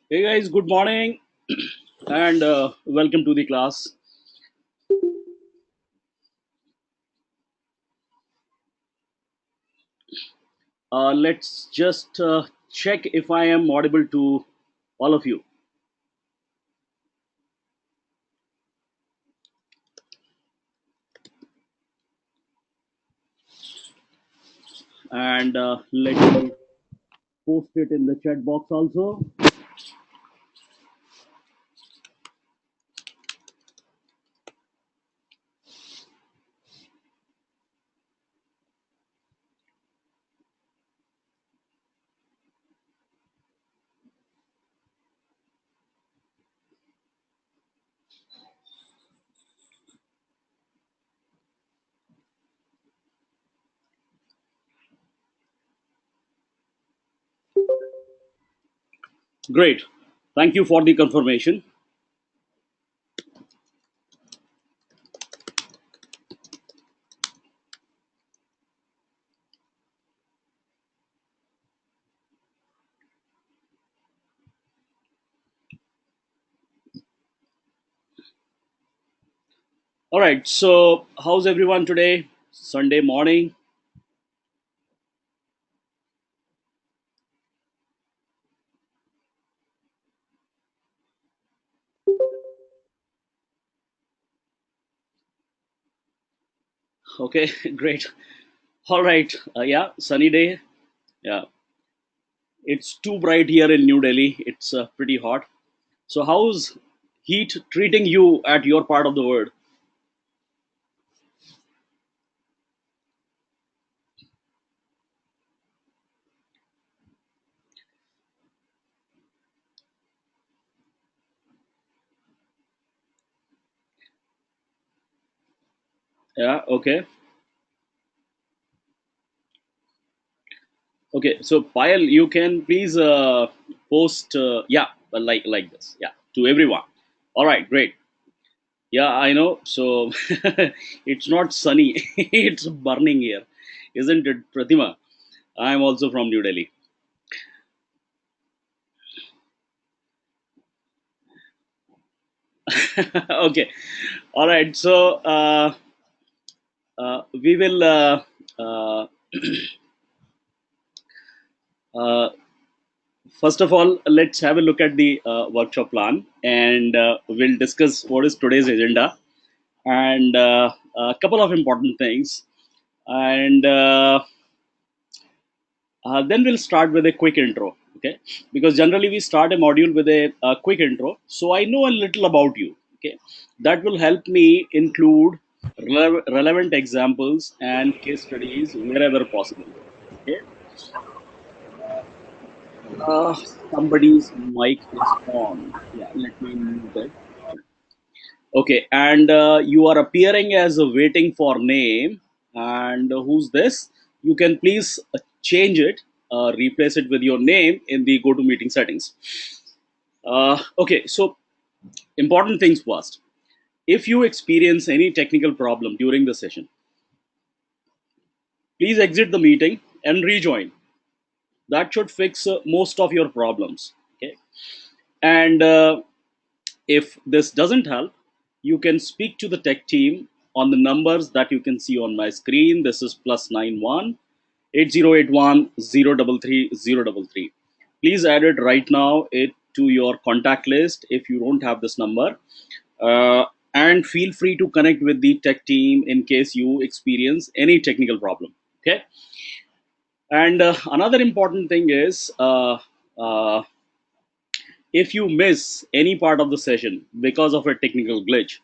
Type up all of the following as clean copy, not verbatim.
Hey guys, good morning and welcome to the class. Let's just check if I am audible to all of you. And let me post it in the chat box also. Great. Thank you for the confirmation. All right. So, how's everyone today? Sunday morning. Okay, great. All right. Yeah, sunny day. Yeah, it's too bright here in New Delhi. It's pretty hot. So, how's heat treating you at your part of the world? Yeah, okay. Okay, so Payal, you can please post, yeah, like this, yeah, to everyone. All right, great. Yeah, I know. So it's not sunny; it's burning here, isn't it, Pratima? I'm also from New Delhi. Okay, all right. So we will uh, uh, first of all let's have a look at the workshop plan, and we'll discuss what is today's agenda and a couple of important things, and then we'll start with a quick intro. Okay, because generally we start a module with a quick intro, so I know a little about you. Okay, that will help me include relevant examples and case studies wherever possible. Okay, uh, somebody's mic is on. Yeah, let me mute it. Okay, and you are appearing as a waiting for name. And who's this? You can please change it, replace it with your name in the go to meeting settings. Okay, so important things first. If you experience any technical problem during the session, please exit the meeting and rejoin. That should fix most of your problems. Okay, and if this doesn't help, you can speak to the tech team on the numbers that you can see on my screen. This is +91 8081 033 033. Please add it right now it to your contact list if you don't have this number. Uh, and feel free to connect with the tech team in case you experience any technical problem. Okay. And another important thing is uh, if you miss any part of the session because of a technical glitch,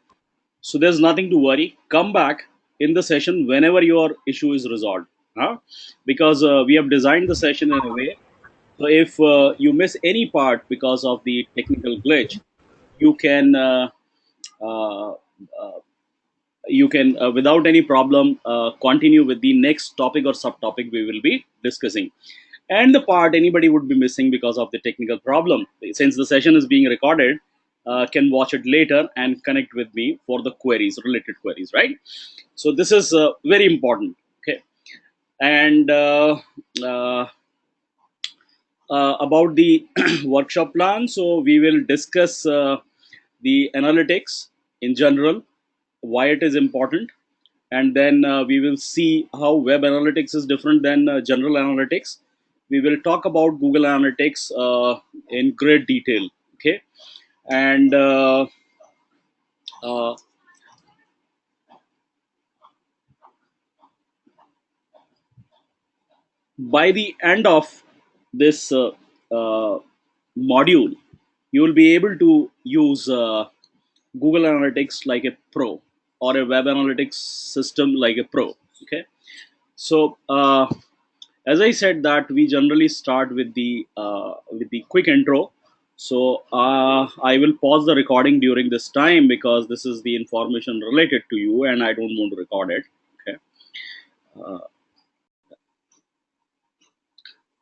so there's nothing to worry. Come back in the session whenever your issue is resolved. Huh? Because we have designed the session in a way. So if you miss any part because of the technical glitch, you can uh, without any problem continue with the next topic or subtopic we will be discussing. And the part anybody would be missing because of the technical problem, since the session is being recorded, can watch it later and connect with me for the queries, related queries, right? So this is very important. Okay, and uh, about the workshop plan. So we will discuss the analytics in general, why it is important, and then we will see how web analytics is different than general analytics. We will talk about Google Analytics in great detail. Okay, and uh, by the end of this uh, module, you will be able to use Google Analytics like a pro, or a web analytics system like a pro. Okay, so as I said, that we generally start with the quick intro. So I will pause the recording during this time because this is the information related to you, and I don't want to record it. Okay. Uh,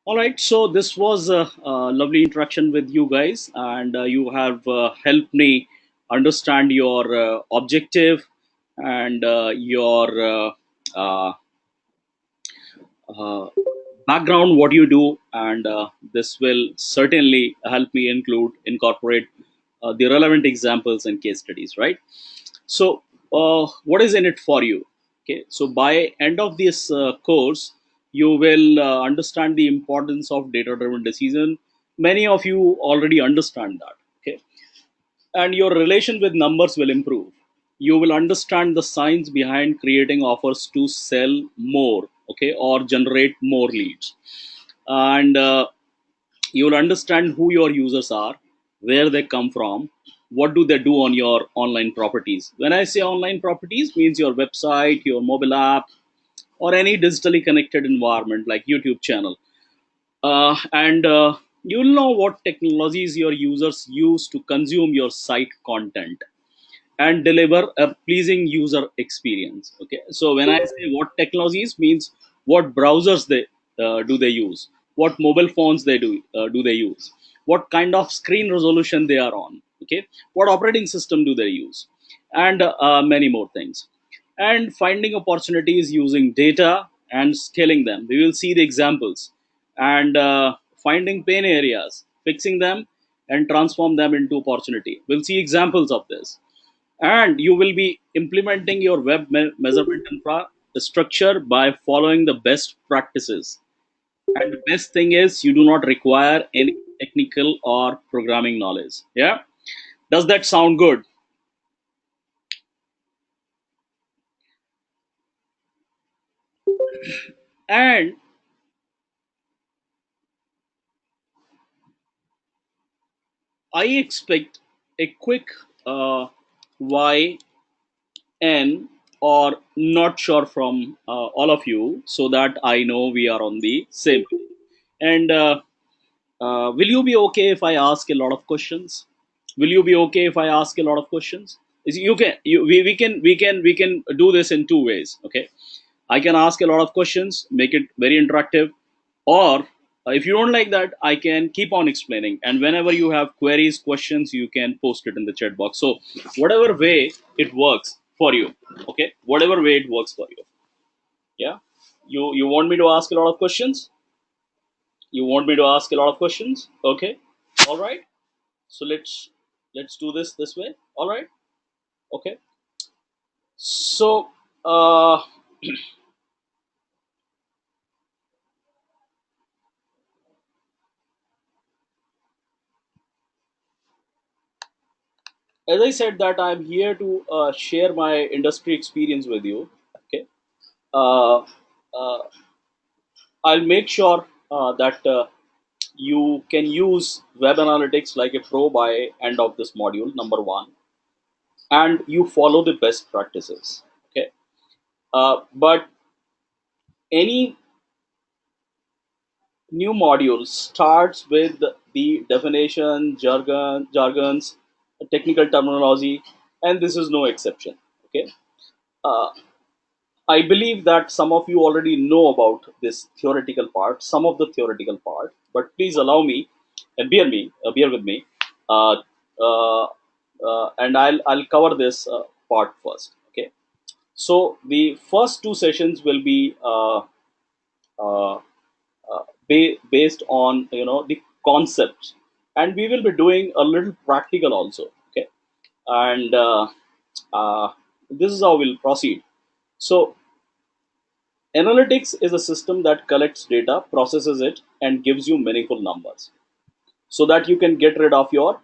all right. So this was a lovely interaction with you guys, and you have helped me understand your objective and your uh, uh, background, what you do, and this will certainly help me incorporate the relevant examples and case studies, right? So what is in it for you? Okay, so by end of this course, you will understand the importance of data driven decision. Many of you already understand that. Okay, and your relation with numbers will improve. You will understand the science behind creating offers to sell more, okay, or generate more leads. And you will understand who your users are, where they come from, what do they do on your online properties. When I say online properties, means your website, your mobile app, or any digitally connected environment like YouTube channel. And you'll know what technologies your users use to consume your site content and deliver a pleasing user experience. Okay, so when I say what technologies, means what browsers they do they use, what mobile phones do they use, what kind of screen resolution they are on. Okay, what operating system do they use, and many more things. And finding opportunities using data and scaling them. We will see the examples, and finding pain areas, fixing them, and transform them into opportunity. We'll see examples of this, and you will be implementing your measurement infrastructure by following the best practices. And the best thing is you do not require any technical or programming knowledge. Yeah, does that sound good? And I expect a quick why n or not sure from all of you, so that I know we are on the same page. And will you be okay if I ask a lot of questions? Will you be okay if I ask a lot of questions? You can, we can do this in two ways. Okay, I can ask a lot of questions, make it very interactive, or if you don't like that, I can keep on explaining. And whenever you have queries, questions, you can post it in the chat box. So whatever way it works for you, okay, whatever way it works for you. Yeah, you want me to ask a lot of questions? You want me to ask a lot of questions? Okay, all right. So let's do this way. All right. Okay. So as I said, that I'm here to share my industry experience with you. Okay. Uh, uh, I'll make sure that you can use web analytics like a pro by end of this module, number one, and you follow the best practices. Okay. But any new module starts with the definition, jargons, technical terminology, and this is no exception. Okay, uh, I believe that some of you already know about this theoretical part, some of the theoretical part, but please allow me and bear with me, uh, uh, and I'll cover this part first. Okay, so the first two sessions will be uh, based on the concepts, and we will be doing a little practical also. Okay, and uh, this is how we'll proceed. So analytics is a system that collects data, processes it, and gives you meaningful numbers so that you can get rid of your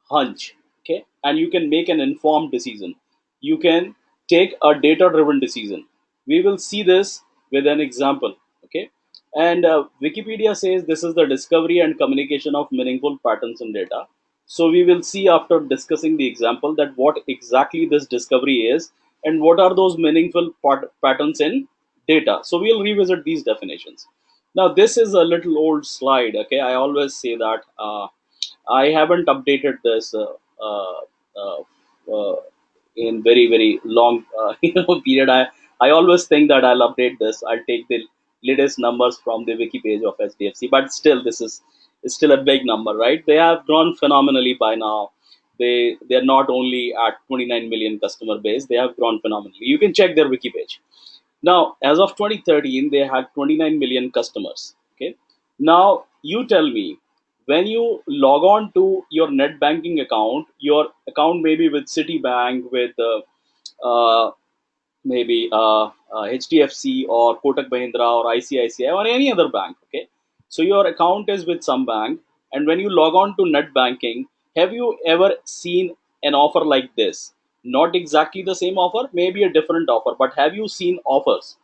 hunch. Okay, and you can make an informed decision. You can take a data driven decision. We will see this with an example. Okay, and Wikipedia says this is the discovery and communication of meaningful patterns in data. So we will see after discussing the example that what exactly this discovery is and what are those meaningful patterns in data. So we'll revisit these definitions. Now this is a little old slide. Okay, I always say that I haven't updated this uh, uh, uh, in very long period. I always think that I'll update this. I'll take the latest numbers from the wiki page of SDFC, but still this is still a big number, right? They have grown phenomenally by now. They're not only at 29 million customer base. They have grown phenomenally. You can check their wiki page. Now, as of 2013, they had 29 million customers. Okay. Now, you tell me, when you log on to your net banking account, your account may be with Citibank, with maybe HDFC or Kotak Mahindra or ICICI or any other bank. Okay, so your account is with some bank, and when you log on to net banking, have you ever seen an offer like this? Not exactly the same offer, maybe a different offer, but have you seen offers?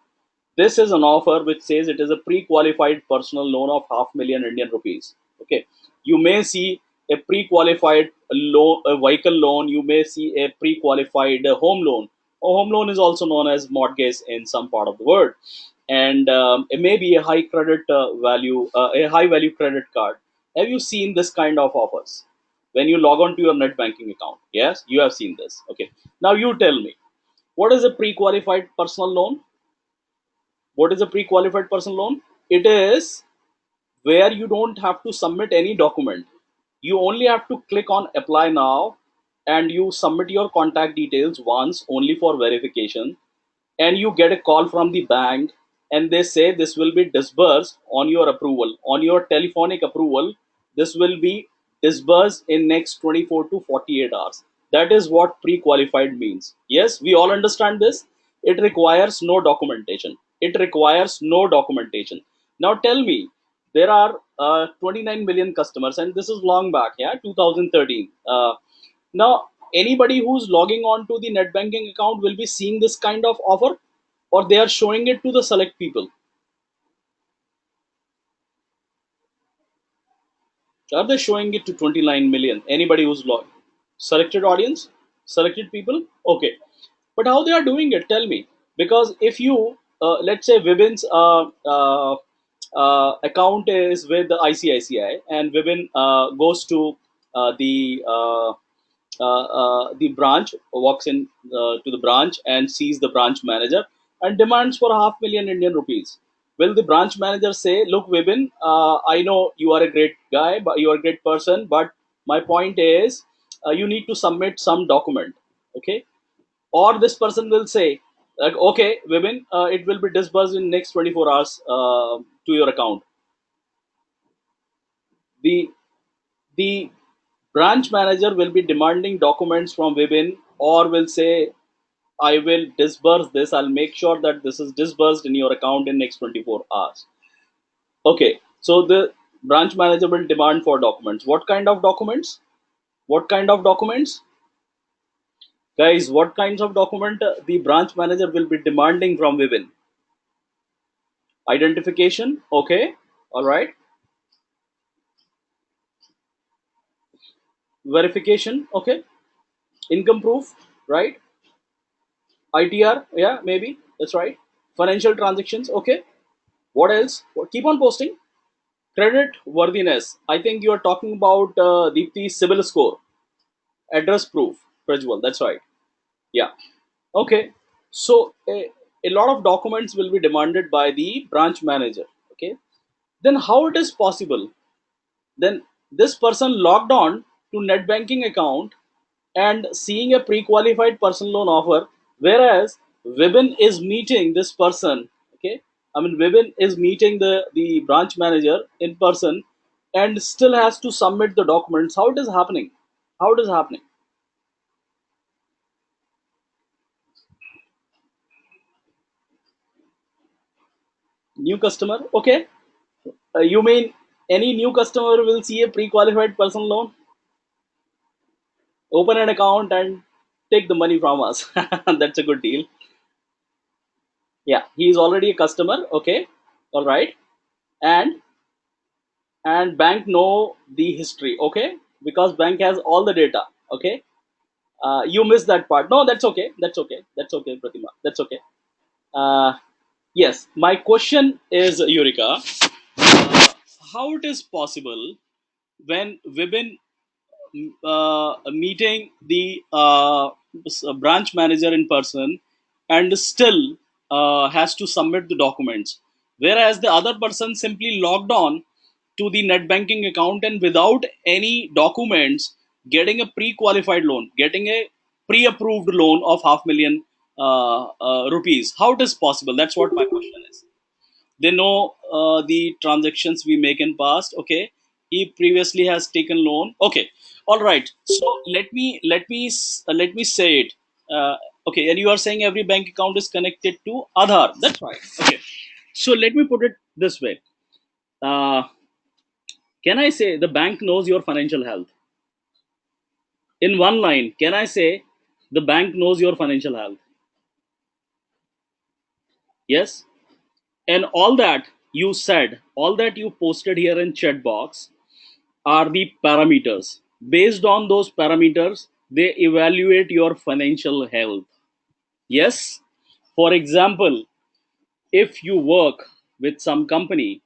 This is an offer which says it is a pre-qualified personal loan of half million Indian rupees. Okay, you may see a pre-qualified loan, a vehicle loan. You may see a pre-qualified home loan. A home loan is also known as mortgage in some part of the world, and it may be a high credit value, a high value credit card. Have you seen this kind of offers when you log on to your net banking account? Yes, you have seen this. Okay, now you tell me, what is a pre-qualified personal loan? What is a pre-qualified personal loan? It is where you don't have to submit any document. You only have to click on apply now, and you submit your contact details once only for verification, and you get a call from the bank, and they say this will be disbursed on your approval, on your telephonic approval. This will be disbursed in next 24 to 48 hours. That is what pre-qualified means. Yes, we all understand this. It requires no documentation. It requires no documentation. Now tell me, there are 29 million customers, and this is long back, yeah, 2013. Now anybody who's logging on to the net banking account will be seeing this kind of offer, or they are showing it to the select people? Are they showing it to 29 million? Anybody who's logged? Selected audience? Selected people? Okay. But how they are doing it? Tell me. Because if you, let's say Vibin's account is with the ICICI, and Vibin goes to the branch, walks in to the branch and sees the branch manager and demands for half million Indian rupees. Will the branch manager say, "Look, Vibin, I know you are a great guy, but you are a great person, but my point is, you need to submit some document." Okay, or this person will say, like, "Okay, Vibin, it will be disbursed in next 24 hours to your account." The the branch manager will be demanding documents from Vibin, or will say, I will disburse this. I'll make sure that this is disbursed in your account in next 24 hours. Okay. So the branch manager will demand for documents. What kind of documents? What kind of documents? Guys, what kinds of document the branch manager will be demanding from Vibin? Identification. Okay. All right. Verification. Okay. Income proof. Right. ITR. Yeah, maybe. That's right. Financial transactions. Okay. What else? Keep on posting. Credit worthiness. I think you are talking about Deepthi CIBIL score. Address proof. Prajwal. That's right. Yeah. Okay. So a lot of documents will be demanded by the branch manager. Okay. Then how it is possible? Then this person logged on to net banking account and seeing a pre-qualified personal loan offer, whereas Wibin is meeting this person. Okay. I mean, Vivin is meeting the branch manager in person and still has to submit the documents. How it is happening? How it is happening? New customer, okay. You mean any new customer will see a pre-qualified personal loan, open an account, and take the money from us? That's a good deal. Yeah, he is already a customer. Okay, all right, and bank know the history. Okay, because bank has all the data. Okay, you missed that part. No, that's okay. That's okay. That's okay, Pratima. That's okay. Uh, yes, my question is, Eureka, how it is possible when Vibin meeting the branch manager in person and still has to submit the documents, whereas the other person simply logged on to the net banking account and without any documents getting a pre-qualified loan, getting a pre-approved loan of half million rupees. How it is possible? That's what my question is. They know the transactions we make in past. Okay, he previously has taken loan. Okay, all right. So let me say it. Okay, and you are saying every bank account is connected to Aadhaar. That's right. Okay, so let me put it this way. uh, can I say the bank knows your financial health? In one line, can I say the bank knows your financial health? Yes. And all that you said, all that you posted here in chat box are the parameters. Based on those parameters, they evaluate your financial health. Yes. For example, if you work with some company,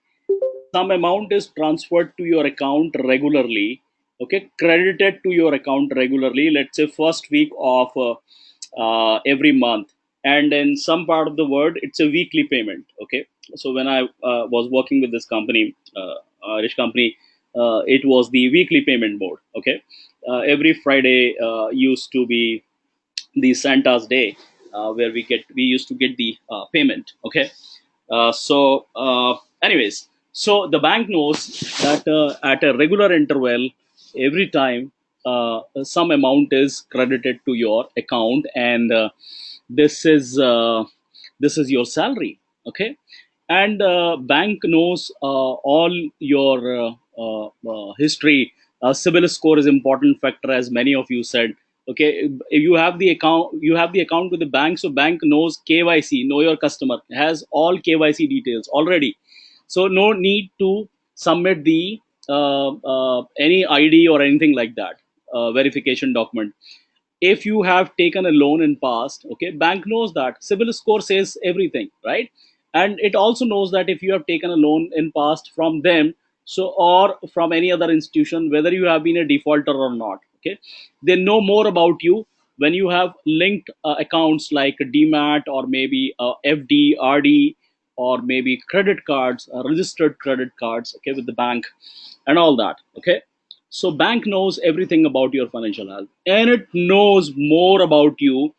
some amount is transferred to your account regularly, okay, credited to your account regularly, let's say first week of every month, and in some part of the world it's a weekly payment. Okay, so when I was working with this company, Irish company, it was the weekly payment mode. Okay, every Friday used to be the Santa's Day, where we used to get the payment. Okay, anyways, so the bank knows that at a regular interval, every time some amount is credited to your account, and this is uh, this is your salary. Okay, and bank knows all your history. Civil score is important factor, as many of you said. Okay, if you have the account with the bank, so bank knows KYC, know your customer, has all KYC details already, so no need to submit the any ID or anything like that, verification document. If you have taken a loan in past, okay, bank knows that. Civil score says everything, right? And it also knows that if you have taken a loan in past from them, so or from any other institution, whether you have been a defaulter or not. Okay, they know more about you when you have linked accounts like demat, or maybe FD, RD, or maybe credit cards, registered credit cards, okay, with the bank, and all that. Okay, so bank knows everything about your financial health, and it knows more about you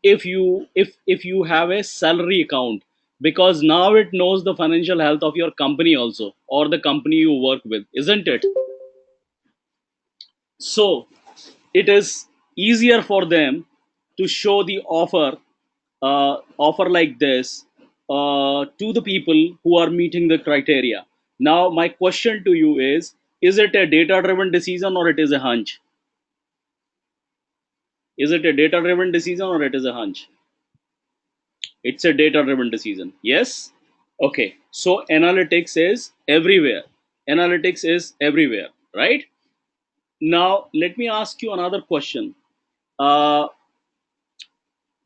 if you have a salary account, because now it knows the financial health of your company also, or the company you work with, isn't it? So it is easier for them to show the offer like this to the people who are meeting the criteria. Now my question to you is it a data driven decision or it is a hunch? Is it a data driven decision or it is a hunch? It's a data driven decision. Yes. Okay, so analytics is everywhere. Analytics is everywhere, right? Now let me ask you another question. uh,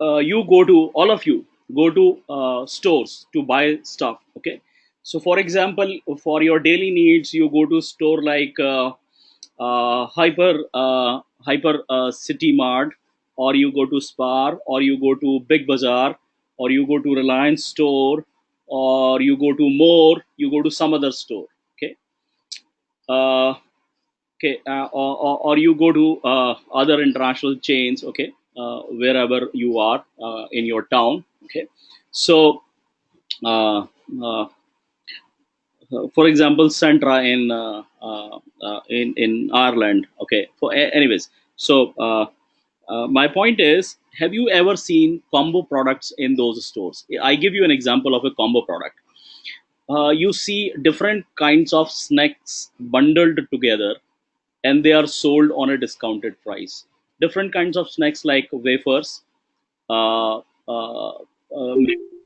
you go to all of you go to stores to buy stuff. Okay, so for example, for your daily needs, you go to store like hyper city mart, or you go to spar, or you go to big bazaar, or you go to Reliance store, or you go to more, you go to some other store. Okay, uh, okay, or you go to other international chains. Okay, wherever you are in your town. Okay, so uh, for example, Centra in Ireland. Okay. Anyways, so my point is, have you ever seen combo products in those stores? I give you an example of a combo product. You see different kinds of snacks bundled together, and they are sold on a discounted price. Different kinds of snacks like wafers, uh, uh,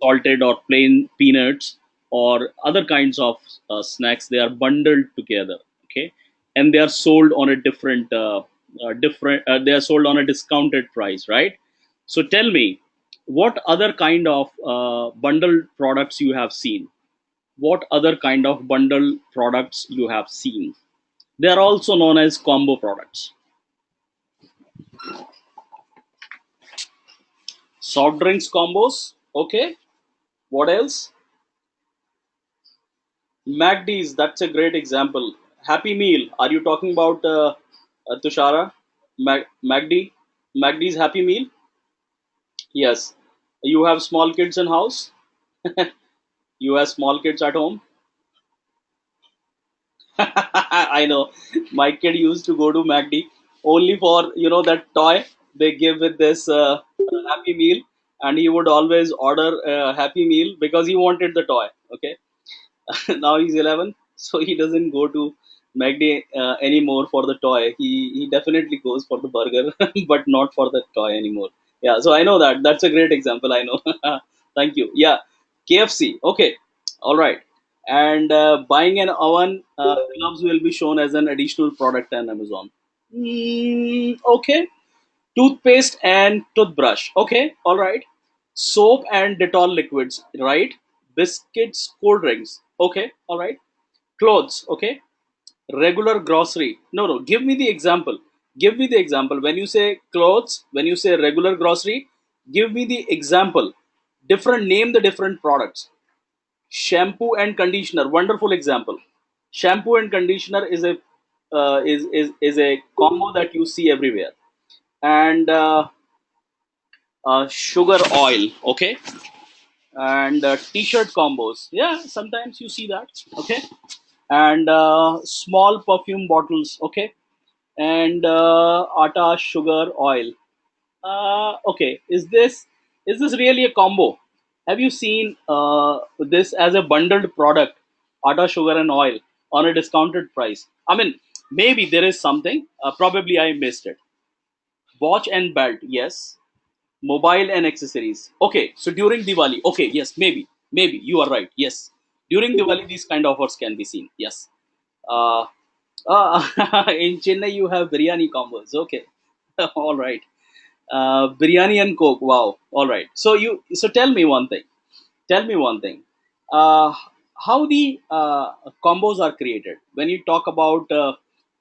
salted or plain peanuts, or other kinds of snacks. They are bundled together, okay, and they are sold on a different. They are sold on a discounted price, right? So tell me, what other kind of bundled products you have seen? What other kind of bundled products you have seen? They are also known as combo products. Soft drinks combos, okay. What else? MacD's, that's a great example. Happy Meal, are you talking about Tushara? MacD? MacD's Happy Meal? Yes. You have small kids in house? You have small kids at home? I know. My kid used to go to MacD only for, that toy they give with this Happy Meal, and he would always order a Happy Meal because he wanted the toy. Okay. Now he's 11, so he doesn't go to McD anymore for the toy. He definitely goes for the burger, but not for the toy anymore. Yeah, so I know that. That's a great example. I know. Thank you. Yeah, KFC. Okay, all right. And buying an oven gloves will be shown as an additional product on Amazon. Okay. Toothpaste and toothbrush. Okay, all right. Soap and Dettol liquids. Right. Biscuits, cold drinks. Okay, all right. Clothes. Okay. Regular grocery. No, no. Give me the example. Give me the example. When you say clothes, when you say regular grocery, give me the example. Different, name the different products. Shampoo and conditioner. Wonderful example. Shampoo and conditioner is a is a combo that you see everywhere. And sugar oil, okay, and t-shirt combos, yeah, sometimes you see that, okay, and small perfume bottles, okay, and atta, sugar, oil. Okay, is this really a combo? Have you seen this as a bundled product, atta, sugar, and oil, on a discounted price? I mean, maybe there is something, probably I missed it. Watch and belt, yes. Mobile and accessories. Okay, so during Diwali, okay, yes, maybe you are right. Yes, during Diwali, these kind of offers can be seen. Yes. Uh, in Chennai, you have biryani combos. Okay, all right. Biryani and Coke. Wow. All right. So tell me one thing. Tell me one thing. Uh, how the combos are created when you talk about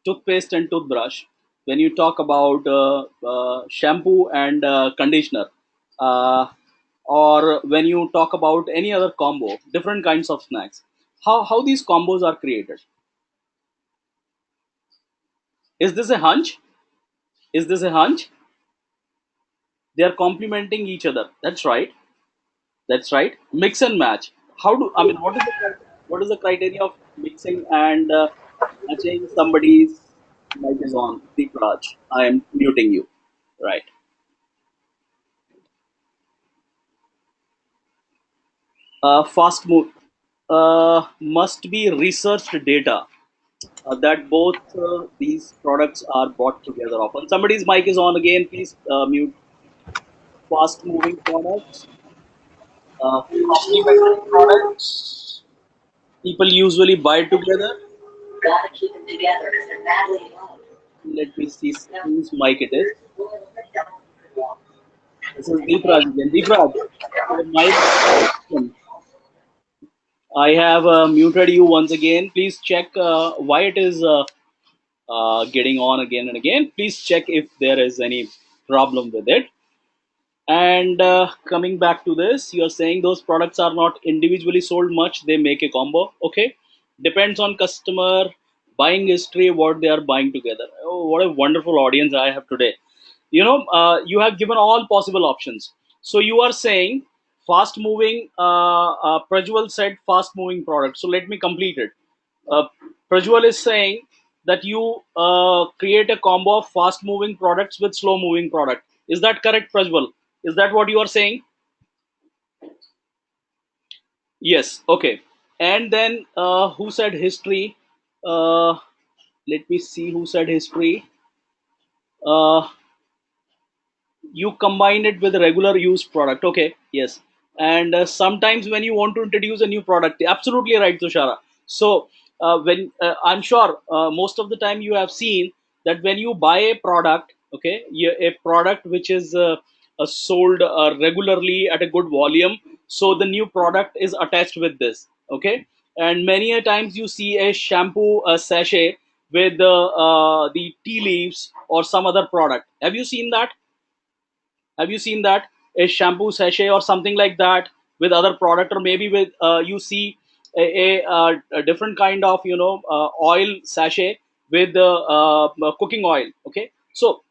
toothpaste and toothbrush, when you talk about shampoo and conditioner, uh, or when you talk about any other combo, different kinds of snacks. How these combos are created? Is this a hunch? Is this a hunch? They are complementing each other. That's right. That's right. Mix and match. How do I mean? What is the criteria of mixing and matching somebody's mic is on? Deep Raj, I am muting you. Right. Fast move must be researched data that both these products are bought together. Often somebody's mic is on again. Please mute. Fast moving products, complementary products. People usually buy together. Gotta keep them together because they're madly in love. Let me see whose mic it is. No. This is Deep Raj again. Deep Raj, your mic is on. I have muted you once again. Please check why it is getting on again and again. Please check if there is any problem with it. And coming back to this, you're saying those products are not individually sold much, they make a combo. Okay. Depends on customer buying history, what they are buying together. Oh, what a wonderful audience I have today. You have given all possible options. So you are saying fast moving, Prajwal said fast moving product. So let me complete it. uh, Prajwal is saying that you create a combo of fast moving products with slow moving product. Is that correct, Prajwal? Is that what you are saying? Yes. Okay. And then who said history? uh, Let me see who said history. uh, you combine it with a regular used product. Okay, yes. And sometimes when you want to introduce a new product, absolutely right, Tushara. So when I'm sure most of the time you have seen that when you buy a product, okay, a product which is sold regularly at a good volume, so the new product is attached with this. Okay. And many a times you see a shampoo sachet with the tea leaves or some other product. Have you seen that? Have you seen that? A shampoo sachet or something like that with other product, or maybe with you see a different kind of oil sachet with cooking oil. Okay, so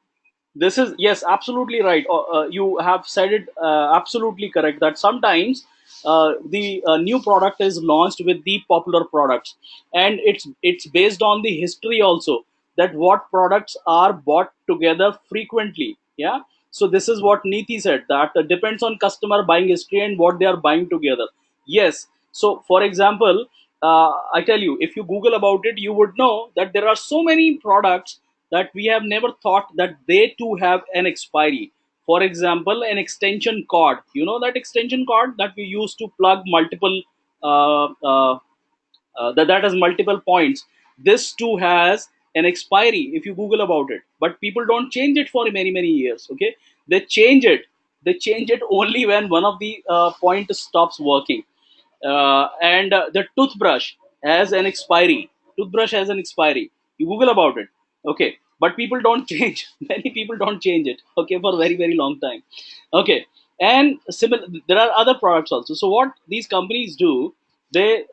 this is, yes, absolutely right. You have said it absolutely correct, that sometimes the new product is launched with the popular products, and it's based on the history also, that what products are bought together frequently. Yeah. So this is what Niti said, that depends on customer buying history and what they are buying together. Yes. So for example, I tell you, if you Google about it, you would know that there are so many products that we have never thought that they too have an expiry. For example, an extension cord. You know that extension cord that we use to plug multiple uh, uh, that has multiple points. This too has an expiry if you Google about it, but people don't change it for many years. Okay, they change it. They change it only when one of the point stops working. And the toothbrush has an expiry. Toothbrush has an expiry. You Google about it. Okay, but people don't change. Many people don't change it. Okay, for a very long time. Okay, and similar, there are other products also. So what these companies do, they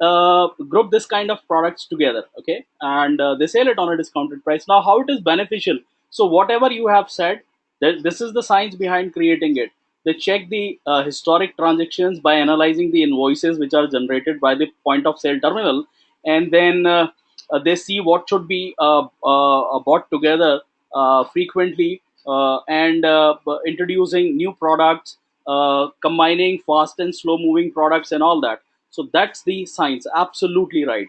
group this kind of products together. Okay, and they sell it on a discounted price. Now, how it is beneficial? So whatever you have said, this is the science behind creating it. They check the historic transactions by analyzing the invoices which are generated by the point of sale terminal, and then they see what should be bought together frequently, and introducing new products, combining fast and slow moving products, and all that. So that's the science. Absolutely right.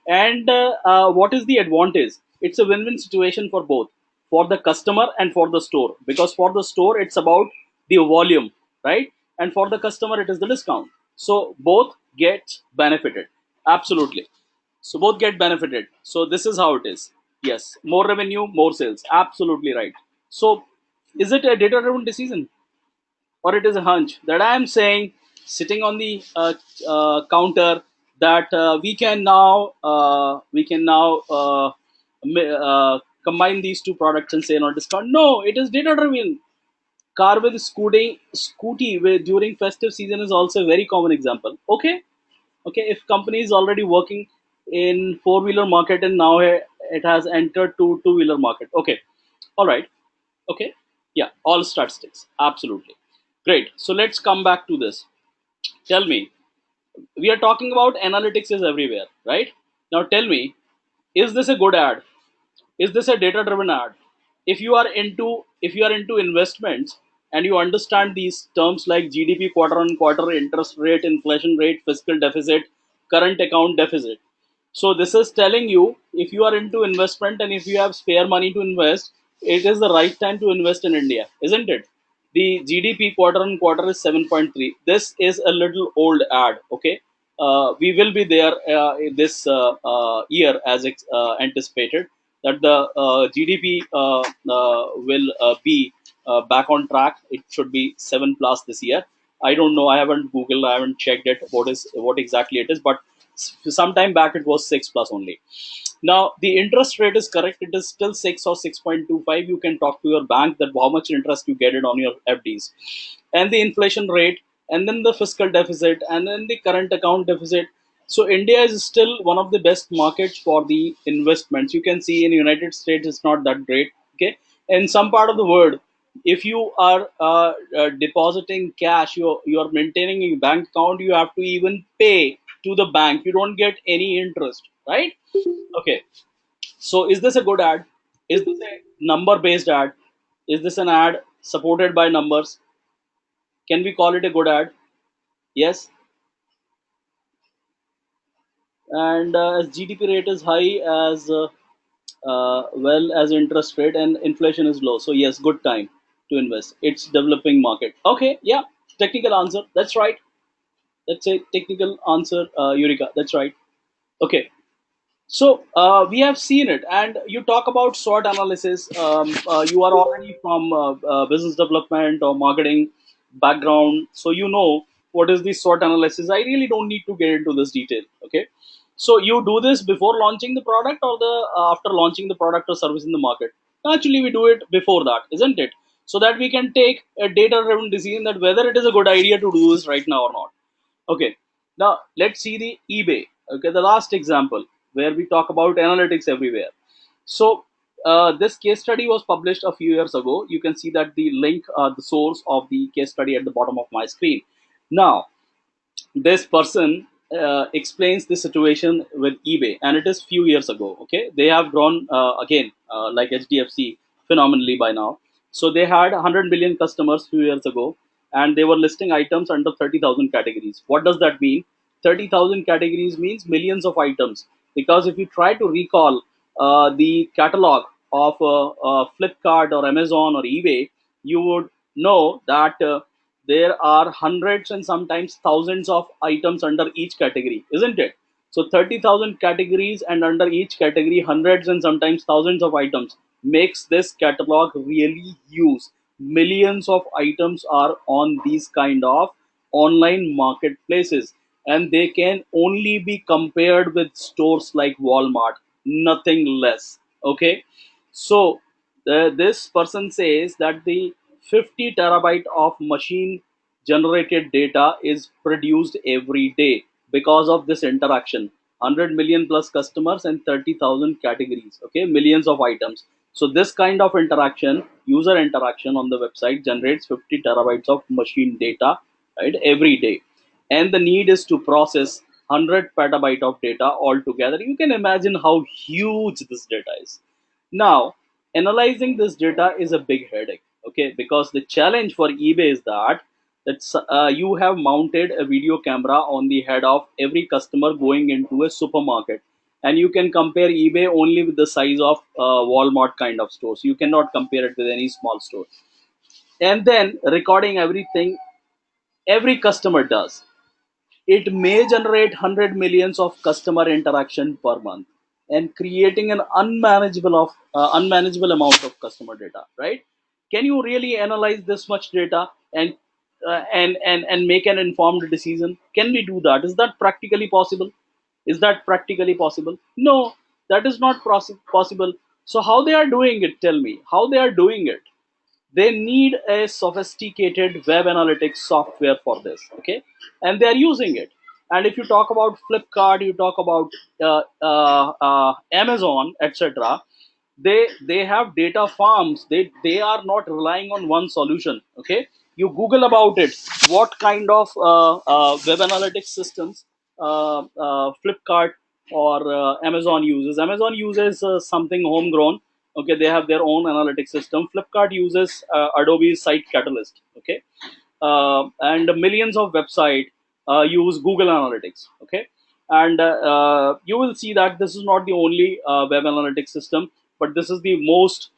And what is the advantage? It's a win-win situation for both, for the customer and for the store, because for the store it's about the volume, right? And for the customer it is the discount. So both get benefited. Absolutely. So both get benefited. So this is how it is. Yes, more revenue, more sales. Absolutely right. So is it a data driven decision, or it is a hunch that I am saying, sitting on the counter, that combine these two products and say on discount? No, it is data driven. Car with scooty with during festive season is also a very common example. Okay, okay. If company is already working in four-wheeler market, and now it has entered to two-wheeler market. Okay, all right. Okay, yeah, all statistics. Absolutely great. So let's come back to this. Tell me, we are talking about analytics is everywhere, right? Now tell me, is this a good ad? Is this a data driven ad? If you are into investments and you understand these terms like GDP quarter on quarter, interest rate, inflation rate, fiscal deficit, current account deficit. So this is telling you, if you are into investment and if you have spare money to invest, it is the right time to invest in India, isn't it? The GDP quarter on quarter is 7.3. This is a little old ad. Okay, we will be there this year as anticipated, that the GDP will be back on track. It should be 7+ this year. I don't know. I haven't Googled. I haven't checked it. What exactly it is, but some time back it was 6+ only. Now the interest rate is correct. It is still 6 or 6.25. You can talk to your bank that how much interest you get it on your FDs, and the inflation rate, and then the fiscal deficit, and then the current account deficit. So India is still one of the best markets for the investments. You can see in United States it's not that great. Okay, in some part of the world If you are depositing cash, you are maintaining a bank account, you have to even pay to the bank. You don't get any interest, right? Okay. So is this a good ad? Is this a number based ad? Is this an ad supported by numbers? Can we call it a good ad? Yes. And as GDP rate is high, as well as interest rate and inflation is low, so yes, good time to invest. It's developing market. Okay, yeah, technical answer. That's right. That's a technical answer, Eureka. That's right. Okay. So we have seen it, and you talk about SWOT analysis. You are already from business development or marketing background, so you know what is the SWOT analysis. I really don't need to get into this detail. Okay, so you do this before launching the product or the after launching the product or service in the market. Actually, we do it before that, isn't it? So that we can take a data-driven decision that whether it is a good idea to do this right now or not. Okay, now let's see the eBay. Okay, the last example where we talk about analytics everywhere. So this case study was published a few years ago. You can see that the link, the source of the case study at the bottom of my screen. Now, this person explains the situation with eBay, and it is few years ago. Okay, they have grown again, like HDFC, phenomenally by now. So they had 100 million customers few years ago, and they were listing items under 30,000 categories. What does that mean? 30,000 categories means millions of items. Because if you try to recall the catalog of Flipkart or Amazon or eBay, you would know that. There are hundreds and sometimes thousands of items under each category, isn't it? So 30,000 categories, and under each category, hundreds and sometimes thousands of items makes this catalog really huge. Millions of items are on these kind of online marketplaces, and they can only be compared with stores like Walmart, nothing less. Okay, so this person says that the 50 terabyte of machine generated data is produced every day because of this interaction. 100 million plus customers and 30,000 categories. Okay, millions of items. So this kind of interaction, user interaction on the website, generates 50 terabytes of machine data, right, every day. And the need is to process 100 petabyte of data altogether. You can imagine how huge this data is. Now, analyzing this data is a big headache, okay? Because the challenge for eBay is that you have mounted a video camera on the head of every customer going into a supermarket, and you can compare eBay only with the size of Walmart kind of stores. You cannot compare it with any small store. And then recording everything every customer does. It may generate 100 millions of customer interaction per month, and creating an unmanageable amount of customer data, right? Can you really analyze this much data and and make an informed decision? Can we do that? Is that practically possible? Is that practically possible? No, that is not possible. So how they are doing it? Tell me how they are doing it. They need a sophisticated web analytics software for this. Okay, and they are using it. And if you talk about Flipkart, you talk about Amazon, etc., they have data farms. They are not relying on one solution. Okay, you Google about it, what kind of web analytics systems Flipkart or Amazon uses. Amazon uses something homegrown. Okay, they have their own analytics system. Flipkart uses Adobe Site Catalyst. Okay, and millions of website use Google Analytics. Okay, and you will see that this is not the only web analytics system, but this is the most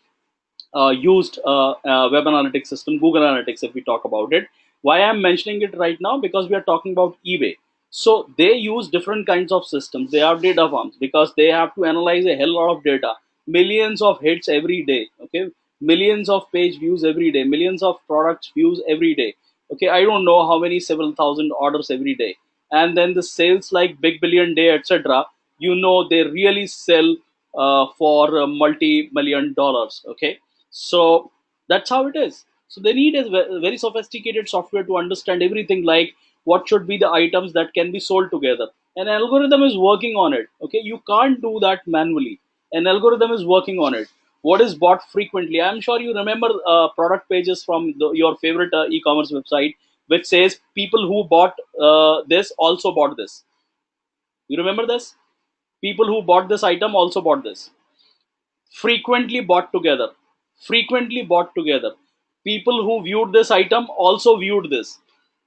used web analytics system, Google Analytics, if we talk about it. Why I'm mentioning it right now? Because we are talking about eBay. So they use different kinds of systems. They have data farms because they have to analyze a hell lot of data, millions of hits every day. Okay, millions of page views every day, millions of products views every day. Okay, I don't know how many, several thousand orders every day, and then the sales like big billion day, etc. You know, they really sell for multi-million dollars. Okay, so that's how it is. So they need a very sophisticated software to understand everything, like what should be the items that can be sold together. An algorithm is working on it. Okay, you can't do that manually. An algorithm is working on it. What is bought frequently? I'm sure you remember product pages from your favorite e-commerce website, which says people who bought this also bought this. You remember this? People who bought this item also bought this. Frequently bought together. Frequently bought together. People who viewed this item also viewed this.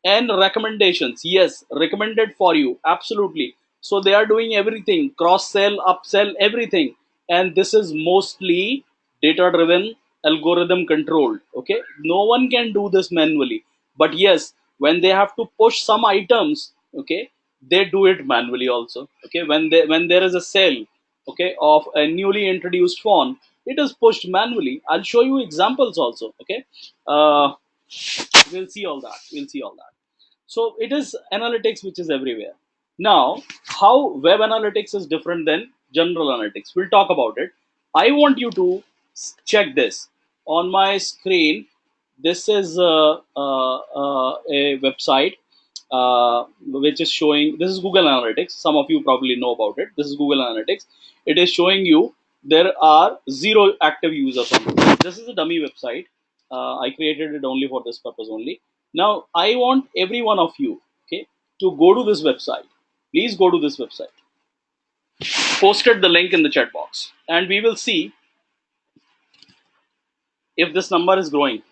And recommendations, yes, recommended for you, absolutely. So they are doing everything, cross sell, upsell, everything. And this is mostly data driven, algorithm controlled. Okay, no one can do this manually. But yes, when they have to push some items, okay, they do it manually also. Okay, when there is a sale, okay, of a newly introduced phone, it is pushed manually. I'll show you examples also. Okay, uh, we'll see all that. We'll see all that. So it is analytics which is everywhere. Now, how web analytics is different than general analytics? We'll talk about it. I want you to check this on my screen. This is a website which is showing. This is Google Analytics. Some of you probably know about it. This is Google Analytics. It is showing you there are zero active users on this. This is a dummy website. I created it only for this purpose only. Now I want every one of you, okay, to go to this website. Please go to this website. Posted the link in the chat box, and we will see if this number is growing.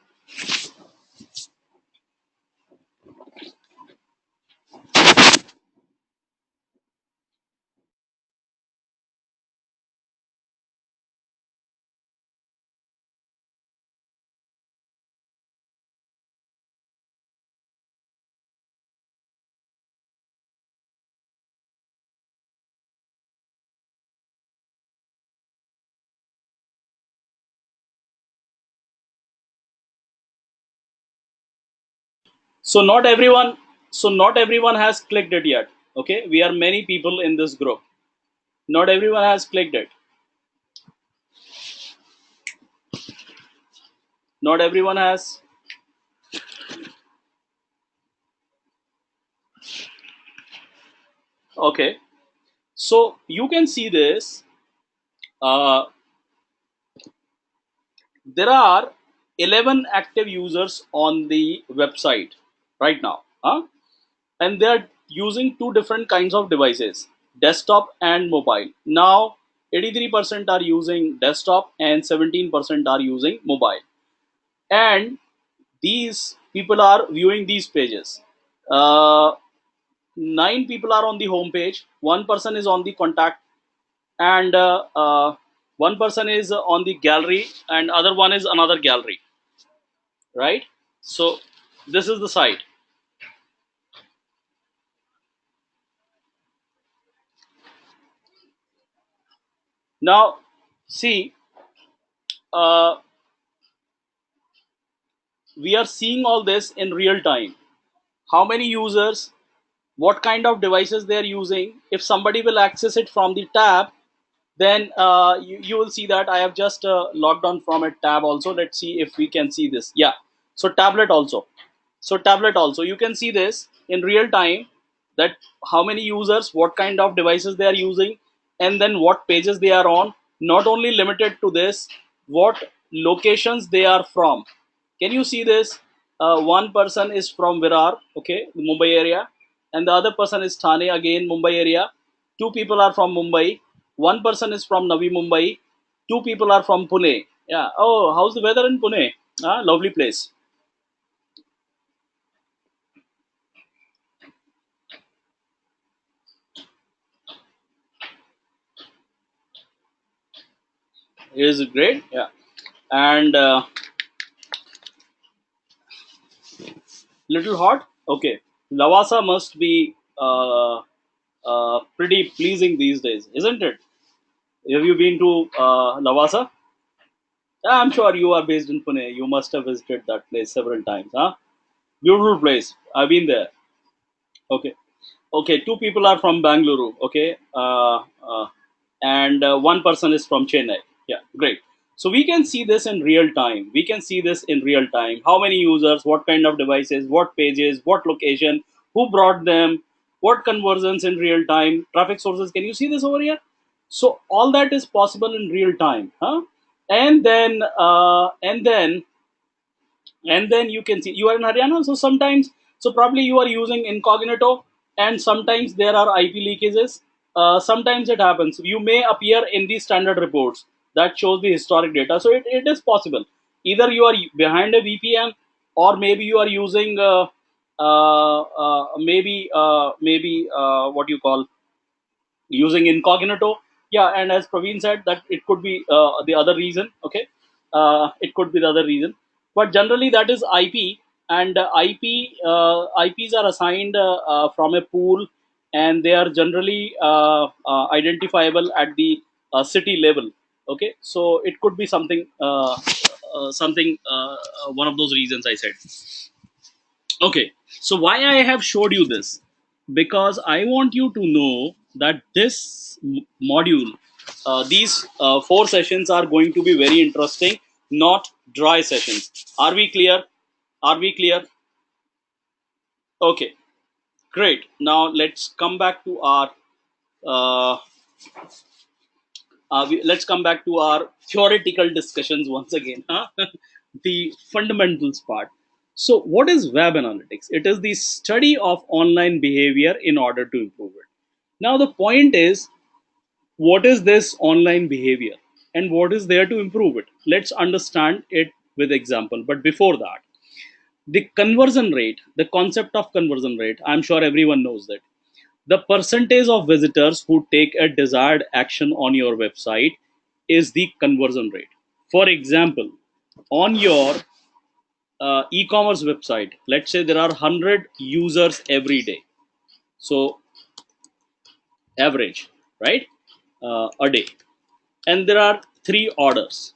So not everyone, so not everyone has clicked it yet. Okay, we are many people in this group. Not everyone has clicked it. Not everyone has. Okay, so you can see this. Uh, there are 11 active users on the website right now. Huh? And they are using two different kinds of devices, desktop and mobile. Now 83% are using desktop and 17% are using mobile, and these people are viewing these pages. uh, 9 people are on the home page, one person is on the contact, and one person is on the gallery, and other one is another gallery, right? So this is the site. Now see, uh, we are seeing all this in real time. How many users, what kind of devices they are using. If somebody will access it from the tab, then you will see that I have just logged on from a tab also. Let's see if we can see this. Yeah, so tablet also. So tablet also, you can see this in real time, that how many users, what kind of devices they are using, and then what pages they are on. Not only limited to this, what locations they are from. Can you see this? One person is from Virar, okay, the Mumbai area, and the other person is Thane, again Mumbai area. Two people are from Mumbai. One person is from Navi Mumbai. Two people are from Pune. Yeah. Oh, how's the weather in Pune? Ah, lovely place. Is great. Yeah. And little hot. Okay. Lavasa must be pretty pleasing these days, isn't it? Have you been to Lavasa? Yeah, I'm sure you are based in Pune. You must have visited that place several times, huh? Beautiful place. I've been there. Okay. Okay, two people are from Bangalore. Okay, and one person is from Chennai. Yeah, great. So we can see this in real time. We can see this in real time. How many users, what kind of devices, what pages, what location, who brought them, what conversions in real time, traffic sources. Can you see this over here? So all that is possible in real time, huh? And then you can see you are in Haryana. So sometimes, so probably you are using incognito, and sometimes there are IP leakages. Sometimes it happens. You may appear in the standard reports that shows the historic data. So it is possible. Either you are behind a VPN, or maybe you are using maybe what you call using incognito. Yeah, and as Praveen said, that it could be the other reason. Okay, it could be the other reason, but generally that is IP. And IPs are assigned from a pool, and they are generally identifiable at the city level. Okay, so it could be something one of those reasons I said. Okay, so why I have showed you this? Because I want you to know that this module, these 4 sessions are going to be very interesting, not dry sessions. Are we clear? Are we clear? Okay, great. Now let's come back to our uh, let's come back to our theoretical discussions once again, huh? The fundamentals part. So what is web analytics? It is the study of online behavior in order to improve it. Now the point is, what is this online behavior and what is there to improve it? Let's understand it with example. But before that, the conversion rate, the concept of conversion rate, I'm sure everyone knows that the percentage of visitors who take a desired action on your website is the conversion rate. For example, on your e-commerce website, let's say there are 100 users every day. So average, right? A day. And there are 3 orders.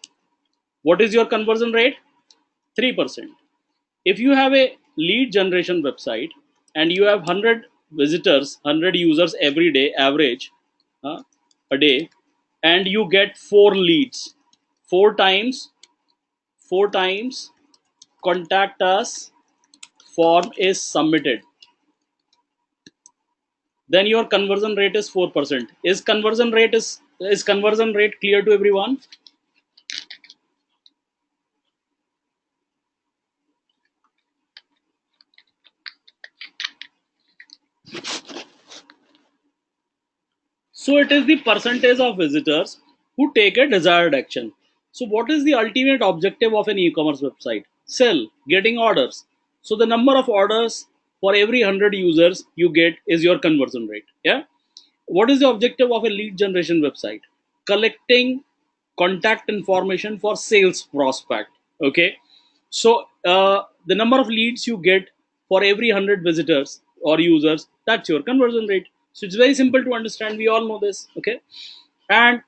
What is your conversion rate? 3%. If you have a lead generation website and you have 100 visitors, 100 users every day, average uh, a day, and you get 4 leads, 4 times, 4 times contact us form is submitted, then your conversion rate is 4%. Is conversion rate clear to everyone? So it is the percentage of visitors who take a desired action. So what is the ultimate objective of an e-commerce website? Sell, getting orders. So the number of orders for every 100 users you get is your conversion rate. Yeah. What is the objective of a lead generation website? Collecting contact information for sales prospect. Okay. So the number of leads you get for every 100 visitors or users, that's your conversion rate. So it's very simple to understand. We all know this. Okay. And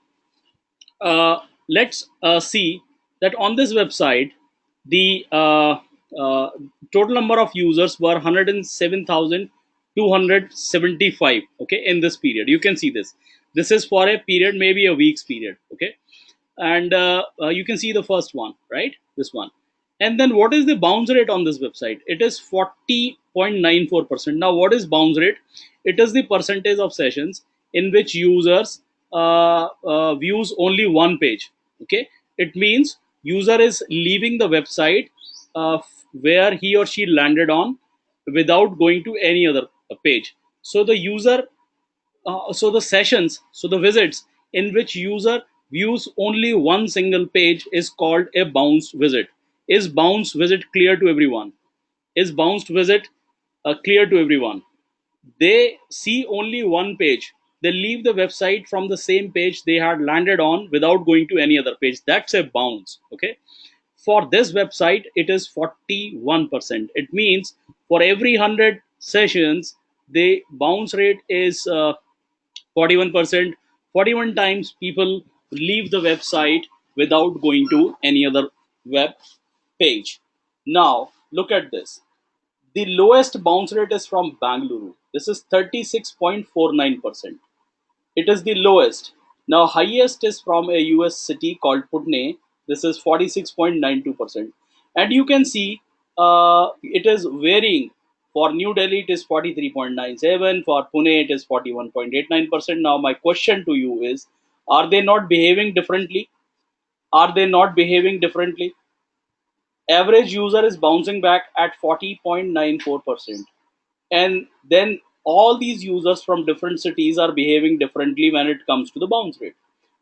let's see that on this website, the uh, total number of users were 107,275. Okay, in this period, you can see this. This is for a period, maybe a week's period. Okay, and you can see the first one, right? This one. And then what is the bounce rate on this website? It is 40.94%. Now what is bounce rate? It is the percentage of sessions in which users views only one page. Okay, it means user is leaving the website where he or she landed on without going to any other page. So the user so the sessions, so the visits in which user views only one single page is called a bounced visit. Is bounced visit clear to everyone? Is bounced visit clear to everyone? They see only one page. They leave the website from the same page they had landed on without going to any other page. That's a bounce. Okay. For this website, it is 41%. It means for every 100 sessions, the bounce rate is 41%. 41 times people leave the website without going to any other web page. Now, look at this. The lowest bounce rate is from Bangalore. This is 36.49%. It is the lowest. Now, highest is from a US city called Pune. This is 46.92%. And you can see it is varying. For New Delhi, it is 43.97. For Pune, it is 41.89%. Now, my question to you is, are they not behaving differently? Are they not behaving differently? Average user is bouncing back at 40.94%. And then all these users from different cities are behaving differently when it comes to the bounce rate.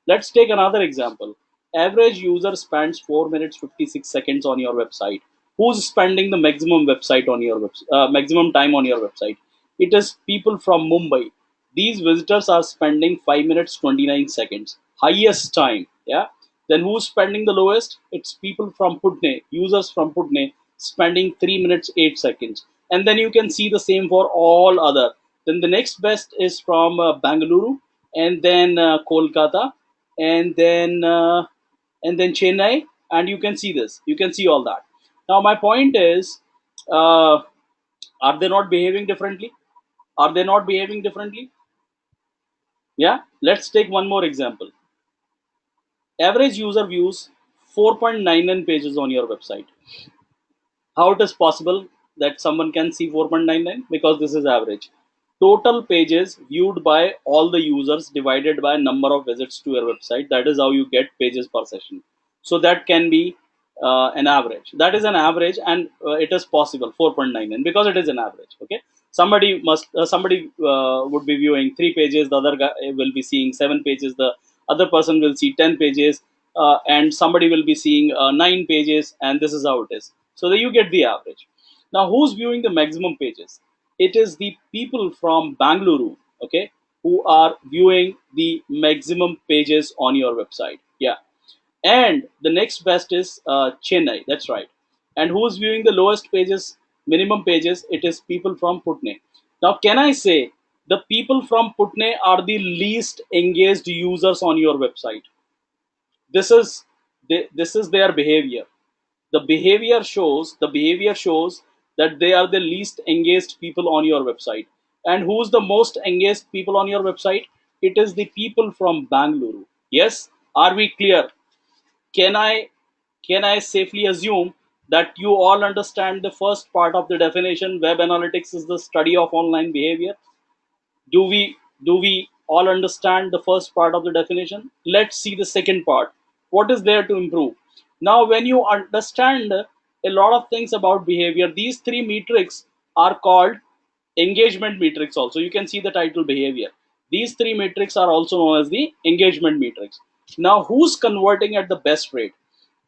Let's take another example. Average user spends 4 minutes 56 seconds on your website. Who's spending the maximum time on your website? It is people from Mumbai. These visitors are spending 5 minutes 29 seconds, highest time. Yeah. Then who's spending the lowest? It's people from Pune, users from Pune, spending 3 minutes 8 seconds. And then you can see the same for all other. Then the next best is from Bangalore, and then Kolkata, and then Chennai, and you can see this. You can see all that. Now my point is, uh, are they not behaving differently? Are they not behaving differently? Yeah. Let's take one more example. Average user views 4.99 pages on your website. How it is possible that someone can see 4.99? Because this is average. Total pages viewed by all the users divided by number of visits to your website. That is how you get pages per session. So that can be an average. That is an average, and it is possible 4.99 because it is an average. Okay, somebody would be viewing 3 pages, the other guy will be seeing 7 pages, the other person will see 10 pages, and somebody will be seeing 9 pages, and this is how it is. So that you get the average. Now, who's viewing the maximum pages? It is the people from Bangalore, okay, who are viewing the maximum pages on your website. Yeah. And the next best is Chennai. That's right. And who's viewing the lowest pages, minimum pages? It is people from Pune. Now, can I say the people from Pune are the least engaged users on your website? This is this is their behavior. The behavior shows that they are the least engaged people on your website. And who's the most engaged people on your website? It is the people from Bangalore. Yes. Are we clear? Can i can i safely assume that you all understand the first part of the definition? Web analytics is the study of online behavior. Do we all understand the first part of the definition? Let's see the second part. What is there to improve? Now, when you understand a lot of things about behavior, these three metrics are called engagement metrics. Also, you can see the title behavior. These three metrics are also known as the engagement metrics. Now, who's converting at the best rate?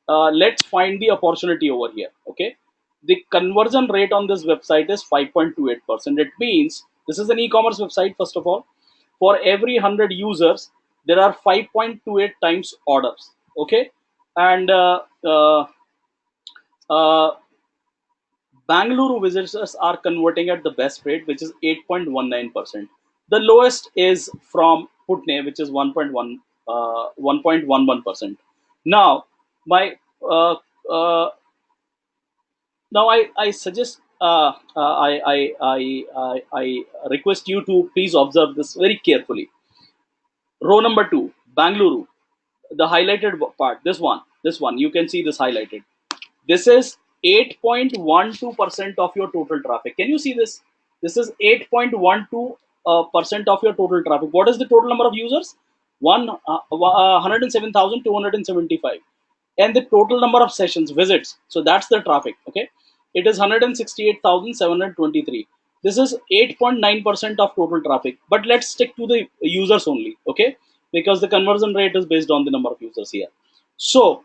Let's find the opportunity over here. Okay, the conversion rate on this website is 5.28%. It means this is an e-commerce website. First of all, for every 100 users there are 5.28 times orders. Okay. And uh, Bangalore visitors are converting at the best rate, which is 8.19%. The lowest is from Pune, which is 1.11%. Now, my uh, uh, I suggest, I request you to please observe this very carefully. Row number two, Bangalore, the highlighted part, this one, you can see this highlighted. This is 8.12% of your total traffic. Can you see this? This is 8.12% percent of your total traffic. What is the total number of users? 107,275. And the total number of sessions, visits. So that's the traffic. Okay. It is 168,723. This is 8.9% of total traffic. But let's stick to the users only. Okay. Because the conversion rate is based on the number of users here. So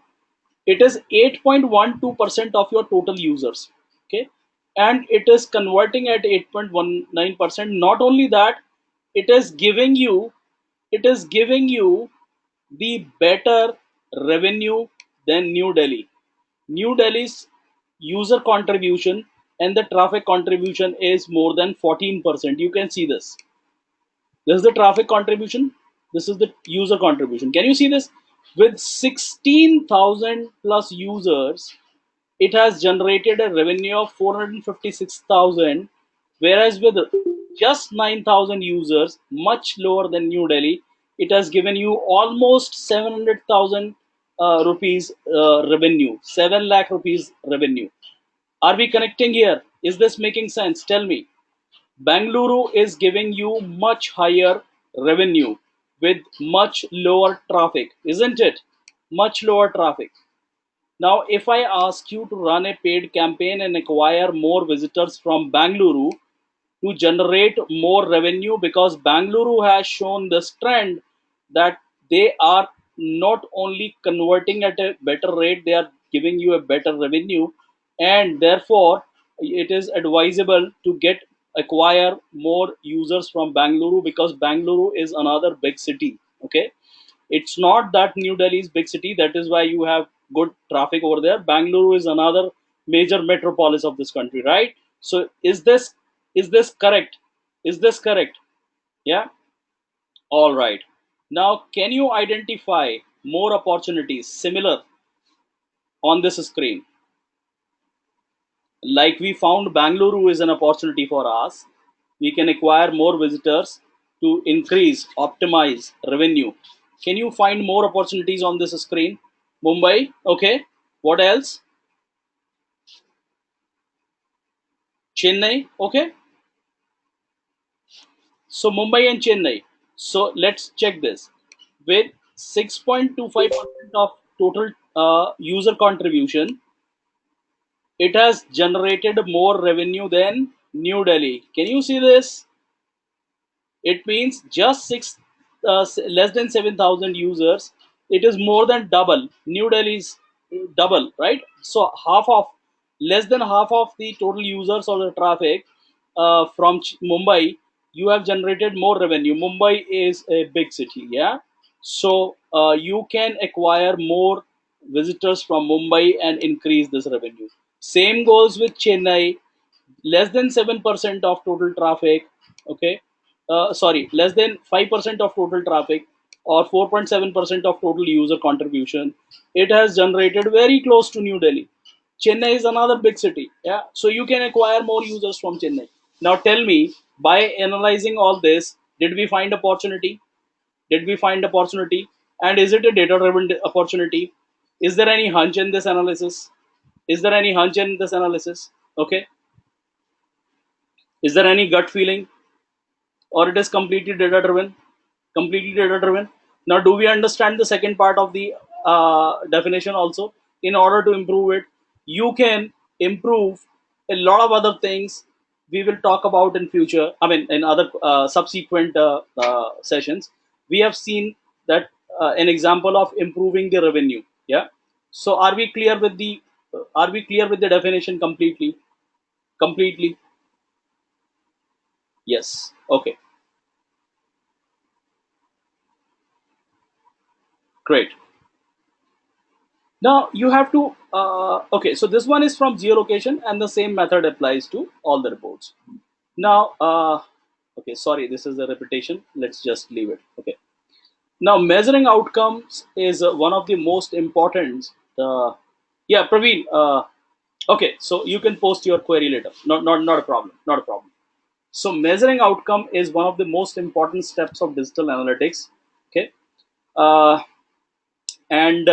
it is 8.12% of your total users. Okay. And it is converting at 8.19%. Not only that, it is giving you the better revenue than New Delhi. New Delhi's user contribution and the traffic contribution is more than 14%. You can see this. This is the traffic contribution. This is the user contribution. Can you see this? With 16,000 plus users, it has generated a revenue of 456,000, whereas with just 9,000 users, much lower than New Delhi, it has given you almost 700,000 rupees revenue, 7 lakh rupees revenue. Are we connecting here? Is this making sense? Tell me. Bangalore is giving you much higher revenue with much lower traffic, isn't it? much lower traffic. Now, if I ask you to run a paid campaign and acquire more visitors from Bangalore to generate more revenue, because Bangalore has shown this trend that they are not only converting at a better rate, they are giving you a better revenue, and therefore it is advisable to get acquire more users from Bangalore, because Bangalore is another big city. Okay, it's not that New Delhi is big city, that is why you have good traffic over there. Bangalore is another major metropolis of this country, right? So is this correct? Is this correct? Yeah. All right. Now, can you identify more opportunities similar on this screen? Like we found Bangalore is an opportunity for us. We can acquire more visitors to increase, optimize revenue. Can you find more opportunities on this screen? Mumbai, okay. What else? Chennai, okay. So Mumbai and Chennai. So let's check this. With 6.25% of total user contribution, it has generated more revenue than New Delhi. Can you see this? It means just less than 7,000 users. It is more than double. New Delhi's double, right? So less than half of the total users or the traffic from Mumbai, you have generated more revenue. Mumbai is a big city, yeah. So you can acquire more visitors from Mumbai and increase this revenue. Same goes with Chennai, less than 7% of total traffic. Okay, sorry, less than 5% of total traffic, or 4.7% of total user contribution. It has generated very close to New Delhi. Chennai is another big city, yeah. So you can acquire more users from Chennai. Now tell me, by analyzing all this, did we find opportunity? Did we find opportunity? And is it a data driven opportunity? Is there any hunch in this analysis? Is there any hunch in this analysis? Okay. Is there any gut feeling, or it is completely data driven? Completely data driven. Now, do we understand the second part of the definition also? In order to improve it, you can improve a lot of other things we will talk about in future, I mean in other subsequent sessions. We have seen that an example of improving the revenue, yeah. So are we clear with the definition completely? Completely. Yes, okay. Great. Now you have to, okay, so this one is from geolocation, and the same method applies to all the reports. Now, okay, sorry, this is a repetition. Let's just leave it. Okay. Now, measuring outcomes is one of the most important. Yeah, Praveen. Okay, so you can post your query later. Not a problem. Not a problem. So, measuring outcome is one of the most important steps of digital analytics. Okay. Uh, and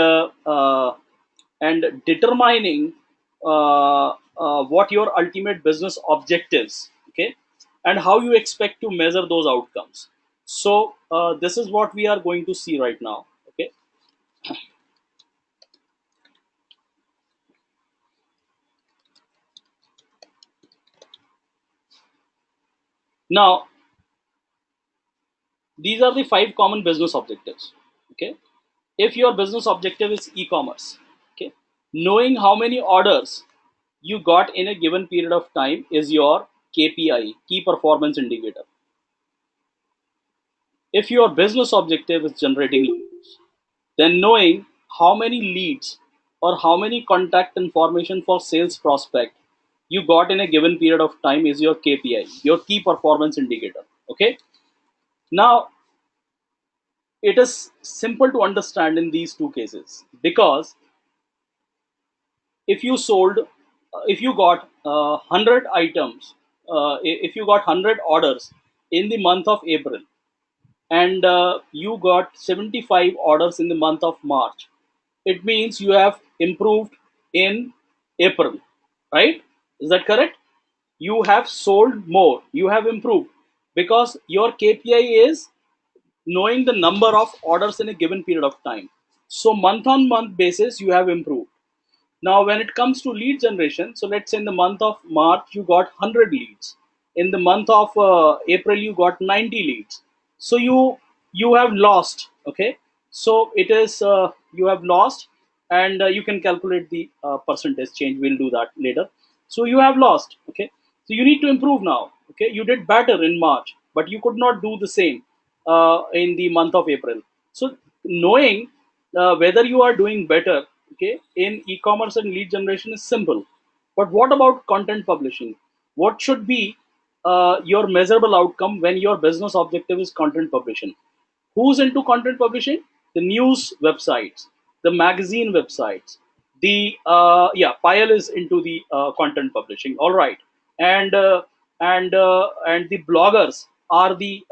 determining what your ultimate business objectives, okay, and how you expect to measure those outcomes. So this is what we are going to see right now. Okay. Now, these are the 5 common business objectives. Okay. If your business objective is e-commerce, okay, knowing how many orders you got in a given period of time is your KPI, key performance indicator. If your business objective is generating leads, then knowing how many leads or how many contact information for sales prospect you got in a given period of time is your KPI, your key performance indicator. Okay. Now, it is simple to understand in these two cases, because if you sold, if you got 100 items, if you got 100 orders in the month of April, and you got 75 orders in the month of March, it means you have improved in April, right? Is that correct? You have sold more, you have improved, because your KPI is knowing the number of orders in a given period of time. So month on month basis, you have improved. Now, when it comes to lead generation, so let's say in the month of March, you got 100 leads. In the month of April, you got 90 leads. So you have lost. Okay, so it is you have lost, and you can calculate the percentage change. We'll do that later. So you have lost. Okay, so you need to improve now. Okay, you did better in March, but you could not do the same in the month of April. So knowing whether you are doing better, okay, in e-commerce and lead generation is simple. But what about content publishing? What should be your measurable outcome when your business objective is content publishing? Who's into content publishing? The news websites, the magazine websites, the Pile is into the content publishing. All right, and and the bloggers are the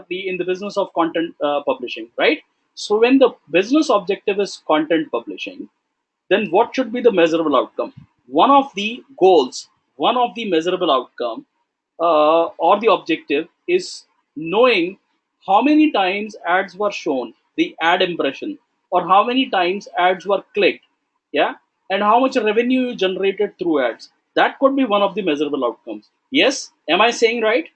in the business of content publishing, right? So when the business objective is content publishing, then what should be the measurable outcome? One of the goals, one of the measurable outcome or the objective is knowing how many times ads were shown, the ad impression, or how many times ads were clicked, yeah, and how much revenue you generated through ads. That could be one of the measurable outcomes. Yes, am I saying right?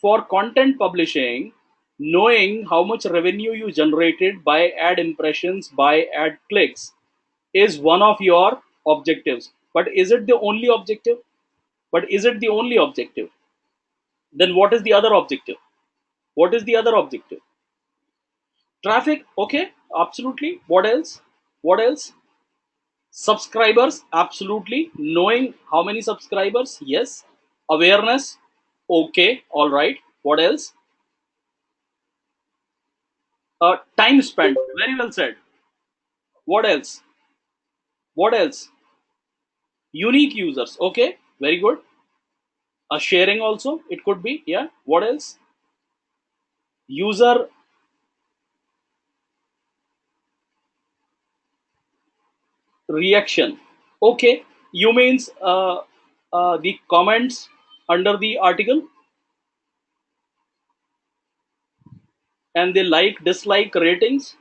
For content publishing, knowing how much revenue you generated by ad impressions, by ad clicks, is one of your objectives. But is it the only objective? But is it the only objective? Then what is the other objective? What is the other objective? Traffic, okay, absolutely. What else? What else? Subscribers, absolutely. Knowing how many subscribers, yes. Awareness, okay, all right. What else? Time spent, very well said. What else? What else? Unique users, okay, very good. Sharing also, it could be, yeah. What else? User reaction, okay. You means the comments under the article and the like dislike ratings.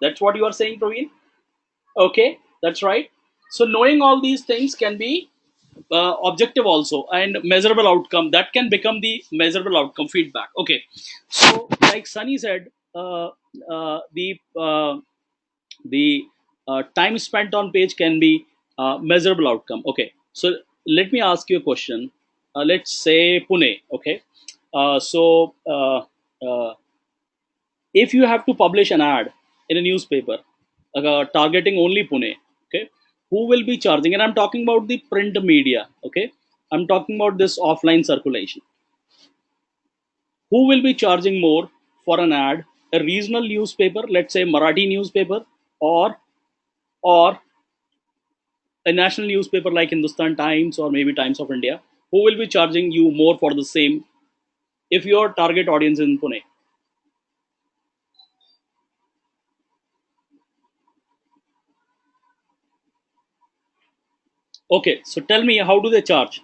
That's what you are saying, Praveen. Okay, that's right. So knowing all these things can be objective also, and measurable outcome that can become the measurable outcome feedback. Okay, so like Sunny said, the time spent on page can be measurable outcome. Okay, so let me ask you a question. Let's say Pune. Okay, so if you have to publish an ad in a newspaper targeting only Pune, okay, who will be charging? And I'm talking about the print media, okay, I'm talking about this offline circulation. Who will be charging more for an ad? A regional newspaper, let's say Marathi newspaper, or a national newspaper like Hindustan Times or maybe Times of India? Who will be charging you more for the same if your target audience is in Pune? Okay, so tell me, how do they charge?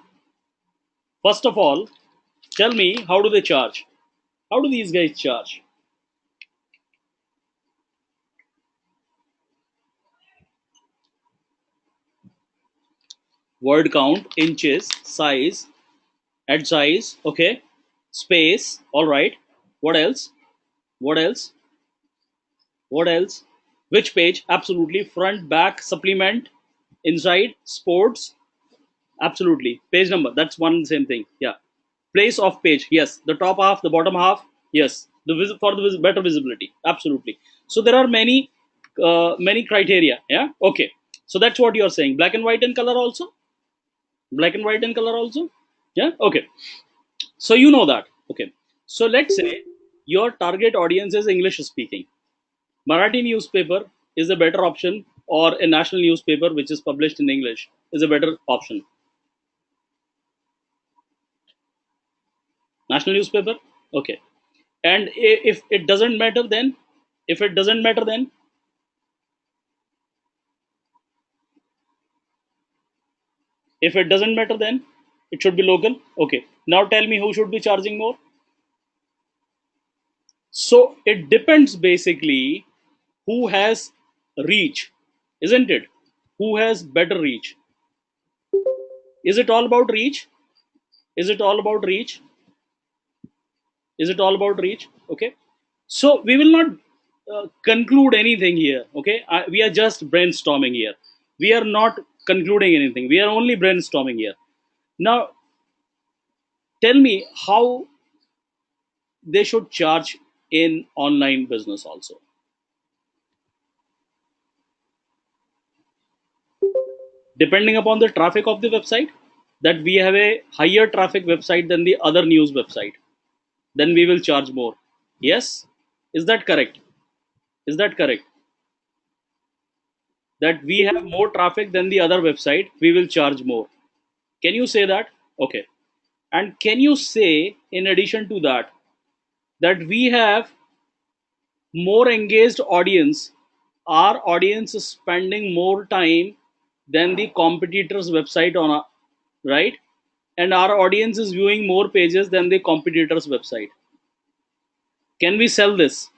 First of all, tell me, how do they charge? How do these guys charge? Word count, inches, size, head size, okay, space, all right. What else? What else? What else? Which page? Absolutely. Front, back, supplement, inside, sports, absolutely. Page number, that's one and same thing. Yeah. Place of page, yes. The top half, the bottom half, yes. For the better visibility, absolutely. So there are many criteria. Yeah. Okay. So that's what you are saying. Black and white and color also. Black and white and color also. Yeah. Okay. So you know that. Okay. So let's say your target audience is English speaking. Marathi newspaper is a better option, or a national newspaper which is published in English is a better option. National newspaper. Okay. And if it doesn't matter, then if it doesn't matter, then if it doesn't matter, then it should be local. Okay. Now tell me, who should be charging more? So it depends basically who has reach, isn't it? Who has better reach? Is it all about reach? Is it all about reach? Is it all about reach? Okay. So we will not conclude anything here. Okay. We are just brainstorming here. We are not concluding anything. We are only brainstorming here. Now, tell me how they should charge in online business also. Depending upon the traffic of the website, that we have a higher traffic website than the other news website, then we will charge more. Yes, is that correct? Is that correct? That we have more traffic than the other website, we will charge more. Can you say that? Okay. And can you say, in addition to that, that we have more engaged audience, our audience is spending more time than the competitor's website on a, right? And our audience is viewing more pages than the competitor's website. Can we sell this?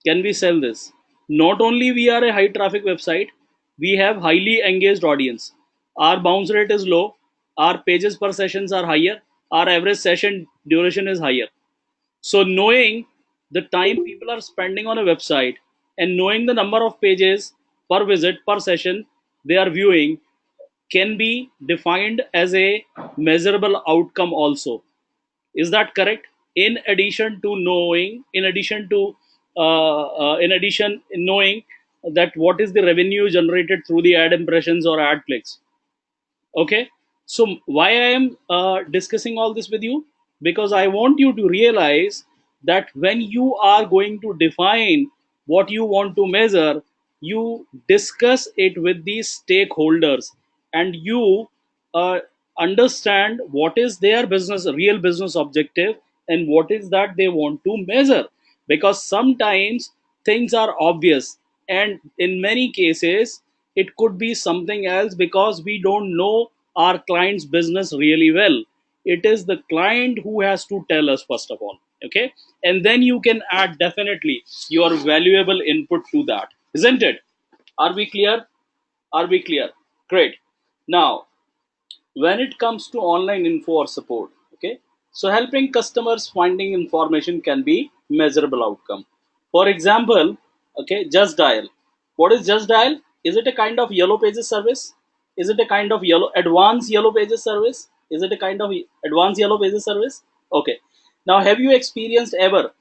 Can we sell this? Not only we are a high traffic website, we have highly engaged audience, our bounce rate is low, our pages per sessions are higher, our average session duration is higher. So knowing the time people are spending on a website and knowing the number of pages per visit per session they are viewing can be defined as a measurable outcome also. Is that correct? In addition to knowing, in addition knowing that what is the revenue generated through the ad impressions or ad clicks. Okay. So why I am discussing all this with you? Because I want you to realize that when you are going to define what you want to measure, you discuss it with the stakeholders, and you uh, understand what is their business real business objective and what is that they want to measure. Because sometimes things are obvious, and in many cases it could be something else, because we don't know our client's business really well. It is the client who has to tell us first of all. Okay. And then you can add definitely your valuable input to that, isn't it? Are we clear? Are we clear? Great. Now, when it comes to online info or support, okay, so helping customers finding information can be measurable outcome. For example, okay, just dial. What is just dial? Is it a kind of yellow pages service? Is it a kind of yellow advanced yellow pages service? Is it a kind of advanced yellow pages service? Okay. Now, have you experienced ever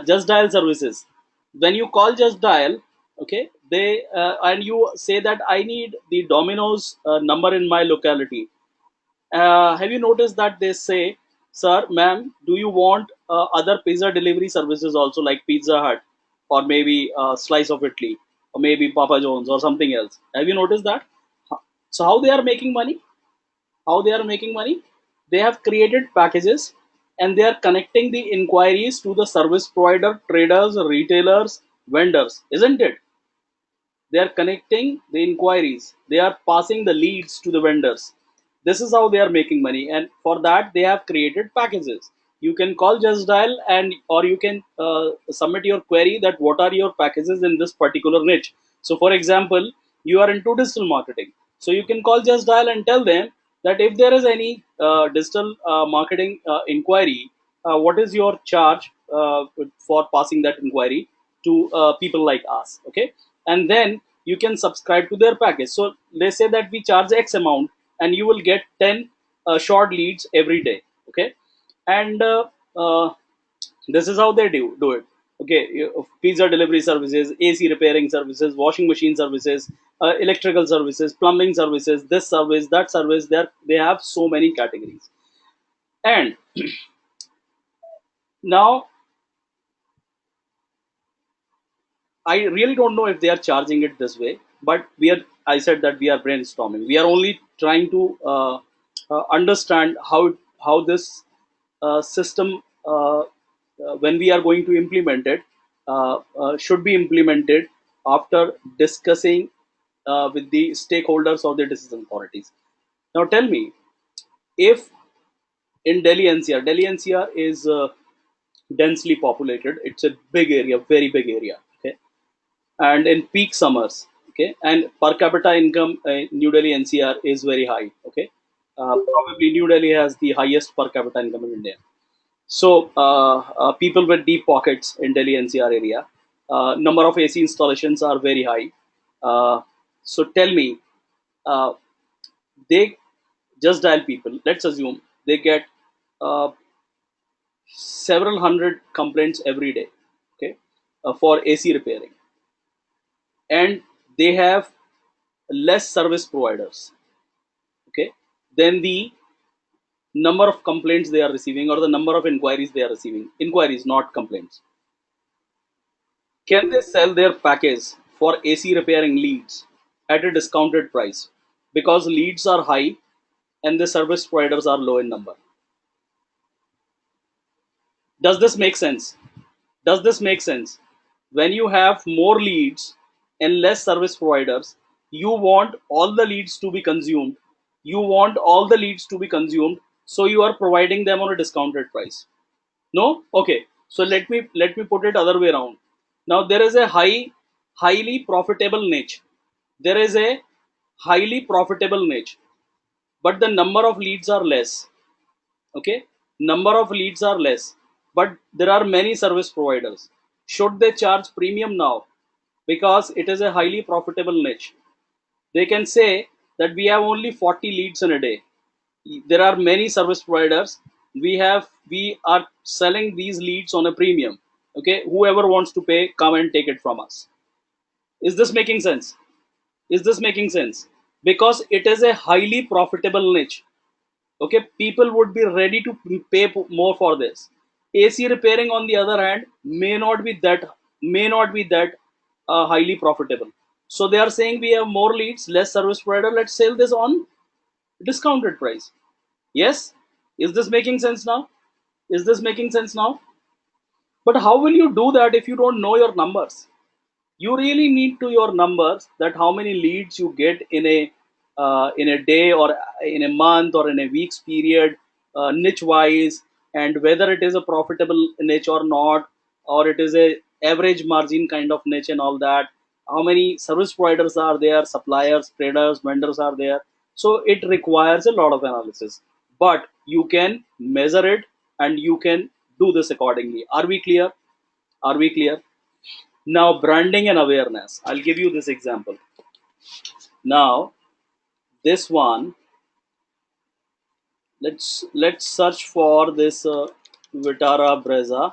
just dial services? When you call just dial, okay, they and you say that I need the Domino's number in my locality. Have you noticed that they say, sir, ma'am, do you want other pizza delivery services also, like Pizza Hut, or maybe Slice of Italy, or maybe Papa John's or something else? Have you noticed that? So how they are making money? How they are making money? They have created packages, and they are connecting the inquiries to the service provider, traders, retailers, vendors, isn't it? They are connecting the inquiries, they are passing the leads to the vendors. This is how they are making money, and for that they have created packages. You can call just dial, and or you can submit your query that what are your packages in this particular niche. So for example, you are into digital marketing, so you can call just dial and tell them that if there is any digital marketing inquiry, what is your charge for passing that inquiry to people like us. Okay. And then you can subscribe to their package. So they say that we charge X amount, and you will get 10 short leads every day. Okay. And this is how they do it. Okay. Pizza delivery services, AC repairing services, washing machine services, electrical services, plumbing services, this service, that service. They have so many categories. And now I really don't know if they are charging it this way, but we are. I said that we are brainstorming. We are only trying to understand how this system, when we are going to implement it, should be implemented after discussing with the stakeholders or the decision authorities. Now, tell me, if in Delhi NCR is densely populated. It's a big area, very big area. Okay. and in peak summers. Okay, and per capita income New Delhi NCR is very high. Okay, probably New Delhi has the highest per capita income in India. So people with deep pockets in Delhi NCR area, number of AC installations are very high. So tell me, uh, they just dial people, let's assume they get uh, several hundred complaints every day, okay, for AC repairing, and they have less service providers, okay, then the number of complaints they are receiving, or the number of inquiries they are receiving, inquiries not complaints. Can they sell their package for AC repairing leads at a discounted price because leads are high and the service providers are low in number? Does this make sense? Does this make sense? When you have more leads and less service providers, you want all the leads to be consumed. You want all the leads to be consumed, so you are providing them on a discounted price. No? Okay. So let me put it other way around. Now there is a highly profitable niche. There is a highly profitable niche, but the number of leads are less. Okay, number of leads are less, but there are many service providers. Should they charge premium now because it is a highly profitable niche? They can say that we have only 40 leads in a day. There are many service providers. We are selling these leads on a premium. Okay, whoever wants to pay, come and take it from us. Is this making sense? Is this making sense? Because it is a highly profitable niche. Okay, people would be ready to pay more for this. AC repairing, on the other hand, may not be that highly profitable. So they are saying we have more leads, less service provider, let's sell this on discounted price. Yes, is this making sense now? Is this making sense now? But how will you do that if you don't know your numbers? You really need to your numbers, that how many leads you get in a day, or in a month, or in a week's period, niche wise, and whether it is a profitable niche or not, or it is a average margin kind of niche, and all that. How many service providers are there, suppliers, traders, vendors are there? So it requires a lot of analysis, but you can measure it, and you can do this accordingly. Are we clear? Are we clear? Now, branding and awareness. I'll give you this example. Now, this one, let's search for this Vitara Brezza,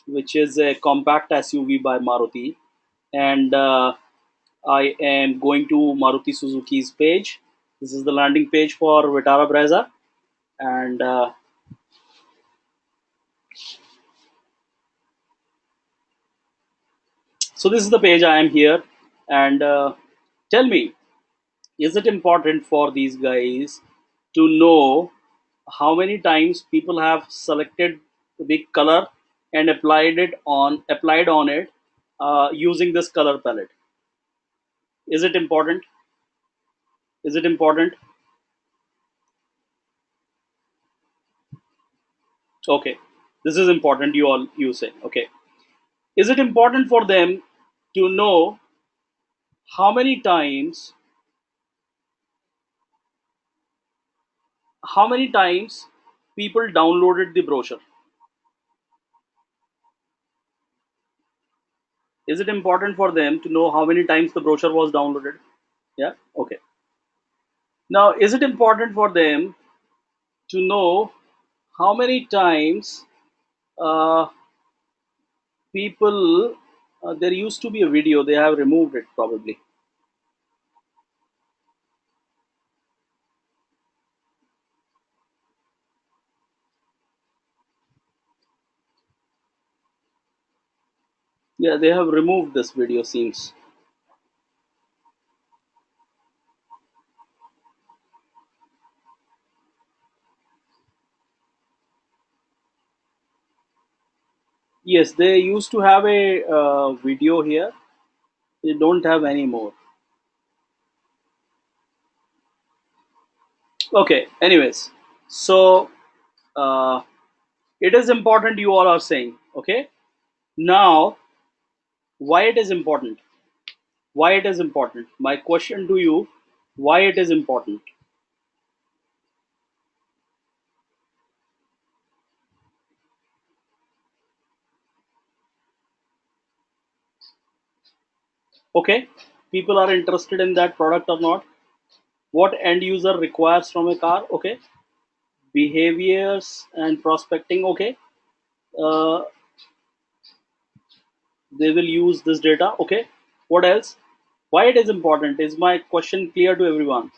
which is a compact SUV by Maruti, and I am going to Maruti Suzuki's page. This is the landing page for Vitara Brezza, and so this is the page. I am here, and tell me, is it important for these guys to know how many times people have selected the color and applied on it using this color palette? Is it important? Is it important? Okay, this is important. You say, okay. Is it important for them to know how many times how many times people downloaded the brochure? Is it important for them to know how many times the brochure was downloaded? Yeah. Okay. Now, is it important for them to know how many times uh, people? There used to be a video. They have removed it probably. Yeah, they have removed this video. Seems. Yes, they used to have a video here. They don't have any more. Okay. Anyways, so uh, it is important. You all are saying. Okay. Now, why it is important? Why it is important? My question to you, why it is important? Okay, people are interested in that product or not. What end user requires from a car? Okay, behaviors and prospecting. Okay, uh, they will use this data. Okay, what else? Why it is important? Is my question clear to everyone?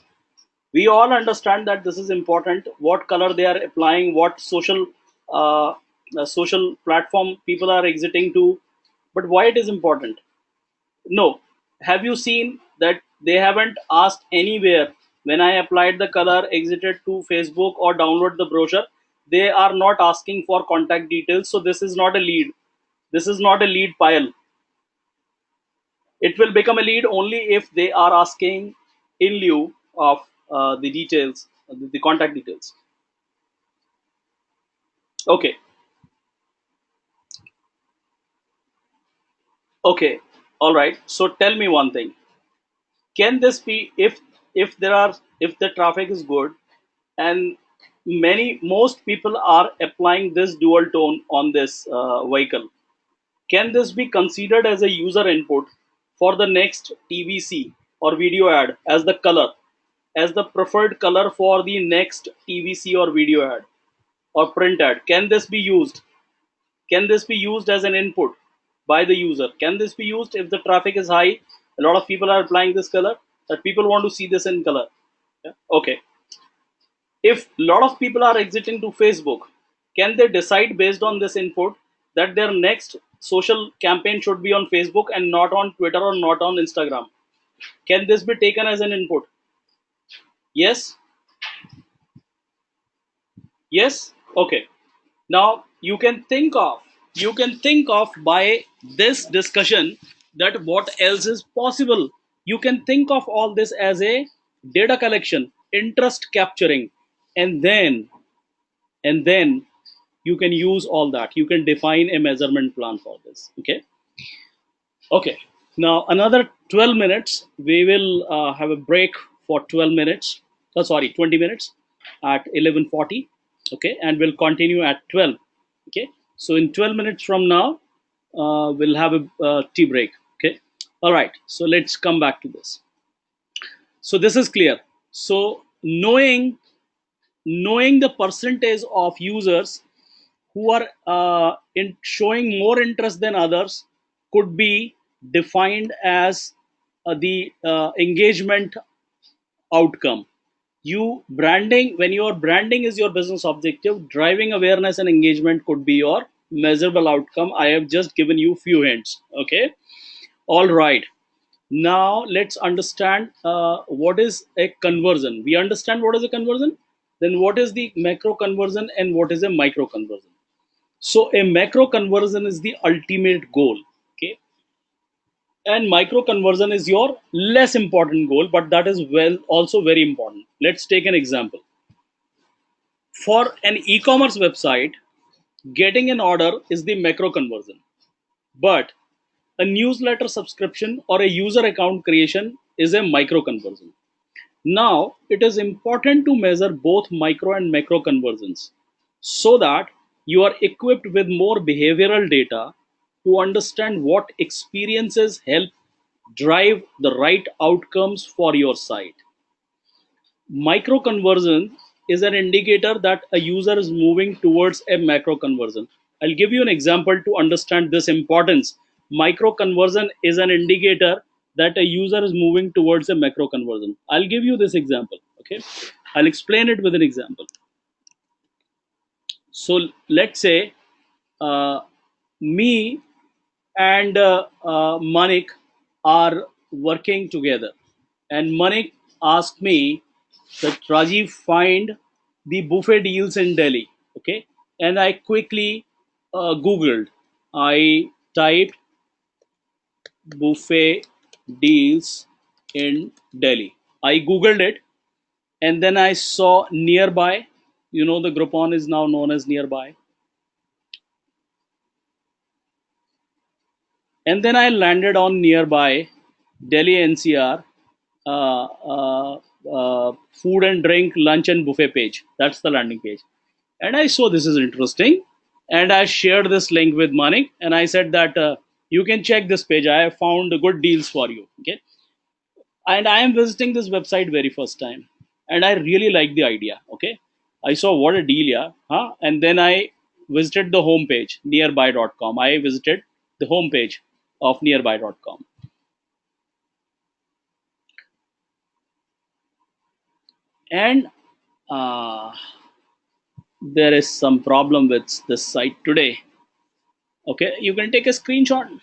We all understand that this is important. What color they are applying, what uh, social platform people are exiting to, but why it is important? No. Have you seen that they haven't asked anywhere when I applied the color, exited to Facebook or download the brochure? They are not asking for contact details. So this is not a lead. This is not a lead pile. It will become a lead only if they are asking in lieu of the details, the contact details. Okay. Okay. All right. So tell me one thing. Can this be, if the traffic is good and most people are applying this dual tone on this vehicle, can this be considered as a user input for the next TVC or video ad as the color, as the preferred color for the next TVC or video ad or print ad? Can this be used? Can this be used as an input by the user? Can this be used if the traffic is high? A lot of people are applying this color, that people want to see this in color. Yeah? Okay. If a lot of people are exiting to Facebook, can they decide based on this input that their next social campaign should be on Facebook and not on Twitter or not on Instagram? Can this be taken as an input? Yes? Yes? Okay. Now you can think of by this discussion that what else is possible. You can think of all this as a data collection, interest capturing, and then you can use all that. You can define a measurement plan for this. Okay. Okay. Now another 12 minutes. We will have a break for 12 minutes. Oh, sorry, 20 minutes at 11:40. Okay, and we'll continue at 12. Okay. So in 12 minutes from now, we'll have a tea break. Okay. All right. So let's come back to this. So this is clear. So knowing the percentage of users who are in showing more interest than others could be defined as the engagement outcome. You branding, when your branding is your business objective, driving awareness and engagement could be your measurable outcome. I have just given you few hints. Okay. All right. Now let's understand what is a conversion. We understand what is a conversion. Then what is the macro conversion and what is a micro conversion? So a macro conversion is the ultimate goal. Okay. And micro conversion is your less important goal, but that is well also very important. Let's take an example. For an e-commerce website, getting an order is the macro conversion. But a newsletter subscription or a user account creation is a micro conversion. Now, it is important to measure both micro and macro conversions so that you are equipped with more behavioral data to understand what experiences help drive the right outcomes for your site. Micro conversion is an indicator that a user is moving towards a macro conversion. I'll give you an example to understand this importance. Micro conversion is an indicator that a user is moving towards a macro conversion. I'll give you this example. Okay. I'll explain it with an example. So let's say uh, me and Manik are working together, and Manik asked me that Rajiv find the buffet deals in Delhi. Okay, and I quickly Googled. I typed buffet deals in Delhi. I Googled it, and then I saw nearby. You know, the Groupon is now known as nearby. And then I landed on nearby, Delhi NCR, food and drink, lunch and buffet page. That's the landing page. And I saw this is interesting. And I shared this link with Manik and I said that you can check this page. I have found good deals for you. Okay. And I am visiting this website very first time. And I really like the idea. Okay. I saw what a deal, yeah. Huh? And then I visited the homepage, nearby.com. I visited the homepage of nearby.com. And uh, there is some problem with this site today. Okay, you can take a screenshot.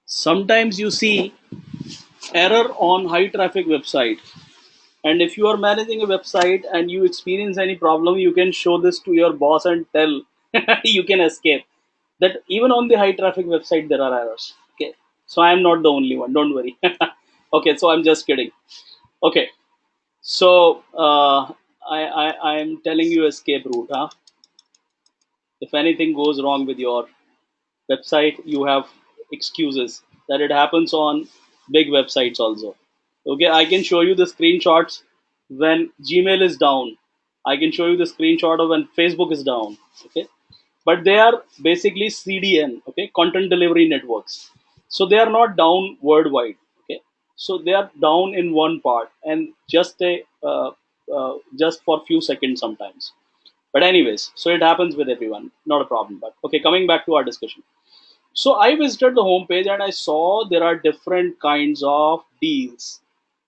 Sometimes you see error on high traffic website, and if you are managing a website and you experience any problem, you can show this to your boss and tell you can escape that even on the high traffic website there are errors. Okay, so I am not the only one, don't worry. Okay, so I'm just kidding. Okay, so I am telling you escape route, huh? If anything goes wrong with your website, you have excuses. That it happens on big websites also. Okay, I can show you the screenshots when Gmail is down. I can show you the screenshot of when Facebook is down. Okay, but they are basically CDN. Okay, content delivery networks. So they are not down worldwide. Okay, so they are down in one part and just for few seconds sometimes. But anyways, so it happens with everyone, not a problem. But okay, coming back to our discussion. So I visited the homepage and I saw there are different kinds of deals.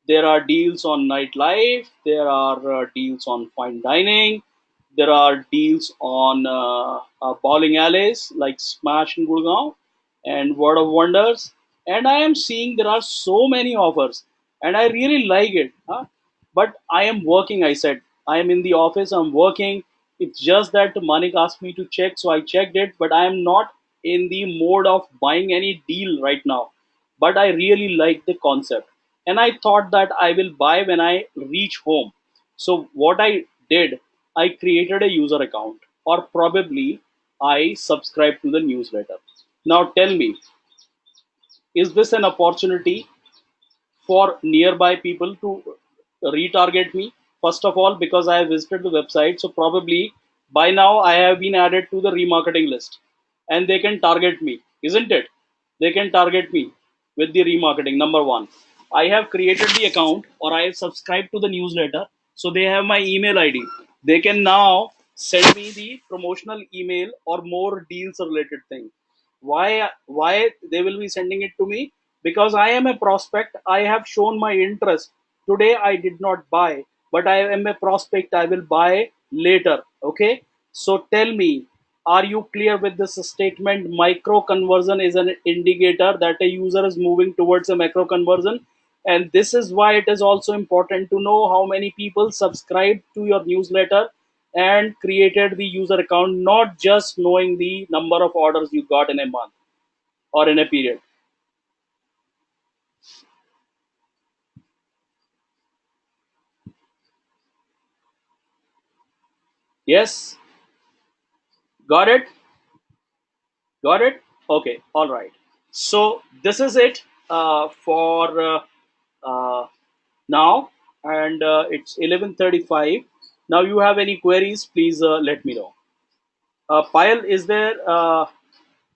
There are deals on nightlife, there are deals on fine dining, there are deals on bowling alleys like Smash in Gurgaon and World of Wonders. And I am seeing there are so many offers and I really like it. Huh? But I am working, I said. I am in the office, I'm working. It's just that Manik asked me to check, so I checked it, but I am not in the mode of buying any deal right now. But I really like the concept. And I thought that I will buy when I reach home. So what I did, I created a user account, or probably I subscribed to the newsletter. Now tell me, is this an opportunity for nearby people to retarget me? First of all, because I have visited the website, so probably by now I have been added to the remarketing list and they can target me, isn't it? They can target me with the remarketing. Number one, I have created the account or I have subscribed to the newsletter, so they have my email ID. They can now send me the promotional email or more deals related thing. Why they will be sending it to me? Because I am a prospect, I have shown my interest. Today I did not buy, but I am a prospect, I will buy later. Okay, so tell me, are you clear with this statement? Micro conversion is an indicator that a user is moving towards a macro conversion. And this is why it is also important to know how many people subscribe to your newsletter and created the user account, not just knowing the number of orders you got in a month or in a period. Yes, got it, got it. Okay, all right. So this is it for uh, now, and it's 11:35. Now, you have any queries? Please let me know. Pile, is there?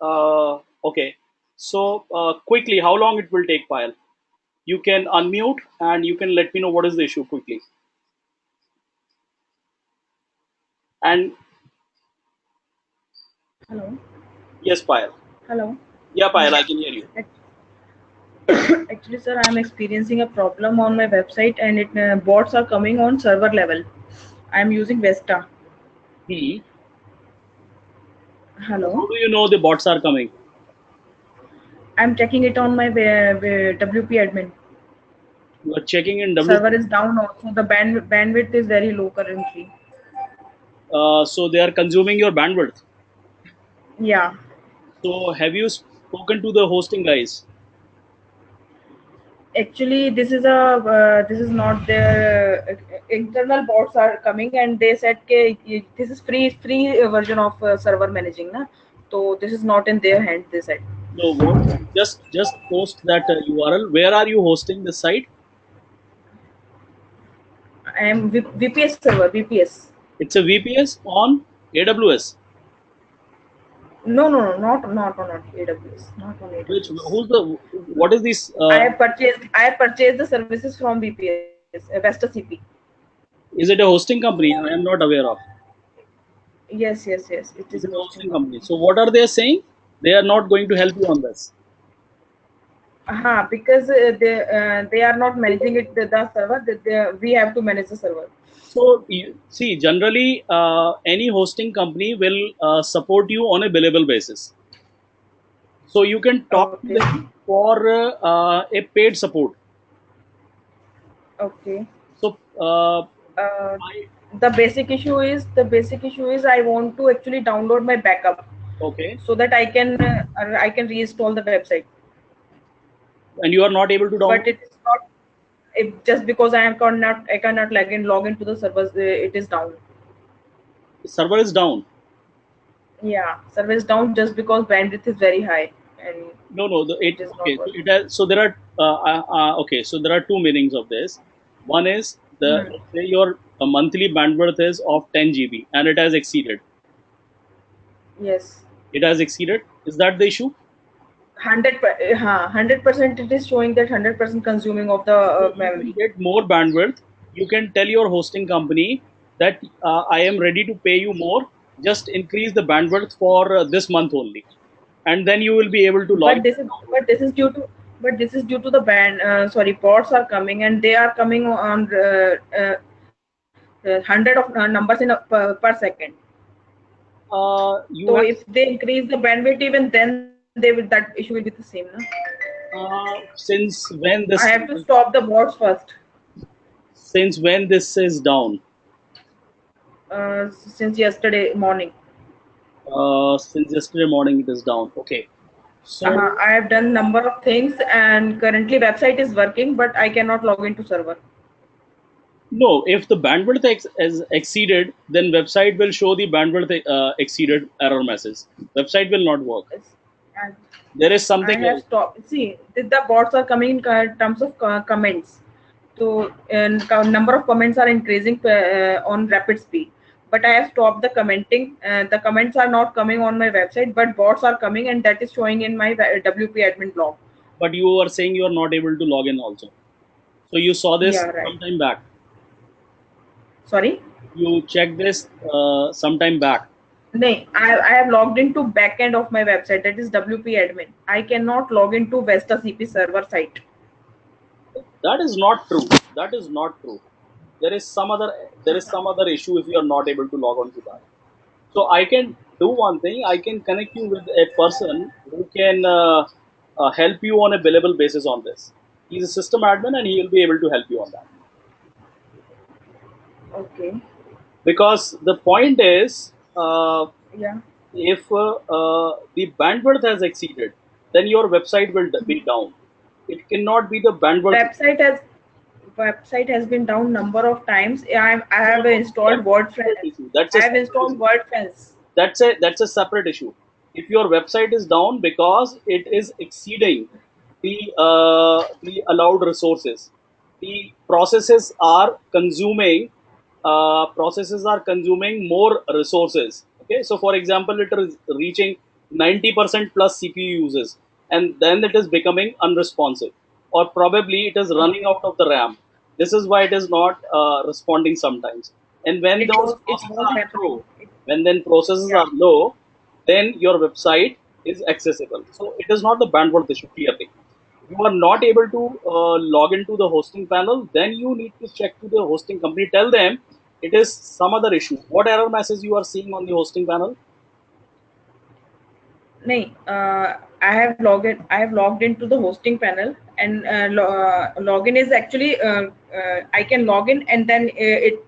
Okay. So quickly, how long it will take, Pile? You can unmute and you can let me know what is the issue quickly. And Hello. yes, Pile. Hello. Yeah, Pile, Yeah. I can hear you. Ac- Actually, sir, I'm experiencing a problem on my website, and it bots are coming on server level. I'm using Vesta. Hmm. Hello. How do you know the bots are coming? I'm checking it on my WP admin. You are checking in WP. Server is down also. The bandwidth is very low currently. So they are consuming your bandwidth. Yeah. So have you spoken to the hosting guys? Actually, this is not their internal bots are coming, and they said this is free version of server managing, na. So this is not in their hand. They said. No, what? Just post that URL. Where are you hosting the site? I am VPS server, VPS. It's a VPS on AWS. No, no, no, not on AWS, not on Which AWS. who's the what is this? I have purchased the services from VPS, Vesta CP. Is it a hosting company? I am not aware of. Yes, yes, yes. It It is a is a hosting hosting company. company. So what are they saying? They are not going to help you on this. Because they are not managing it the server. We have to manage the server. So you, see, generally, any hosting company will support you on a billable basis. So you can talk to Okay, them for a paid support. okay. So Uh, I the basic issue is I want to actually download my backup okay, so that I can reinstall the website. and you are not able to But download. it is not just because I cannot log into the servers. It is down. The server is down. Yeah, server is down just because bandwidth is very high and No, no. it is Okay. not So working. it has. So there are. Okay. So there are two meanings of this. One is the Hmm. let's say your monthly bandwidth is of 10 GB and it has exceeded. Yes, It has exceeded. Is that the issue? 100% it is showing that 100% consuming of the So you can memory. get more bandwidth. You can tell your hosting company that I am ready to pay you more. Just increase the bandwidth for this month only, and then you will be able to log But in this and is download. but this is due to the bots are coming and they are coming on hundred of numbers per second. You So have if they increase the bandwidth, even then that issue will be the same, na? since when I this have to stop the bots first. since when this is down. Since yesterday morning. Since yesterday morning it is down. Okay. So I have done number of things and currently website is working, but I cannot log into server. no, if the bandwidth is exceeded, then website will show the bandwidth exceeded error message. Website will not work. It's, and There is I something have else. stopped. See, the bots are coming in terms of comments. So, and number of comments are increasing on rapid speed. But I have stopped the commenting. The comments are not coming on my website, but bots are coming, and that is showing in my WP admin blog. But you are saying you are not able to log in also. So you saw this Yeah, right. sometime back. Sorry. You checked this sometime back. No, I have logged into backend of my website. That is WP admin. I cannot log into Vesta CP server site. That is not true. That is not true. There is some other issue if you are not able to log on to that. So I can do one thing. I can connect you with a person who can help you on a billable basis on this. He's a system admin and he will be able to help you on that. Okay. Because the point is, Yeah. if the bandwidth has exceeded, then your website will be down. It cannot be the bandwidth. Website has website has been down number of times. I No, have no, installed that's a WordFence. separate issue. That's a I have separate installed issue. WordFence. That's a separate issue. If your website is down because it is exceeding the allowed resources, the processes are consuming more resources. Okay, so for example, it is reaching 90% plus CPU uses, and then it is becoming unresponsive, or probably it is running Okay. out of the RAM. This is why it is not responding sometimes. And when those It processes was are happening. low, when then processes Yeah. are low, then your website is accessible. So it is not the bandwidth issue clearly. You are not able to log into the hosting panel, then you need to check to the hosting company. Tell them it is some other issue. What error message you are seeing on the hosting panel? No, I have logged into the hosting panel, and login is actually I can log in and then it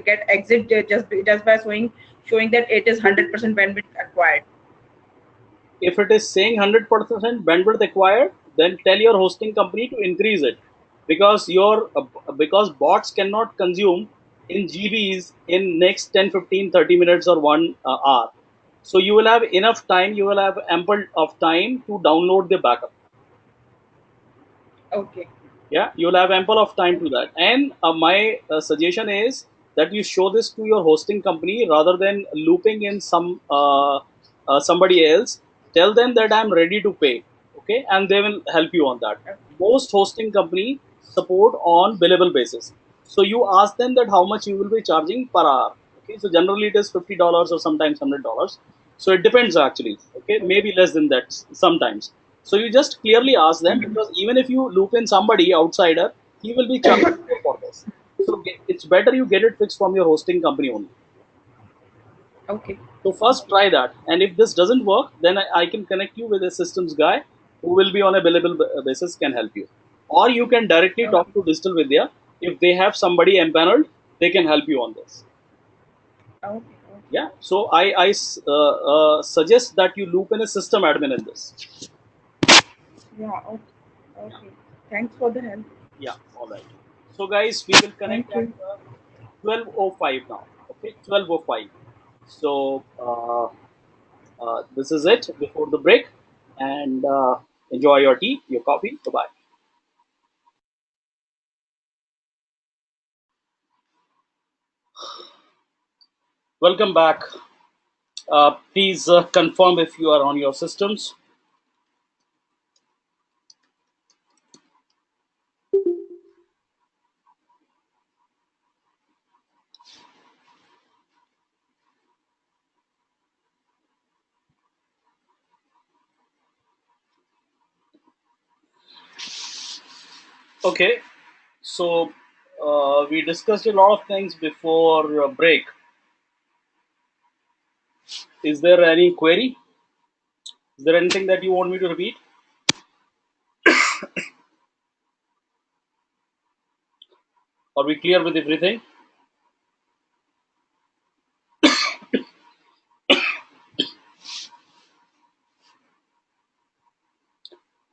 get exit just by showing that it is 100% bandwidth acquired. If it is saying 100% bandwidth acquired, then tell your hosting company to increase it. because because bots cannot consume in GBs in next 10, 15, 30 minutes or 1 hour. So you will have enough time, you will have ample of time to download the backup. Okay. Yeah, you'll have ample of time to Okay. that. And my suggestion is that you show this to your hosting company rather than looping in somebody else. Tell them that I'm ready to pay, okay, and they will help you on that. Okay. Most hosting company support on billable basis, so you ask them that how much you will be charging per hour. Okay, so generally it is $50 or sometimes $100. So it depends actually. Okay, Okay. maybe less than that sometimes. So you just clearly ask them, because even if you loop in somebody outsider, he will be charging more for this. So it's better you get it fixed from your hosting company only. Okay. So first try that, and if this doesn't work, then I can connect you with a systems guy who will be on a billable basis, can help you, or you can directly Okay. talk to Digital Vidya. If they have somebody empaneled, they can help you on this. Okay. Okay. Yeah. So suggest that you loop in a system admin in this. Yeah. Okay. Okay. Thanks for the help. Yeah. All right. So guys, we will connect Thank at you. 12:05 now. Okay, 12:05. So this is it before the break, and enjoy your tea, your coffee. Bye bye. Welcome back. Please confirm if you are on your systems. Okay. So we discussed a lot of things before break. Is there any query? Is there anything that you want me to repeat? Are we clear with everything?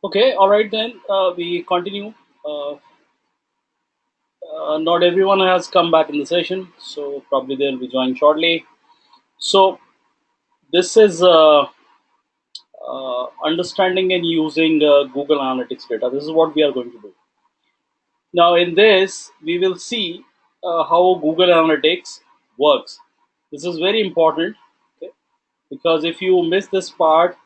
Okay. All right then. We continue. Uh, not everyone has come back in the session, so probably they'll be joining shortly. So this is understanding and using Google Analytics data. This is what we are going to do. Now in this, we will see how Google Analytics works. This is very important, okay? Because if you miss this part,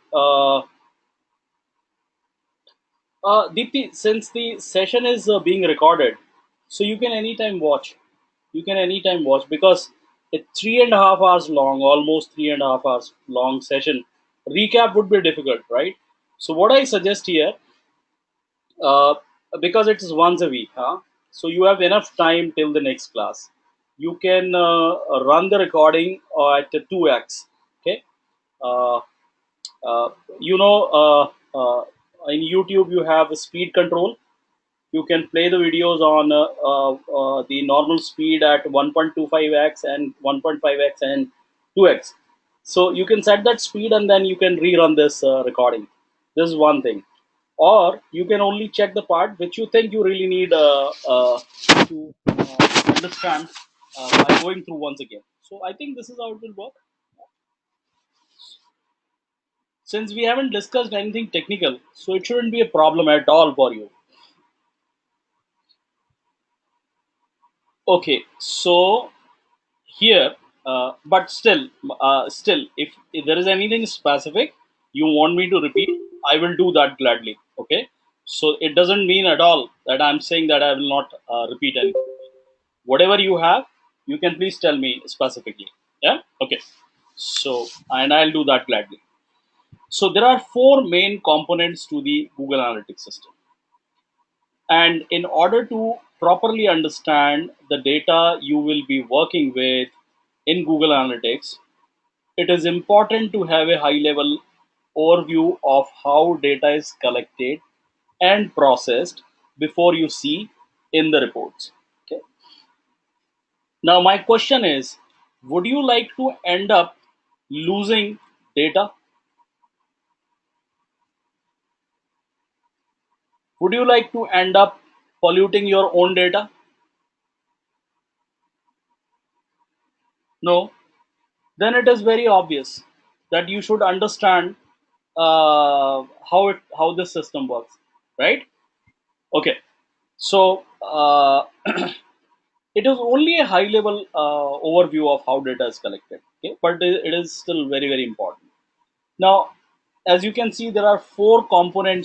Deepti, since the session is being recorded, so you can anytime watch. You can anytime watch, because a 3.5 hours long, almost 3.5 hours long session recap would be difficult, right? So what I suggest here, uh, because it is once a week, huh? So you have enough time till the next class. You can run the recording at 2x. Okay. Uh, uh, you know, in YouTube you have a speed control. You can play the videos on the normal speed at 1.25x and 1.5x and 2x. So you can set that speed and then you can rerun this recording. This is one thing. Or you can only check the part which you think you really need to understand by going through once again. So I think this is how it will work. Since we haven't discussed anything technical, so it shouldn't be a problem at all for you. Okay, so here, but still, if there is anything specific you want me to repeat, I will do that gladly. Okay, so it doesn't mean at all that I'm saying that I will not repeat anything. Whatever you have, you can please tell me specifically. Yeah. Okay. So, and I'll do that gladly. So there are four main components to the Google Analytics system. And in order to properly understand the data you will be working with in Google Analytics, it is important to have a high level overview of how data is collected and processed before you see in the reports. Okay. Now, my question is, would you like to end up losing data? Would you like to end up polluting your own data? No. Then it is very obvious that you should understand how this system works, right? Okay. So it is only a high level overview of how data is collected, okay? But it is still very very important. Now, as you can see, there are four main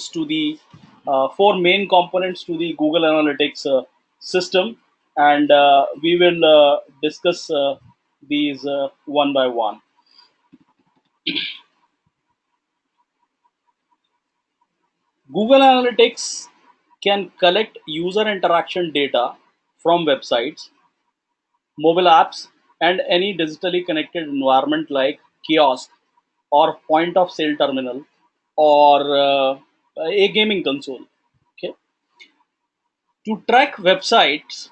components to the Google Analytics system, and we will discuss these one by one. Google Analytics can collect user interaction data from websites, mobile apps, and any digitally connected environment like kiosk or point of sale terminal or a gaming console. Okay. To track websites,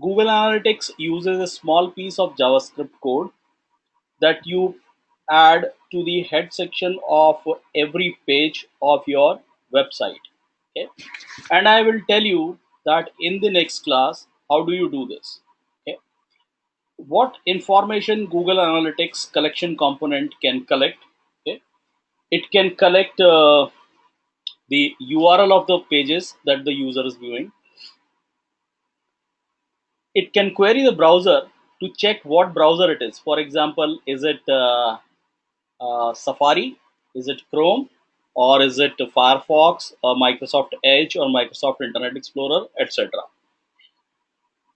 Google Analytics uses a small piece of JavaScript code that you add to the head section of every page of your website. Okay. And I will tell you that in the next class, how do you do this? Okay. What information Google Analytics collection component can collect? Okay. It can collect the URL of the pages that the user is viewing. It can query the browser to check what browser it is. For example, is it Safari? Is it Chrome? Or is it Firefox, or Microsoft Edge, or Microsoft Internet Explorer, etc.?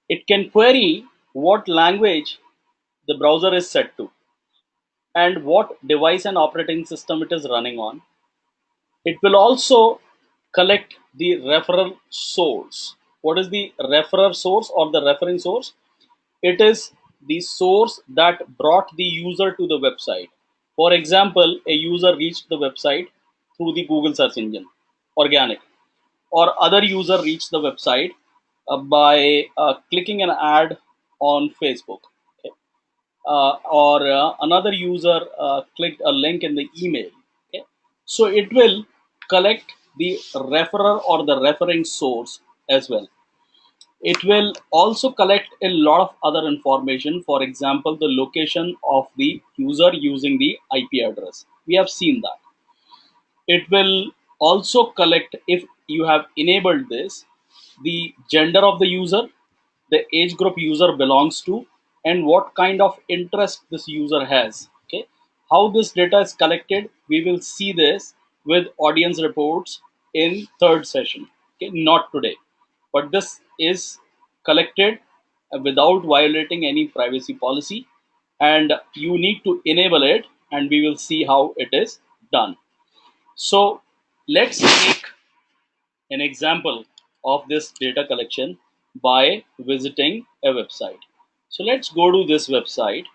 It can query what language the browser is set to and what device and operating system it is running on. It will also collect the referral source. What is the referrer source or the referring source? It is the source that brought the user to the website. For example, a user reached the website through the Google search engine, organic, or other user reached the website by clicking an ad on Facebook. Okay? Or another user clicked a link in the email. Okay? So it will collect the referrer or the referring source as well. It will also collect a lot of other information, for example, the location of the user using the IP address. We have seen that. It will also collect, if you have enabled this, the gender of the user, the age group user belongs to, and what kind of interest this user has. Okay, how this data is collected, we will see this with audience reports in third session. Okay, not today, but this is collected without violating any privacy policy, and you need to enable it, and we will see how it is done. So let's take an example of this data collection by visiting a website. So let's go to this website.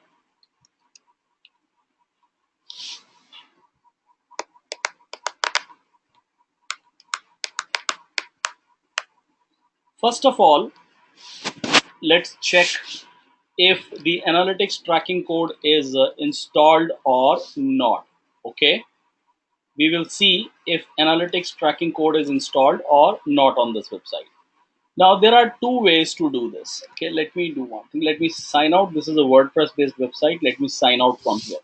First of all, let's check if the analytics tracking code is installed or not. Okay, we will see if analytics tracking code is installed or not on this website. Now there are two ways to do this. Okay, let me do one thing. Let me sign out. This is a WordPress based website. Let me sign out from here.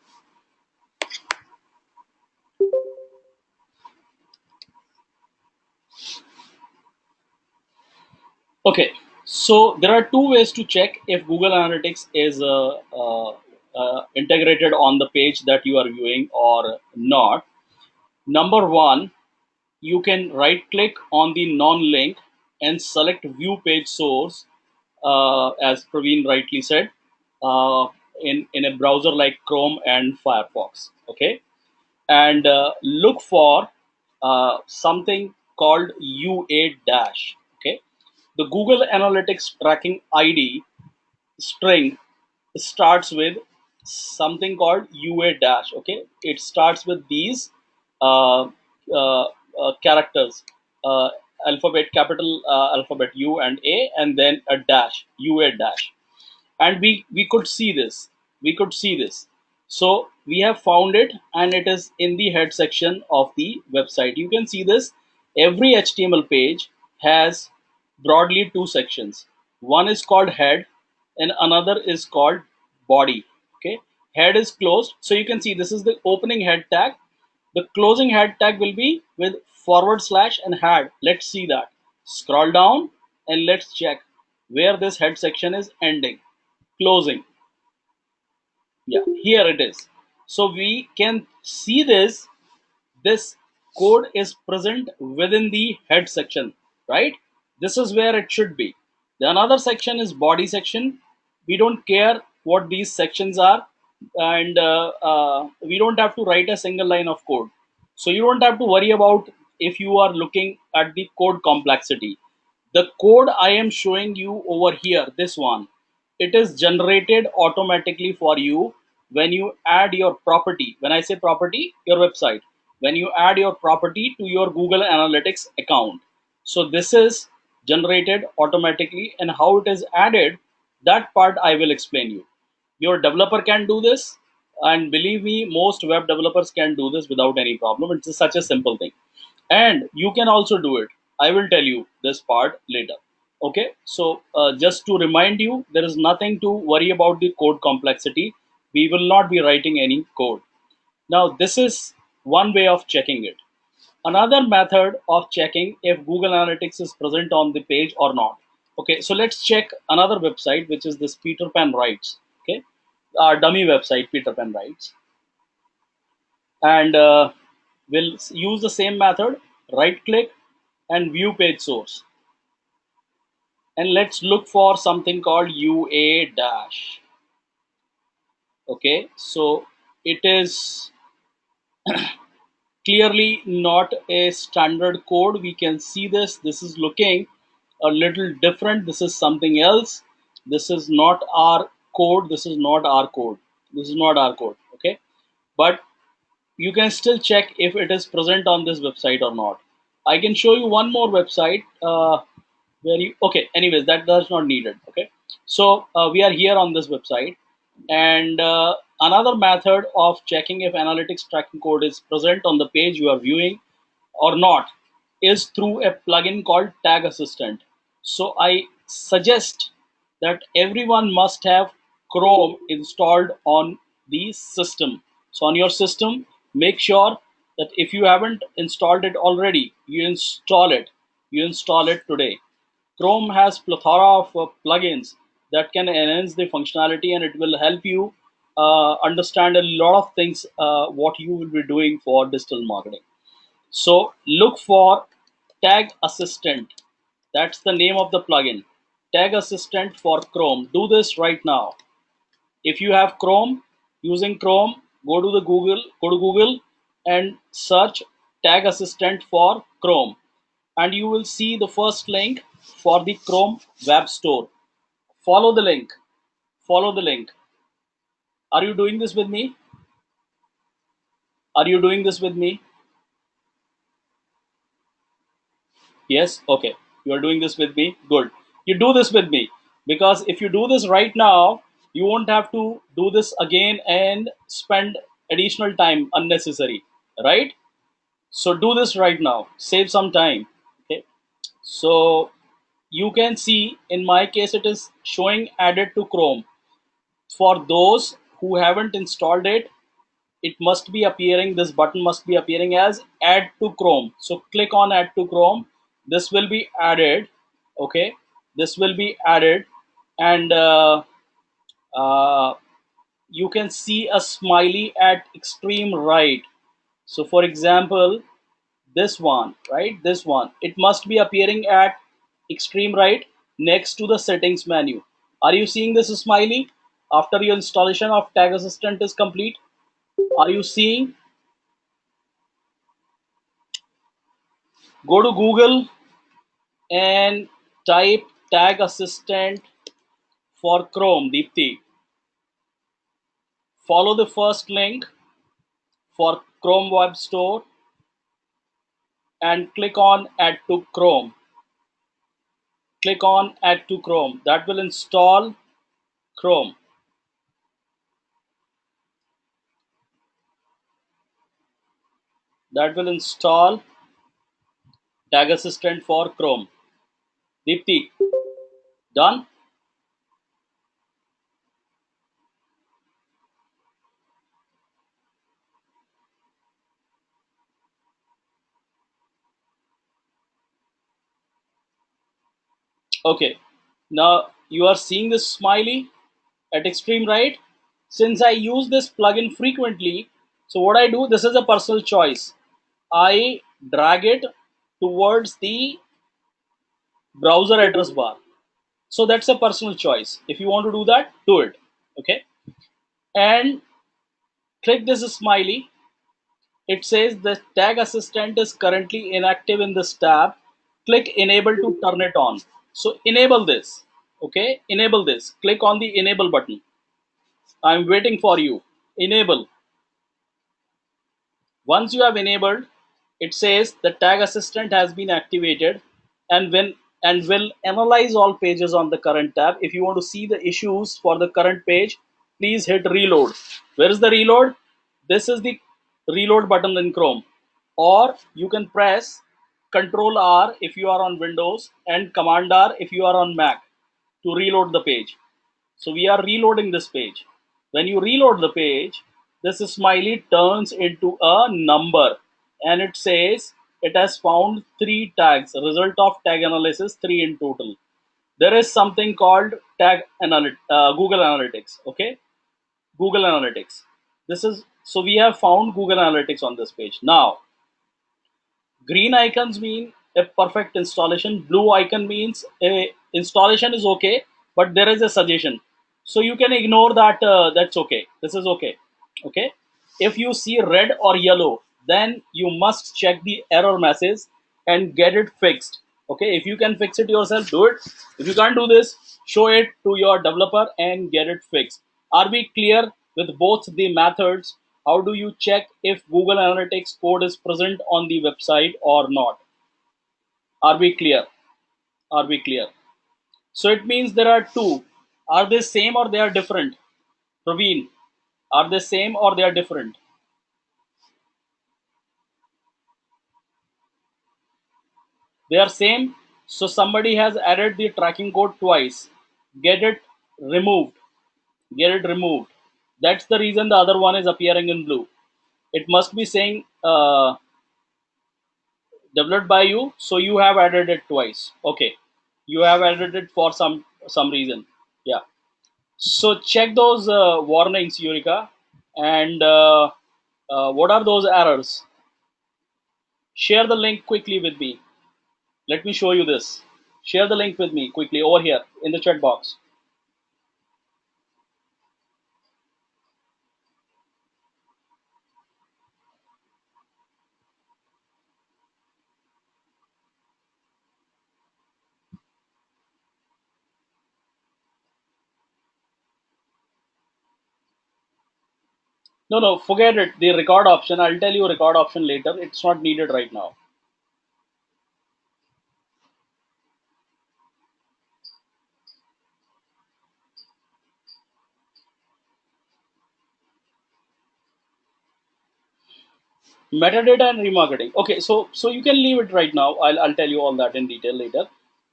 Okay, so there are two ways to check if Google Analytics is integrated on the page that you are viewing or not. Number one, you can right click on the non-link and select view page source, as Praveen rightly said, in a browser like Chrome and Firefox. Okay, and look for something called UA dash. Okay, the Google Analytics tracking ID string starts with something called UA dash. Okay, it starts with these uh, characters, uh, alphabet, capital alphabet U and A, and then a dash, UA dash. And we could see this. We could see this. So we have found it, and it is in the head section of the website. You can see this. Every HTML page has broadly two sections. One is called head and another is called body. Okay, head is closed, so you can see this is the opening head tag. The closing head tag will be with forward slash and head. Let's see that. Scroll down and let's check where this head section is ending. Closing. Yeah, here it is. So we can see this code is present within the head section, right? This is where it should be. The another section is body section. We don't care what these sections are, and we don't have to write a single line of code. So you don't have to worry about if you are looking at the code complexity. The code I am showing you over here, this one, it is generated automatically for you when you add your property. When I say property, your website, when you add your property to your Google Analytics account. So this is generated automatically, and how it is added, that part I will explain you. Your developer can do this, and believe me, most web developers can do this without any problem. It's such a simple thing, and you can also do it. I will tell you this part later. Okay, so just to remind you, there is nothing to worry about the code complexity. We will not be writing any code. Now this is one way of checking it. Another method of checking if Google Analytics is present on the page or not. Okay, so let's check another website, which is this Peter Pan Writes. Okay, our dummy website, Peter Pan Writes. And we'll use the same method. Right click and view page source, and let's look for something called UA dash. Okay, so it is clearly not a standard code. We can see this is looking a little different. This is something else. This is not our code. This is not our code. This is not our code. Okay, but you can still check if it is present on this website or not. I can show you one more website where you, okay, anyways, that's not needed. Okay, so we are here on this website, and another method of checking if analytics tracking code is present on the page you are viewing or not is through a plugin called Tag Assistant. So I suggest that everyone must have Chrome installed on the system. So on your system, make sure that if you haven't installed it already, you install it. You install it today. Chrome has plethora of plugins that can enhance the functionality, and it will help you understand a lot of things what you will be doing for digital marketing. So look for Tag Assistant. That's the name of the plugin. Tag Assistant for Chrome. Do this right now. If you have Chrome, using Chrome, go to Google and search Tag Assistant for Chrome. And you will see the first link for the Chrome Web Store. Follow the link. Follow the link. Are you doing this with me? Are you doing this with me? Yes? Okay. You are doing this with me? Good. You do this with me. Because if you do this right now, you won't have to do this again and spend additional time unnecessary. Right? So do this right now. Save some time. Okay. So you can see in my case it is showing added to Chrome. For those who haven't installed it, it must be appearing, this button must be appearing as add to Chrome. So click on add to Chrome. This will be added. Okay, this will be added, and uh, you can see a smiley at extreme right. So for example, this one, right, this one, it must be appearing at extreme right next to the settings menu. Are you seeing this smiley after your installation of Tag Assistant is complete? Are you seeing? Go to Google and type Tag Assistant for Chrome, Deepthi. Follow the first link for Chrome Web Store and click on Add to Chrome. Click on Add to Chrome. That will install Chrome. That will install Tag Assistant for Chrome. Deepti, done? Okay. Now you are seeing this smiley at extreme right. Since I use this plugin frequently, so what I do, this is a personal choice. I drag it towards the browser address bar. So that's a personal choice. If you want to do that, do it. Okay. And click this smiley. It says the tag assistant is currently inactive in this tab. Click enable to turn it on. So enable this. Okay. Enable this. Click on the enable button. I'm waiting for you. Enable. Once you have enabled, it says the tag assistant has been activated and when and will analyze all pages on the current tab. If you want to see the issues for the current page, please hit reload. Where is the reload? This is the reload button in Chrome. Or you can press Control R if you are on Windows and Command R if you are on Mac to reload the page. So we are reloading this page. When you reload the page, this smiley turns into a number and it says it has found three tags. Result of tag analysis, three in total. There is something called Google Analytics. Okay, Google Analytics. This is so we have found Google Analytics on this page. Now green icons mean a perfect installation. Blue icon means a installation is okay, but there is a suggestion. So you can ignore that. That's okay. This is okay. Okay. If you see red or yellow, then you must check the error message and get it fixed. Okay. If you can fix it yourself, do it. If you can't do this, show it to your developer and get it fixed. Are we clear with both the methods? How do you check if Google Analytics code is present on the website or not? Are we clear? Are we clear? So it means there are two. Are they same or they are different? Praveen, are they same or they are different? They are same. So somebody has added the tracking code twice. Get it removed. Get it removed. That's the reason the other one is appearing in blue. It must be saying developed by you, so you have added it twice. Okay, you have added it for some reason. Yeah. So check those warnings, Eureka. And what are those errors? Share the link quickly with me. Let me show you this. Share the link with me quickly over here in the chat box. No, no, forget it. The record option, I'll tell you record option later. It's not needed right now. Metadata and remarketing. Okay, so you can leave it right now. I'll tell you all that in detail later.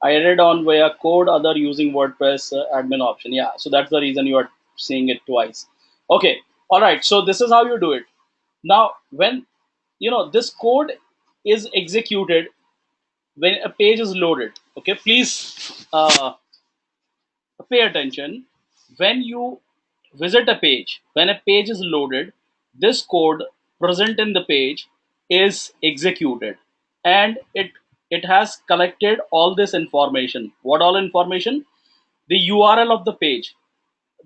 I added on via code other using WordPress admin option. Yeah, so that's the reason you are seeing it twice. Okay, all right. So this is how you do it. Now, when this code is executed when a page is loaded. Okay, please pay attention. When you visit a page, when a page is loaded, this code present in the page is executed and it has collected all this information. What all information? The URL of the page,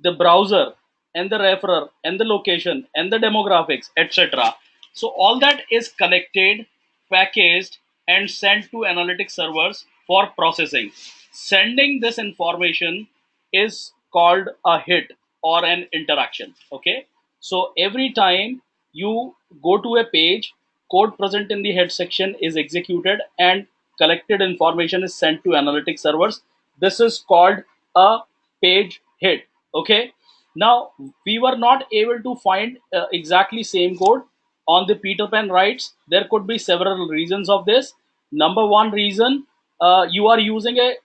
the browser and the referrer and the location and the demographics, etc. So all that is collected, packaged and sent to analytics servers for processing. Sending this information is called a hit or an interaction. Okay, so every time you go to a page, code present in the head section is executed and collected information is sent to analytics servers. This is called a page hit. Okay, now we were not able to find exactly same code on the Peter Pan writes. There could be several reasons of this. Number one reason, you are using a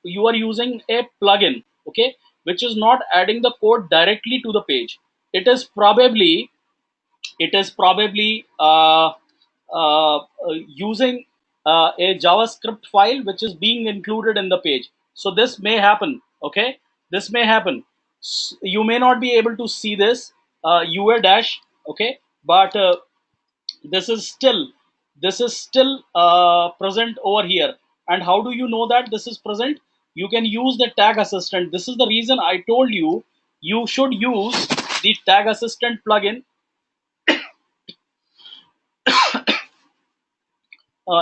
plugin, okay, which is not adding the code directly to the page. It is probably it is probably using a JavaScript file which is being included in the page. So this may happen. Okay, this may happen. You may not be able to see this UA dash. Okay, but this is still present over here. And how do you know that this is present? You can use the tag assistant. This is the reason I told you you should use the tag assistant plugin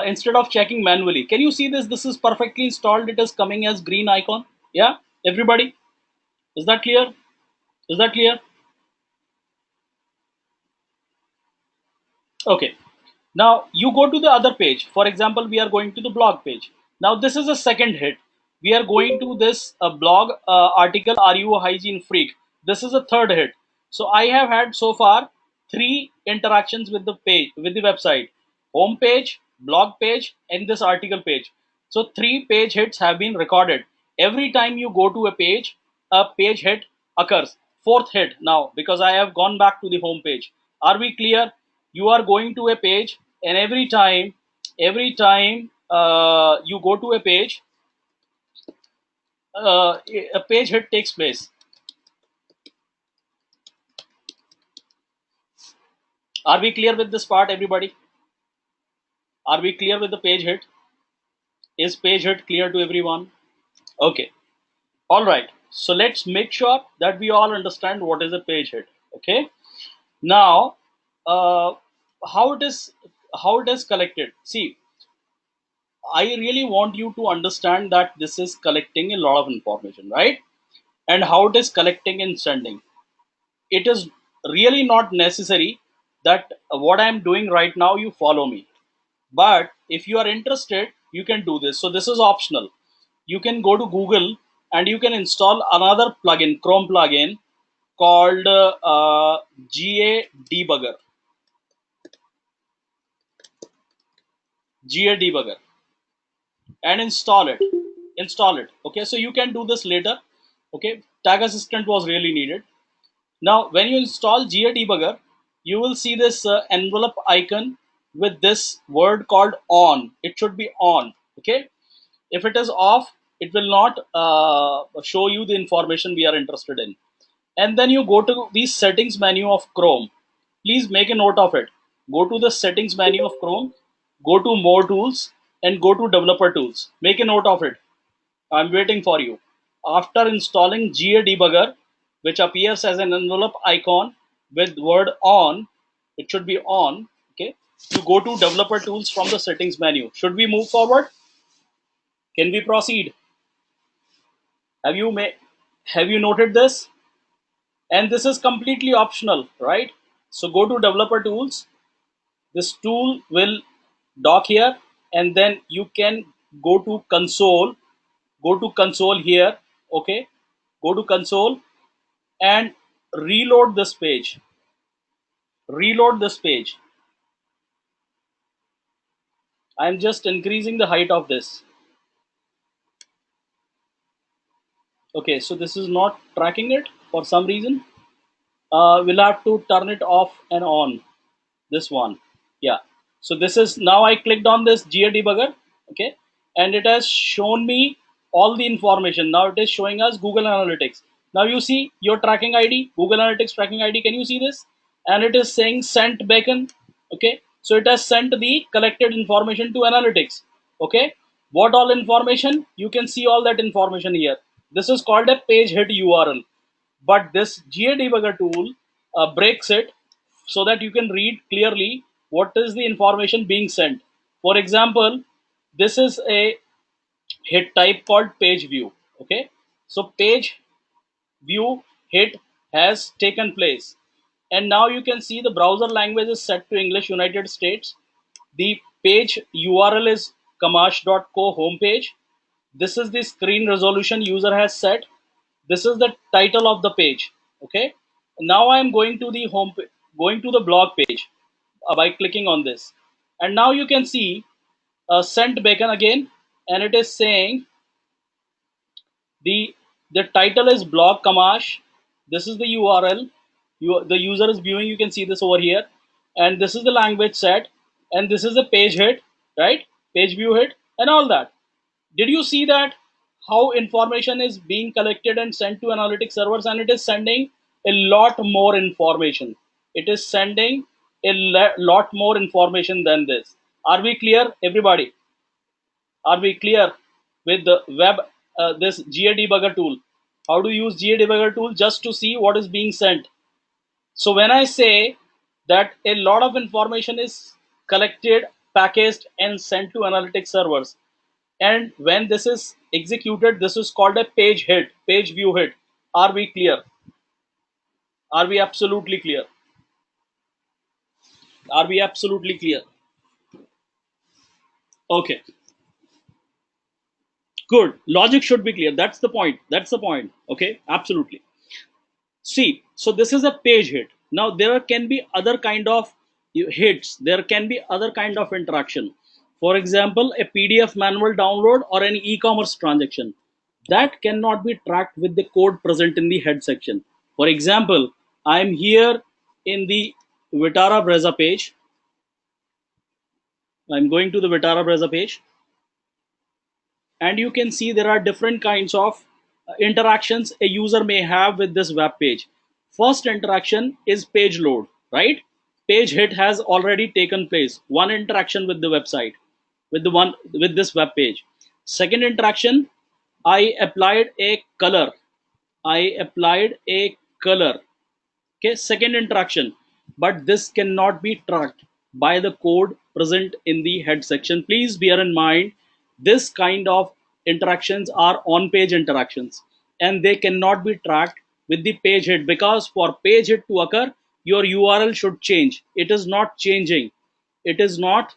instead of checking manually. Can you see this? This is perfectly installed. It is coming as green icon. Yeah, everybody, is that clear? Is that clear? Okay. Now you go to the other page. For example, we are going to the blog page. Now this is a second hit. We are going to this blog article. Are you a hygiene freak? This is a third hit. So I have had so far three interactions with the page, with the website: home page, blog page, and this article page. So three page hits have been recorded. Every time you go to a page hit occurs. Fourth hit now, because I have gone back to the home page. Are we clear? You are going to a page, and every time you go to a page, a page hit takes place. Are we clear with this part, everybody? Are we clear with the page hit? Is page hit clear to everyone? Okay. All right. So let's make sure that we all understand what is a page hit. Okay. Now, uh, how it is how it is collected. See, I really want you to understand that this is collecting a lot of information, right? And how it is collecting and sending. It is really not necessary that what I am doing right now you follow me. But if you are interested, you can do this. So this is optional. You can go to Google and you can install another plugin, Chrome plugin called GA Debugger. GA Debugger, and install it. Okay, so you can do this later. Okay, tag assistant was really needed. Now when you install GA Debugger, you will see this envelope icon with this word called on. It should be on. Okay, if it is off, it will not show you the information we are interested in. And then you go to the settings menu of Chrome. Please make a note of it. Go to the settings menu of Chrome, go to more tools, and go to developer tools. Make a note of it. I'm waiting for you. After installing GA Debugger, which appears as an envelope icon with word on, it should be on. Okay, you go to developer tools from the settings menu. Should we move forward? Can we proceed? Have you have you noted this? And this is completely optional, right? So go to developer tools. This tool will dock here, and then you can go to console. Go to console here. Okay, go to console and reload this page. Reload this page. I'm just increasing the height of this. Okay, so this is not tracking it for some reason. We'll have to turn it off and on. This one. Yeah, so this is, now I clicked on this GA Debugger. Okay, and it has shown me all the information. Now it is showing us Google Analytics. Now you see your tracking ID, Google Analytics tracking ID. Can you see this? And it is saying sent beacon. Okay, so it has sent the collected information to analytics. Okay, what all information? You can see all that information here. This is called a page hit URL. But this GA Debugger tool breaks it so that you can read clearly what is the information being sent. For example, this is a hit type called page view. Okay, so page view hit has taken place, and now you can see the browser language is set to English United States. The page URL is kamash.co homepage. This is the screen resolution user has set. This is the title of the page. Okay, now I am going to the going to the blog page by clicking on this, and now you can see sent beacon again, and it is saying the the title is blog Kamash. This is the URL. The user is viewing. You can see this over here, and this is the language set, and this is the page hit, right? Page view hit, and all that. Did you see that how information is being collected and sent to analytics servers, and it is sending a lot more information. It is sending a lot more information than this. Are we clear, everybody? Are we clear with the web, this GA debugger tool? How to use GA debugger tool just to see what is being sent. So when I say that a lot of information is collected, packaged, and sent to analytics servers, and when this is executed, this is called a page hit, page view hit. Are we clear? Are we absolutely clear? Are we absolutely clear? Okay, good. Logic should be clear. That's the point. That's the point. Okay, absolutely. See, so this is a page hit. Now there can be other kind of hits. There can be other kind of interaction. For example, a PDF manual download or an e-commerce transaction that cannot be tracked with the code present in the head section. For example, I'm here in the Vitara Brezza page. I'm going to the Vitara Brezza page, and you can see there are different kinds of interactions a user may have with this web page. First interaction is page load, right? Page hit has already taken place. One interaction with the website, with this web page. Second interaction, I applied a color. I applied a color. Okay, second interaction, but this cannot be tracked by the code present in the head section. Please bear in mind, this kind of interactions are on page interactions, and they cannot be tracked with the page hit, because for page hit to occur, your URL should change. It is not changing. It is not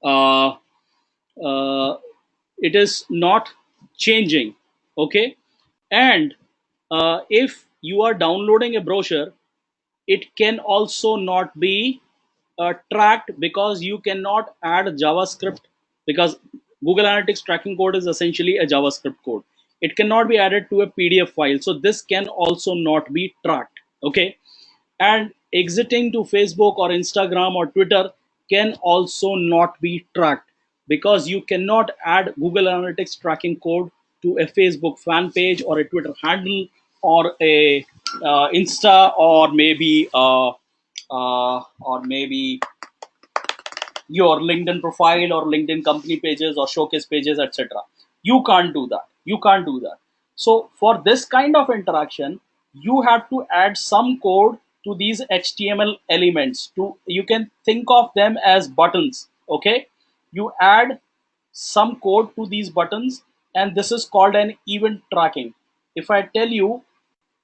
uh, uh, it is not changing. Okay, and if you are downloading a brochure, it can also not be tracked, because you cannot add JavaScript, because Google Analytics tracking code is essentially a JavaScript code. It cannot be added to a PDF file. So this can also not be tracked. Okay. And exiting to Facebook or Instagram or Twitter can also not be tracked, because you cannot add Google Analytics tracking code to a Facebook fan page or a Twitter handle or a Insta, or maybe your LinkedIn profile or LinkedIn company pages or showcase pages, etc. You can't do that. You can't do that. So for this kind of interaction, you have to add some code to these HTML elements. You can think of them as buttons. Okay, you add some code to these buttons, and this is called an event tracking. If I tell you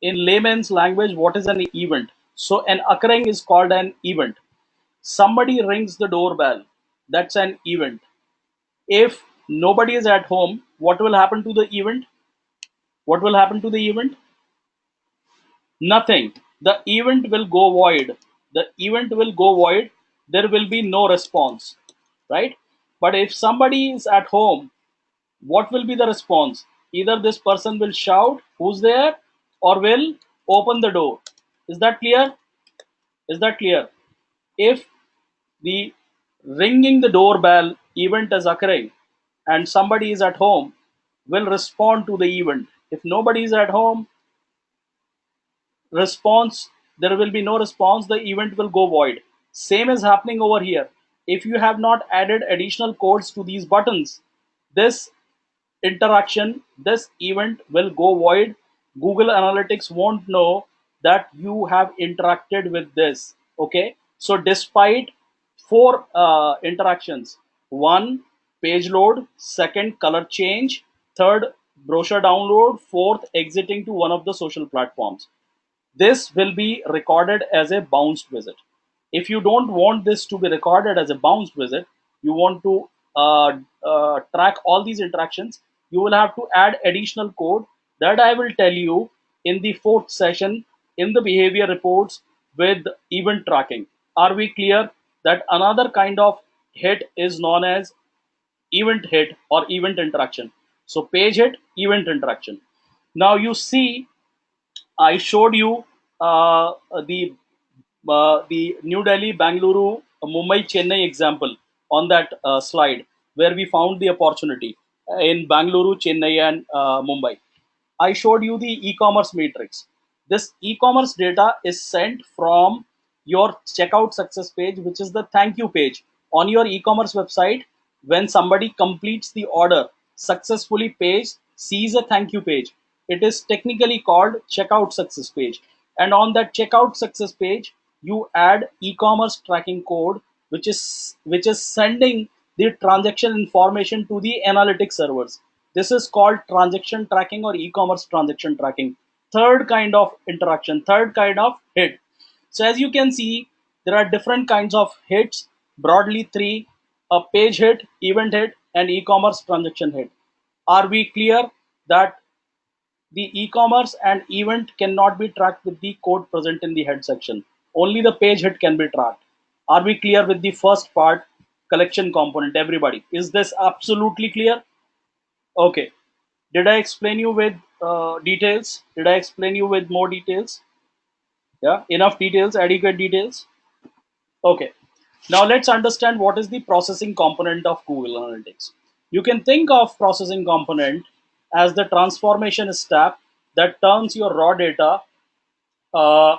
in layman's language what is an event, so an occurring is called an event. Somebody rings the doorbell, that's an event. If nobody is at home, what will happen to the event? What will happen to the event? Nothing. The event will go void. The event will go void. There will be no response, right? But if somebody is at home, what will be the response? Either this person will shout, "Who's there?" or will open the door. Is that clear? Is that clear? If the ringing the doorbell event is occurring and somebody is at home, will respond to the event. If nobody is at home, response, there will be no response, the event will go void. Same is happening over here. If you have not added additional codes to these buttons, this interaction, this event will go void. Google Analytics won't know that you have interacted with this. Okay, so despite four interactions: one, page load; second, color change; third, brochure download; fourth, exiting to one of the social platforms, this will be recorded as a bounced visit. If you don't want this to be recorded as a bounced visit, you want to track all these interactions, you will have to add additional code that I will tell you in the fourth session in the behavior reports with event tracking. Are we clear that another kind of hit is known as event hit or event interaction. So page hit, event interaction. Now you see, I showed you the New Delhi, Bangalore, Mumbai, Chennai example on that slide where we found the opportunity in Bangalore, Chennai, and Mumbai. I showed you the e-commerce matrix. This e-commerce data is sent from your checkout success page, which is the thank you page on your e-commerce website. When somebody completes the order successfully, page sees a thank you page. It is technically called checkout success page. And on that checkout success page, you add e-commerce tracking code, which is sending the transaction information to the analytics servers. This is called transaction tracking or e-commerce transaction tracking. Third kind of interaction, third kind of hit. So as you can see, there are different kinds of hits, broadly three: a page hit, event hit, and e-commerce transaction hit. Are we clear that the e-commerce and event cannot be tracked with the code present in the head section? Only the page hit can be tracked. Are we clear with the first part, collection component, everybody? Is this absolutely clear? Okay. Did I explain you with details? Did I explain you with more details? Yeah, enough details, adequate details. Okay. Now let's understand what is the processing component of Google Analytics. You can think of processing component as the transformation step that turns your raw data uh,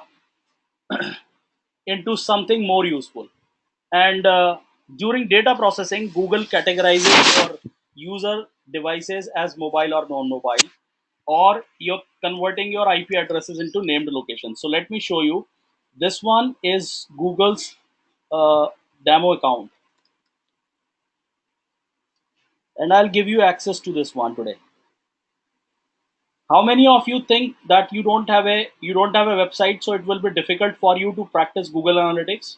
into something more useful. And during data processing, Google categorizes your user devices as mobile or non-mobile, or you're converting your IP addresses into named locations. So let me show you. This one is Google's uh, demo account, and I'll give you access to this one today. How many of you think that you don't have a website, so it will be difficult for you to practice Google Analytics?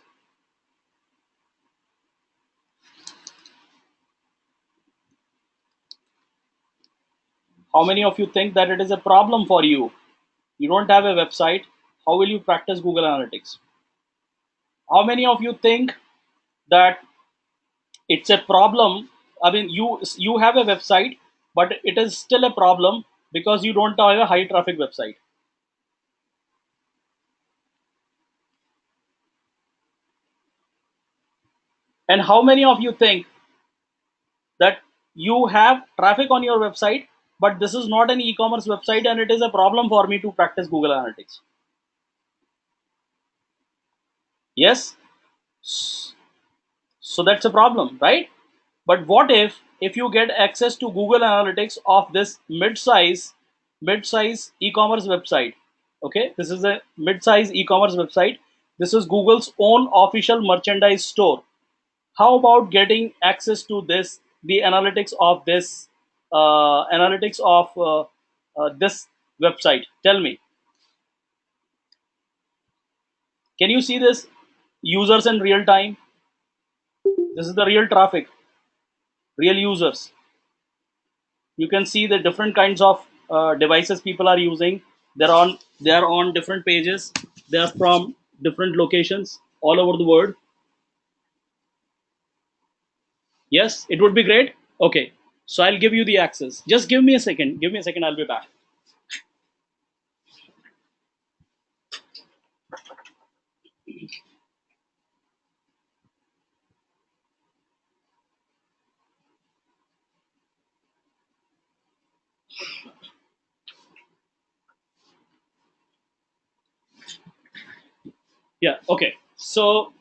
How many of you think that it is a problem for you? You don't have a website. How will you practice Google Analytics? How many of you think that it's a problem? I mean, you have a website, but it is still a problem because you don't have a high traffic website. And how many of you think that you have traffic on your website, but this is not an e-commerce website and it is a problem for me to practice Google Analytics? Yes. So that's a problem, right? But what if you get access to Google Analytics of this mid-size e-commerce website? Okay, this is a mid-size e-commerce website. This is Google's own official merchandise store. How about getting access to this, the analytics of this website? Tell me, can you see this users in real time? This is the real traffic, real users. You can see the different kinds of devices people are using. They're on different pages. They're from different locations all over the world. Yes, it would be great. Okay, so I'll give you the access. Just give me a second. Give me a second. I'll be back. Yeah. Okay. So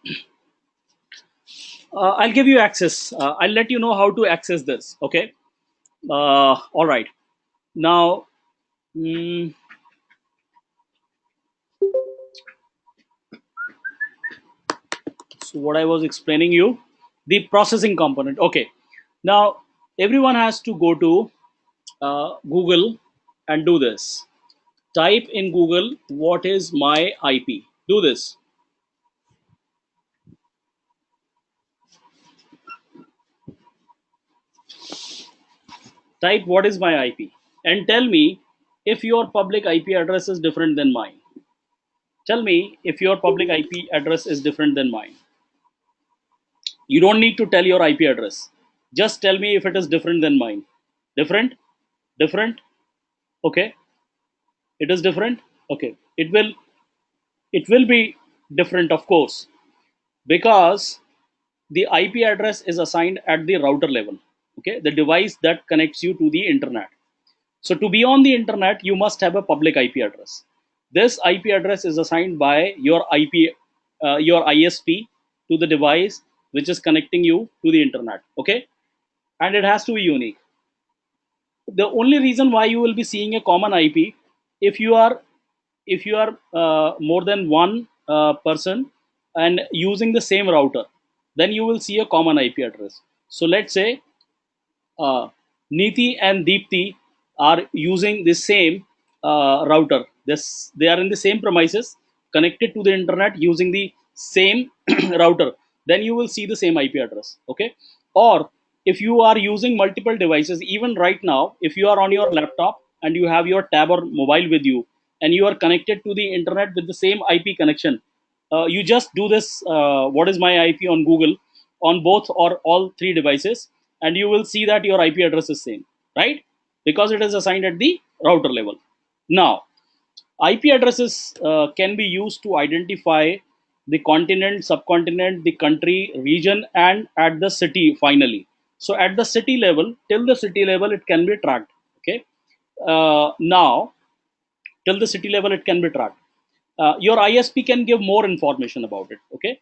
I'll give you access. I'll let you know how to access this. Okay. All right. Now, mm, so what I was explaining you, the processing component. Okay. Now everyone has to go to Google and do this. Type in Google, what is my IP? Do this. Type what is my IP and tell me if your public IP address is different than mine. Tell me if your public IP address is different than mine. You don't need to tell your IP address. Just tell me if it is different than mine. Different? Different? Okay. It is different? Okay. It will be different, of course, because the IP address is assigned at the router level. Okay, the device that connects you to the internet. So to be on the internet, you must have a public IP address. This IP address is assigned by your ISP to the device which is connecting you to the internet. Okay, and it has to be unique. The only reason why you will be seeing a common IP, if you are more than one person and using the same router, then you will see a common IP address. So let's say uh, Niti and Deepti are using the same router. They are in the same premises, connected to the internet using the same router. Then you will see the same IP address. Okay, or if you are using multiple devices, even right now, if you are on your laptop and you have your tab or mobile with you, and you are connected to the internet with the same IP connection, you just do this. What is my IP on Google on both or all three devices, and you will see that your IP address is same, right? Because it is assigned at the router level. Now, IP addresses can be used to identify the continent, subcontinent, the country, region, and at the city finally. So at the city level, till the city level, it can be tracked. Okay. Now, till the city level, it can be tracked. Your ISP can give more information about it. Okay,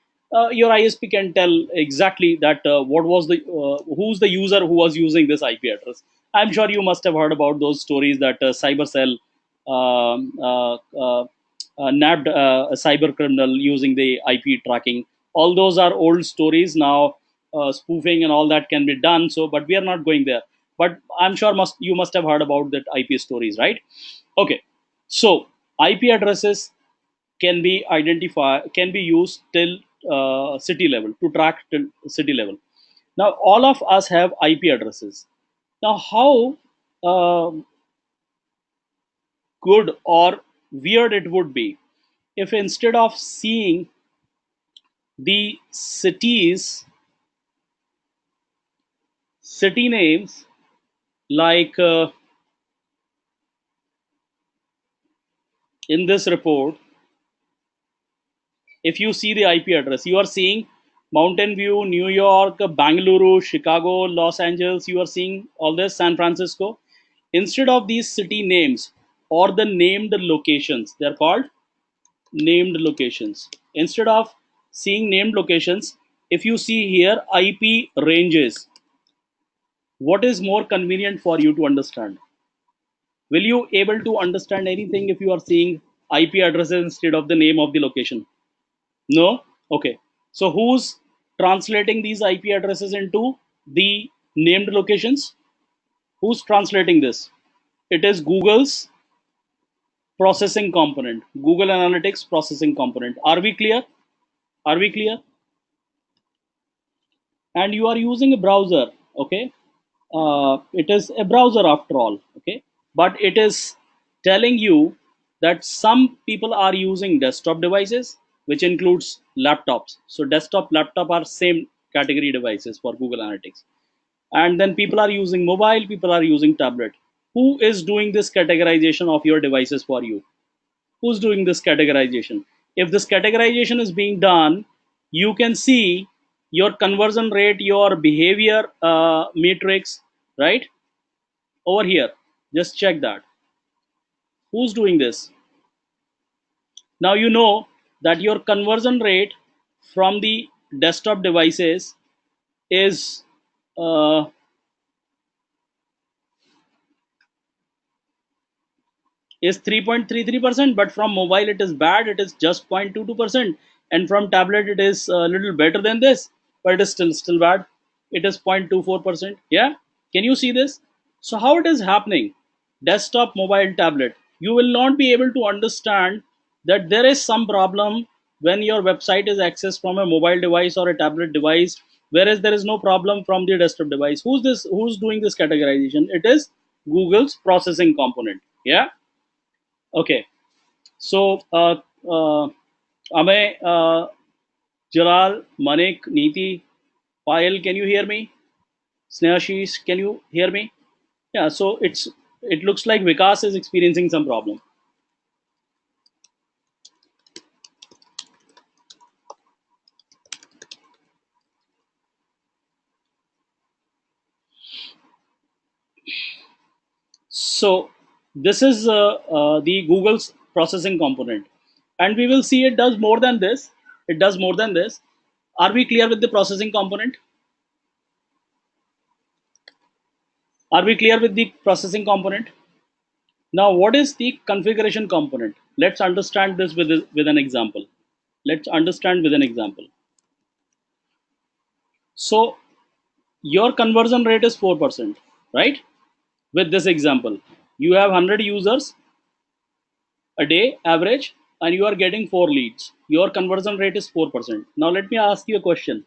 your ISP can tell exactly that what was the who's the user who was using this IP address. I'm sure you must have heard about those stories that cybercell nabbed a cyber criminal using the IP tracking. All those are old stories now. Spoofing and all that can be done. So, but we are not going there. But I'm sure you must have heard about that IP stories, right? Okay, so IP addresses can be used till city level, to track till city level. Now all of us have IP addresses. Now how good or weird it would be if instead of seeing the city names, like in this report, if you see the IP address, you are seeing Mountain View, New York, Bangalore, Chicago, Los Angeles, you are seeing all this, San Francisco. Instead of these city names or the named locations, they're called named locations. Instead of seeing named locations, if you see here IP ranges, what is more convenient for you to understand? Will you able to understand anything if you are seeing IP addresses instead of the name of the location? No? Okay. So who's translating these IP addresses into the named locations? Who's translating this? It is Google's processing component, Google Analytics processing component. Are we clear? Are we clear? And you are using a browser, okay? It is a browser after all, okay? But it is telling you that some people are using desktop devices, which includes laptops. So desktop, laptop are same category devices for Google Analytics. And then people are using mobile, people are using tablet. Who is doing this categorization of your devices for you? Who's doing this categorization? If this categorization is being done, you can see your conversion rate, your behavior matrix, right? Over here, just check that. Who's doing this? Now you know that your conversion rate from the desktop devices is uh, is 3.33%, but from mobile it is bad, it is just 0.22%, and from tablet it is a little better than this, but it is still bad. It is 0.24%. Yeah, can you see this? So how it is happening? Desktop, mobile, tablet, you will not be able to understand that there is some problem when your website is accessed from a mobile device or a tablet device, whereas there is no problem from the desktop device. Who's doing this categorization? It is Google's processing component. Yeah. Okay, so Amay, Jalal, Manik, Niti, Payal, can you hear me? Snehashish, can you hear me? Yeah, so it looks like Vikas is experiencing some problem. So this is the Google's processing component, and we will see it does more than this. It does more than this. Are we clear with the processing component? Are we clear with the processing component? Now, what is the configuration component? Let's understand this with an example. Let's understand with an example. So your conversion rate is 4%, right? With this example, you have 100 users a day average, and you are getting 4 leads. Your conversion rate is 4%. Now let me ask you a question.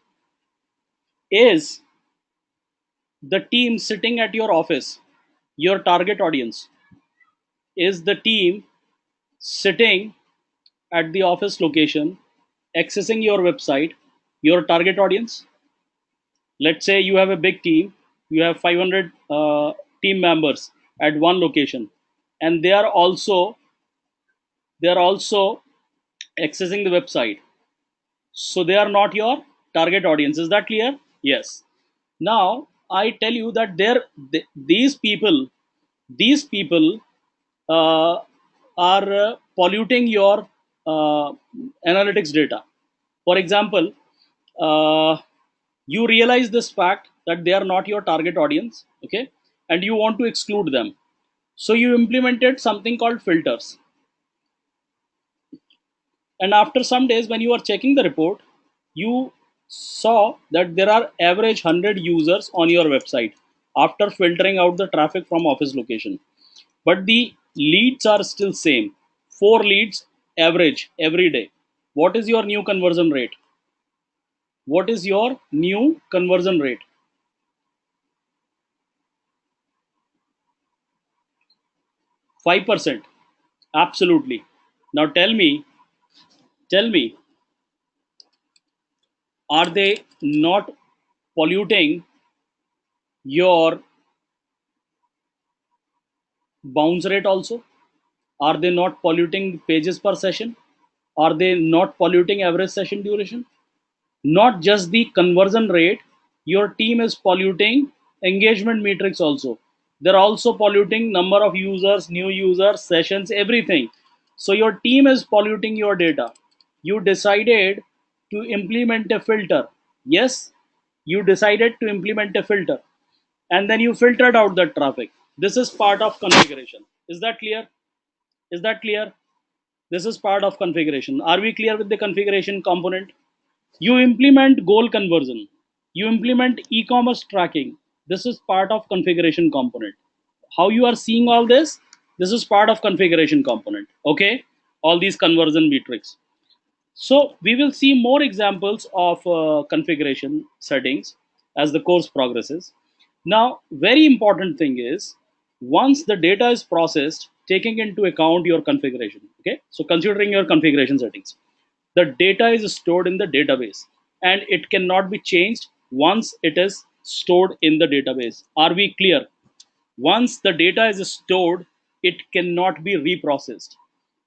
Is the team sitting at your office your target audience? Is the team sitting at the office location accessing your website your target audience? Let's say you have a big team, you have 500 team members at one location, and they are also accessing the website. So they are not your target audience. Is that clear? Yes. Now I tell you that these people uh, are polluting your uh, analytics data. For example, uh, you realize this fact that they are not your target audience, okay, and you want to exclude them. So you implemented something called filters, and after some days when you are checking the report, you saw that there are average 100 users on your website after filtering out the traffic from office location, but the leads are still same, 4 leads average every day. What is your new conversion rate? What is your new conversion rate? 5%. Absolutely. Now tell me, are they not polluting your bounce rate also? Are they not polluting pages per session? Are they not polluting average session duration? Not just the conversion rate, your team is polluting engagement metrics also. They're also polluting number of users, new users, sessions, everything. So your team is polluting your data. You decided to implement a filter. Yes, you decided to implement a filter, and then you filtered out that traffic. This is part of configuration. Is that clear? Is that clear? This is part of configuration. Are we clear with the configuration component? You implement goal conversion. You implement e-commerce tracking. This is part of configuration component. How you are seeing all this? This is part of configuration component. Okay, all these conversion metrics. So we will see more examples of configuration settings as the course progresses. Now, very important thing is once the data is processed, taking into account your configuration. Okay, so considering your configuration settings, the data is stored in the database and it cannot be changed once it is stored in the database. Are we clear? Once the data is stored, it cannot be reprocessed.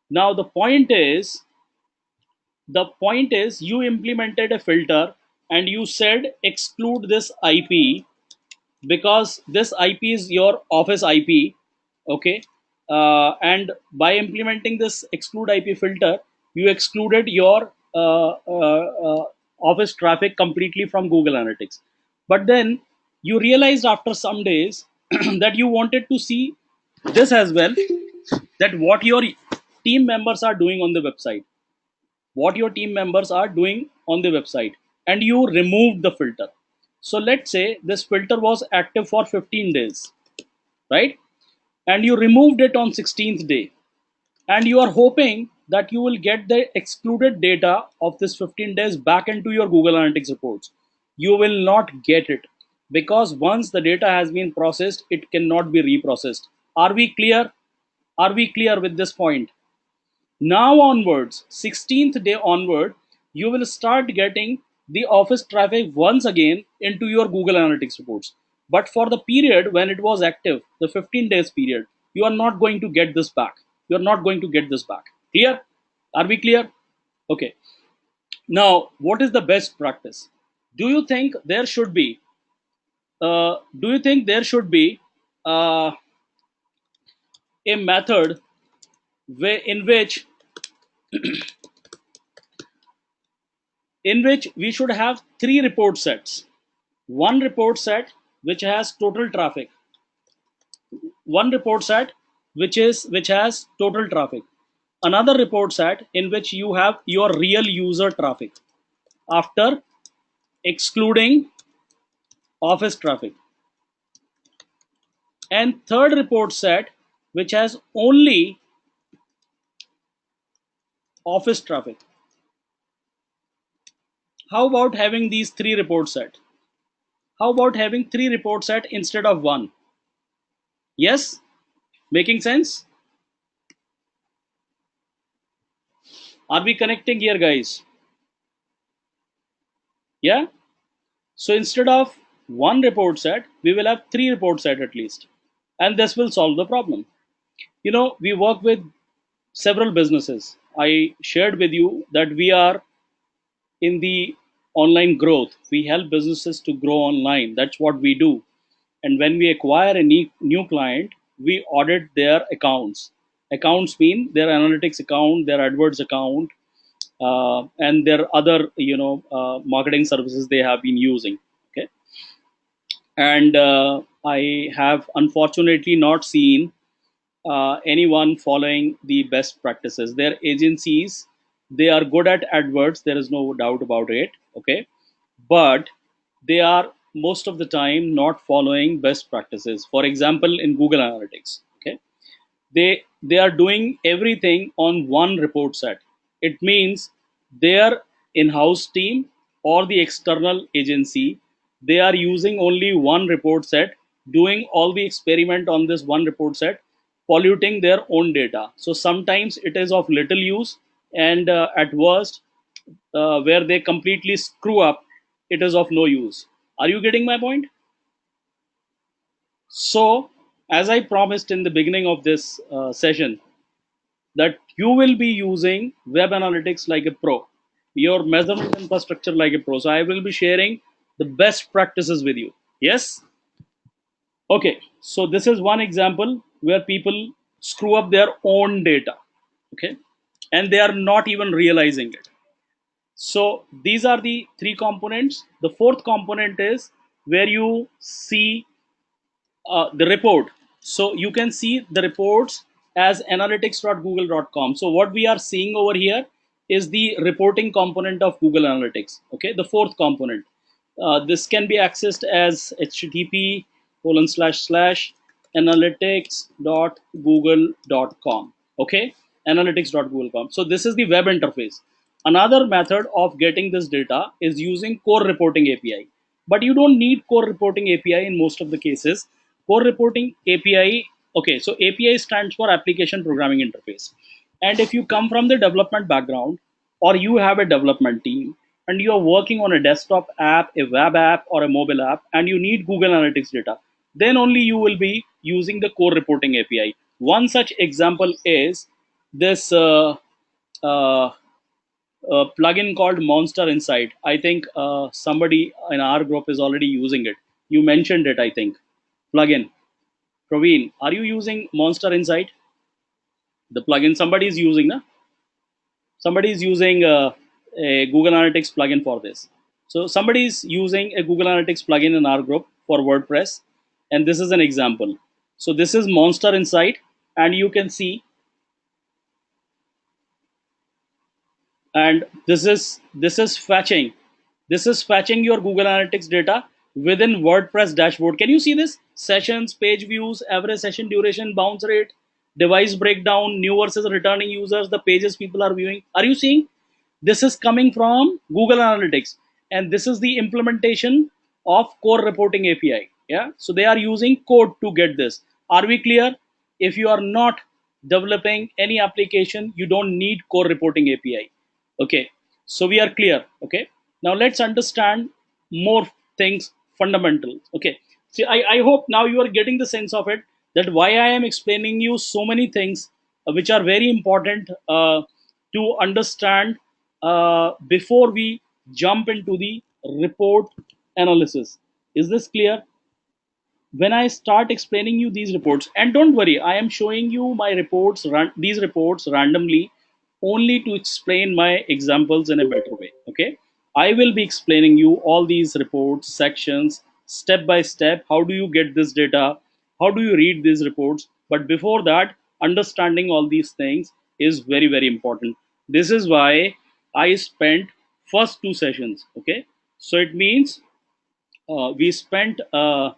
Now the point is you implemented a filter and you said exclude this IP because this IP is your office IP. Okay, and by implementing this exclude IP filter, you excluded your office traffic completely from Google Analytics. But then you realized after some days that you wanted to see this as well, that what your team members are doing on the website, what your team members are doing on the website, and you removed the filter. So let's say this filter was active for 15 days, right? And you removed it on 16th day, and you are hoping that you will get the excluded data of this 15 days back into your Google Analytics reports. You will not get it because once the data has been processed, it cannot be reprocessed. Are we clear? Are we clear with this point? Now onwards, 16th day onward, you will start getting the office traffic once again into your Google Analytics reports. But for the period when it was active, the 15 days period, you are not going to get this back. You are not going to get this back. Clear? Are we clear? Okay. Now, what is the best practice? Do you think there should be? Do you think there should be uh, a method in which we should have three report sets? One report set which has total traffic, one report set which has total traffic, another report set in which you have your real user traffic after excluding office traffic, and third report set which has only office traffic. How about having these three report set? How about having three report set instead of one? Yes, making sense? Are we connecting here, guys? Yeah. So instead of one report set, we will have three report set at least, and this will solve the problem. We work with several businesses. I shared with you that we are in the online growth. We help businesses to grow online. That's what we do. And when we acquire a new client, we audit their accounts. Accounts mean their analytics account, their AdWords account, and their other marketing services they have been using. Okay. And I have unfortunately not seen anyone following the best practices. Their agencies, they are good at AdWords, there is no doubt about it. Okay. But they are most of the time not following best practices. For example, in Google Analytics, okay, they are doing everything on one report set. It means their in-house team or the external agency, they are using only one report set, doing all the experiment on this one report set, polluting their own data. So sometimes it is of little use, and at worst, where they completely screw up, it is of no use. Are you getting my point? So, as I promised in the beginning of this session, that you will be using web analytics like a pro, your measurement infrastructure like a pro. So, I will be sharing the best practices with you. Yes? Okay. So, this is one example where people screw up their own data. Okay. And they are not even realizing it. So, these are the three components. The fourth component is where you see the report. So you can see the reports as analytics.google.com. So what we are seeing over here is the reporting component of Google Analytics. Okay, the fourth component. This can be accessed as http colon slash slash analytics.google.com. Okay, analytics.google.com. So this is the web interface. Another method of getting this data is using core reporting API. But you don't need core reporting API in most of the cases. Core reporting API, okay, so API stands for application programming interface. And if you come from the development background, or you have a development team and you are working on a desktop app, a web app, or a mobile app, and you need Google Analytics data, then only you will be using the core reporting API. One such example is this plugin called Monster Insight. I think somebody in our group is already using it. You mentioned it, I think. Plugin. Praveen, are you using Monster Insight? The plugin somebody is using, na? Somebody is using a Google Analytics plugin for this. So somebody is using a Google Analytics plugin in our group for WordPress, and this is an example. So this is Monster Insight, and you can see, and this is fetching your Google Analytics data within WordPress dashboard. Can you see this? Sessions, page views, average session duration, bounce rate, device breakdown, new versus returning users, the pages people are viewing. Are you seeing? This is coming from Google Analytics, and this is the implementation of core reporting API. Yeah, so they are using code to get this. Are we clear? If you are not developing any application, you don't need core reporting API. Okay, so we are clear. Okay, now let's understand more things fundamental. Okay, See, I hope now you are getting the sense of it, that why I am explaining you so many things which are very important to understand before we jump into the report analysis. Is this clear? When I start explaining you these reports, and don't worry, I am showing you my reports, these reports randomly, only to explain my examples in a better way. Okay, I will be explaining you all these reports sections step by step. How do you get this data? How do you read these reports? But before that, understanding all these things is very very important. This is why I spent first two sessions. Okay, so it means we spent a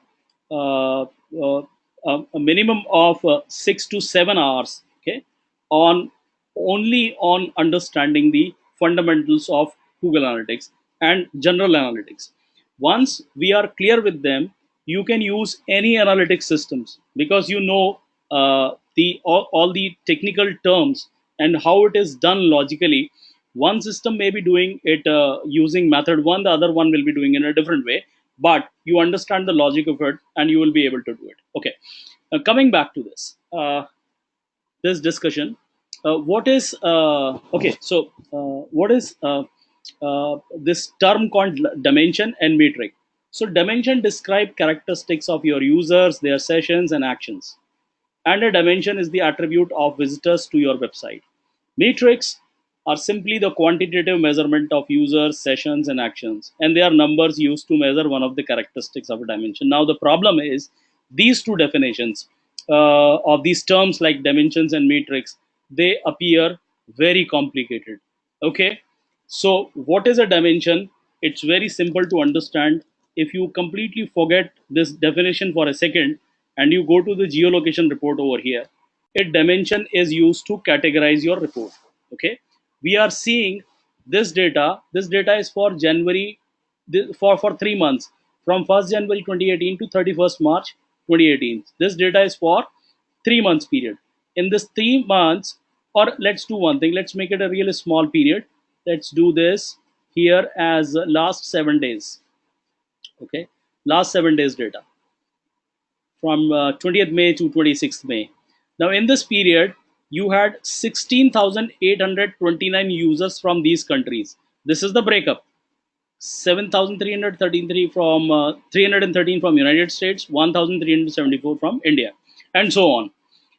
minimum of 6 to 7 hours, okay, on only on understanding the fundamentals of Google Analytics and general analytics. Once we are clear with them, you can use any analytics systems, because you know the all the technical terms and how it is done logically. One system may be doing it using method one, the other one will be doing it in a different way, but you understand the logic of it and you will be able to do it. Okay, coming back to this discussion, what is okay, so what is this term called dimension and metric? So dimension describe characteristics of your users, their sessions and actions, and a dimension is the attribute of visitors to your website. Metrics are simply the quantitative measurement of users, sessions, and actions, and they are numbers used to measure one of the characteristics of a dimension. Now, the problem is these two definitions of these terms like dimensions and metrics, they appear very complicated. Okay, so what is a dimension? It's very simple to understand. If you completely forget this definition for a second and you go to the geolocation report over here, a dimension is used to categorize your report. Okay, we are seeing this data. This data is for January, for 3 months, from 1st January 2018 to 31st March 2018. This data is for 3 months period. In this 3 months, or let's do one thing, let's make it a really small period. Let's do this here as last 7 days. Okay, last 7 days data from 20th May to 26th May. Now, in this period, you had 16,829 users from these countries. This is the breakup. 7,313 from 313 from United States, 1,374 from India, and so on.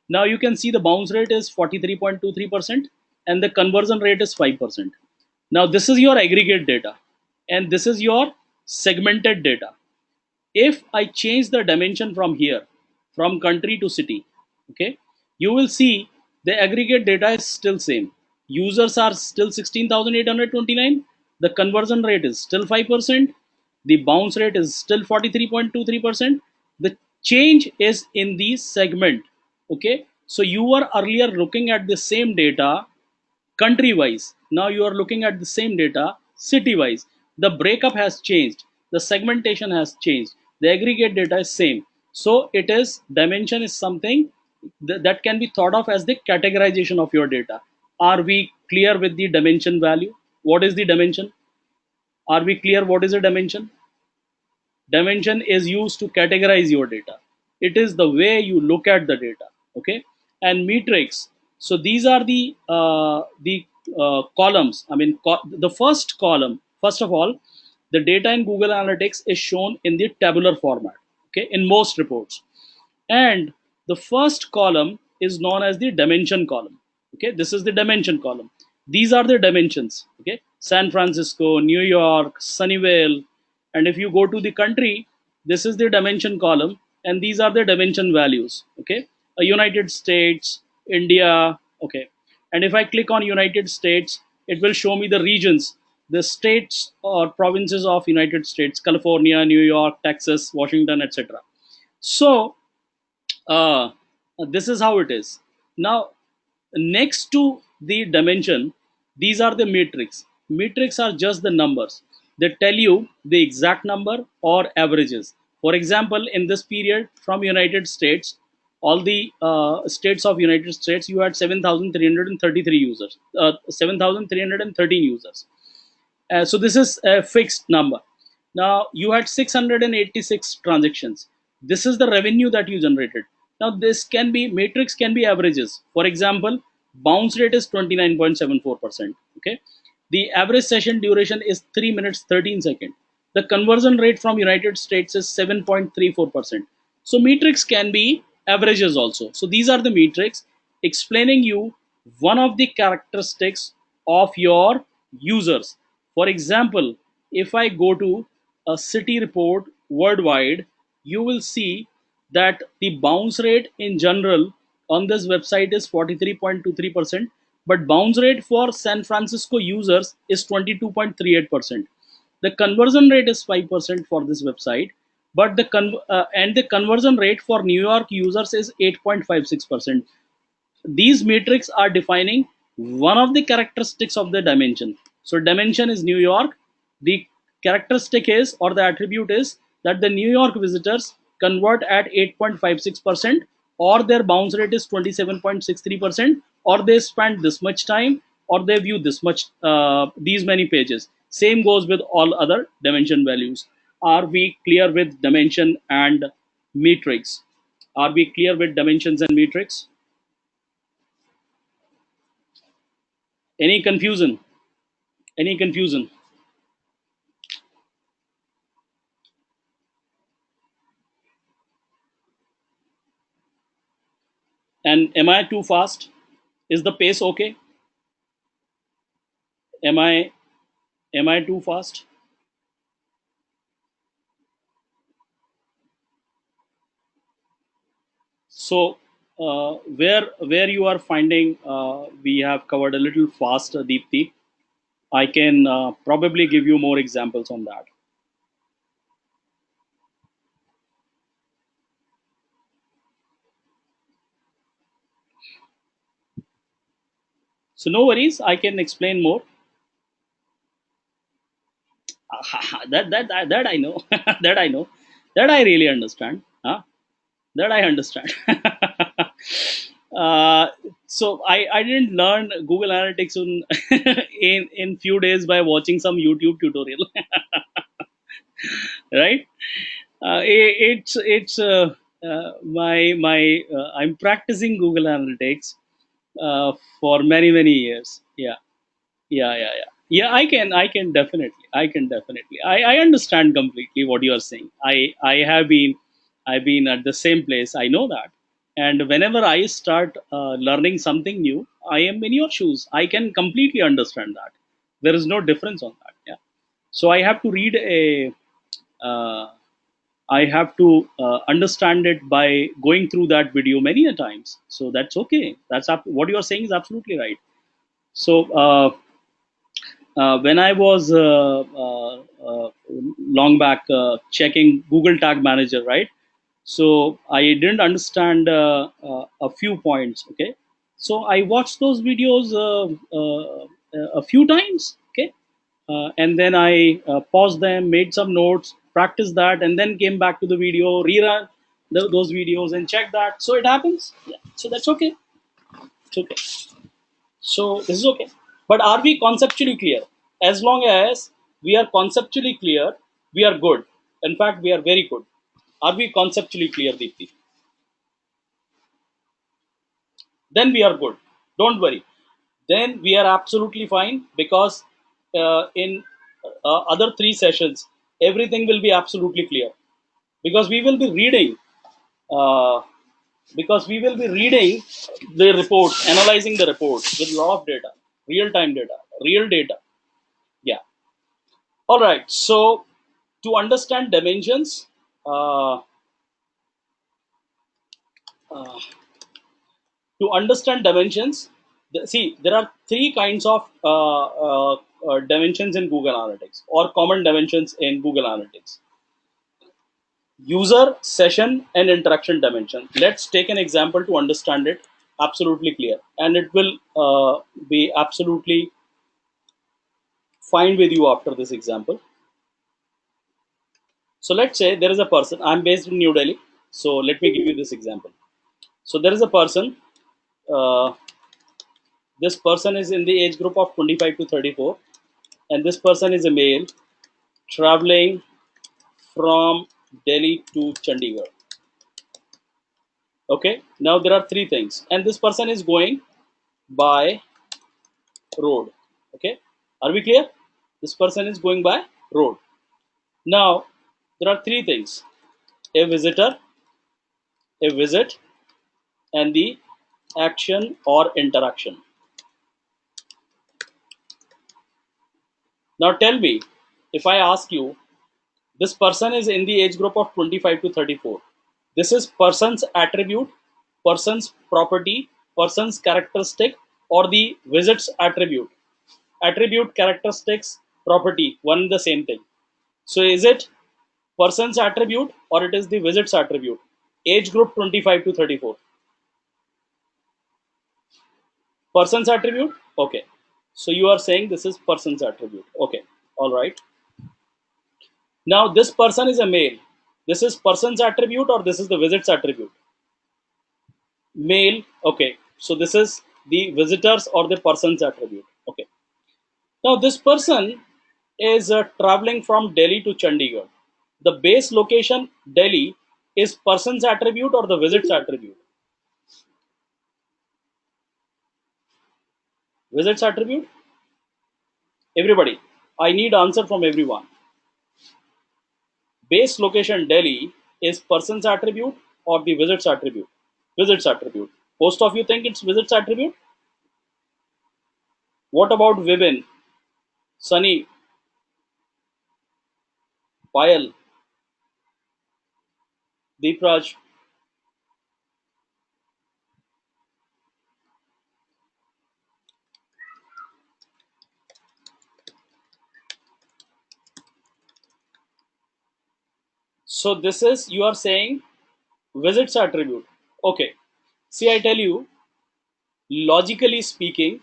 Now you can see the bounce rate is 43.23% and the conversion rate is 5%. Now this is your aggregate data and this is your segmented data. If I change the dimension from here, from country to city, okay, you will see the aggregate data is still same. Users are still 16,829. The conversion rate is still 5%. The bounce rate is still 43.23%. The change is in the segment. Okay, so you were earlier looking at the same data country wise. Now you are looking at the same data city wise. The breakup has changed, the segmentation has changed, the aggregate data is same. So it is, dimension is something that can be thought of as the categorization of your data. Are we clear with the dimension value? What is the dimension? Are we clear what is a dimension? Dimension is used to categorize your data. It is the way you look at the data. Okay, and metrics, so these are the columns. I mean, the first column, first of all, the data in Google Analytics is shown in the tabular format, okay, in most reports. And the first column is known as the dimension column. Okay, this is the dimension column. These are the dimensions. Okay, San Francisco, New York, Sunnyvale. And if you go to the country, this is the dimension column and these are the dimension values. Okay, United States, India. Okay, and if I click on United States, it will show me the regions, the states or provinces of United States: California, New York, Texas, Washington, etc. So uh, this is how it is. Now, next to the dimension, these are the metrics. Metrics are just the numbers. They tell you the exact number or averages. For example, in this period from United States, all the states of United States, you had 7,333 users, 7,313 users. So this is a fixed number. Now you had 686 transactions. This is the revenue that you generated. Now this can be, matrix can be averages. For example, bounce rate is 29.74%. Okay, the average session duration is 3 minutes 13 seconds. The conversion rate from United States is 7.34%. So metrics can be averages also. So these are the metrics explaining you one of the characteristics of your users. For example, if I go to a city report worldwide, you will see that the bounce rate in general on this website is 43.23%, but bounce rate for San Francisco users is 22.38%. The conversion rate is 5% for this website, but the conversion rate for New York users is 8.56%. These metrics are defining one of the characteristics of the dimension. So dimension is New York. The characteristic is, or the attribute is, that the New York visitors convert at 8.56%, or their bounce rate is 27.63%, or they spend this much time, or they view this much, these many pages. Same goes with all other dimension values. Are we clear with dimension and metrics? Are we clear with dimensions and metrics? Any confusion? Any confusion? And am I too fast? Is the pace okay? Am I am I too fast? So where you are finding we have covered a little fast, Deepthi. I can probably give you more examples on that. So no worries. I can explain more. That I know. That I know. That I really understand. Huh? That I understand. uh, so I didn't learn Google Analytics in few days by watching some YouTube tutorial, right? It's my I'm practicing Google Analytics for many years. Yeah, yeah. I can definitely. I understand completely what you are saying. I've been at the same place. I know that. And whenever I start learning something new, I am in your shoes. I can completely understand that. There is no difference on that. Yeah. So I have to read a. I have to understand it by going through that video many a times. So that's okay. What you are saying is absolutely right. So when I was long back checking Google Tag Manager, right? So I didn't understand a few points. Okay, so I watched those videos a few times. Okay, and then I paused them, made some notes, practiced that, and then came back to the video, rerun those videos, and check that. So it happens. Yeah. So that's okay. It's okay. So this is okay. But are we conceptually clear? As long as we are conceptually clear, we are good. In fact, we are very good. Are we conceptually clear, Deepthi? Then we are good. Don't worry. Then we are absolutely fine, because in other three sessions, everything will be absolutely clear, because we will be reading. Uh, because we will be reading the report, analyzing the report with a lot of data, real time data, real data. Yeah. All right. So to understand dimensions, uh, uh, to understand dimensions, see, there are three kinds of dimensions in Google Analytics, or common dimensions in Google Analytics: user, session, and interaction dimension. Let's take an example to understand it absolutely clear, and it will be absolutely fine with you after this example. So let's say there is a person. I'm based in New Delhi, so let me give you this example. So there is a person. Uh, this person is in the age group of 25 to 34, and this person is a male traveling from Delhi to Chandigarh. Okay, now there are three things, and this person is going by road. Okay, are we clear? This person is going by road. Now there are three things: a visitor, a visit, and the action or interaction. Now tell me, if I ask you, this person is in the age group of 25 to 34. This is person's attribute, person's property, person's characteristic, or the visit's attribute. Attribute, characteristics, property, one and the same thing. So is it person's attribute or it is the visit's attribute? Age group 25 to 34. Person's attribute? Okay. So you are saying this is person's attribute. Okay. All right. Now this person is a male. This is person's attribute or this is the visit's attribute? Male. Okay. So this is the visitors or the person's attribute. Okay. Now this person is traveling from Delhi to Chandigarh. The base location Delhi is person's attribute or the visit's attribute? Visit's attribute? Everybody, I need answer from everyone. Base location Delhi is person's attribute or the visit's attribute? Visit's attribute. Most of you think it's visit's attribute. What about Vibin, Sunny, Payal, Deepraj? So this is, you are saying, visit's attribute. Okay. See, I tell you, logically speaking,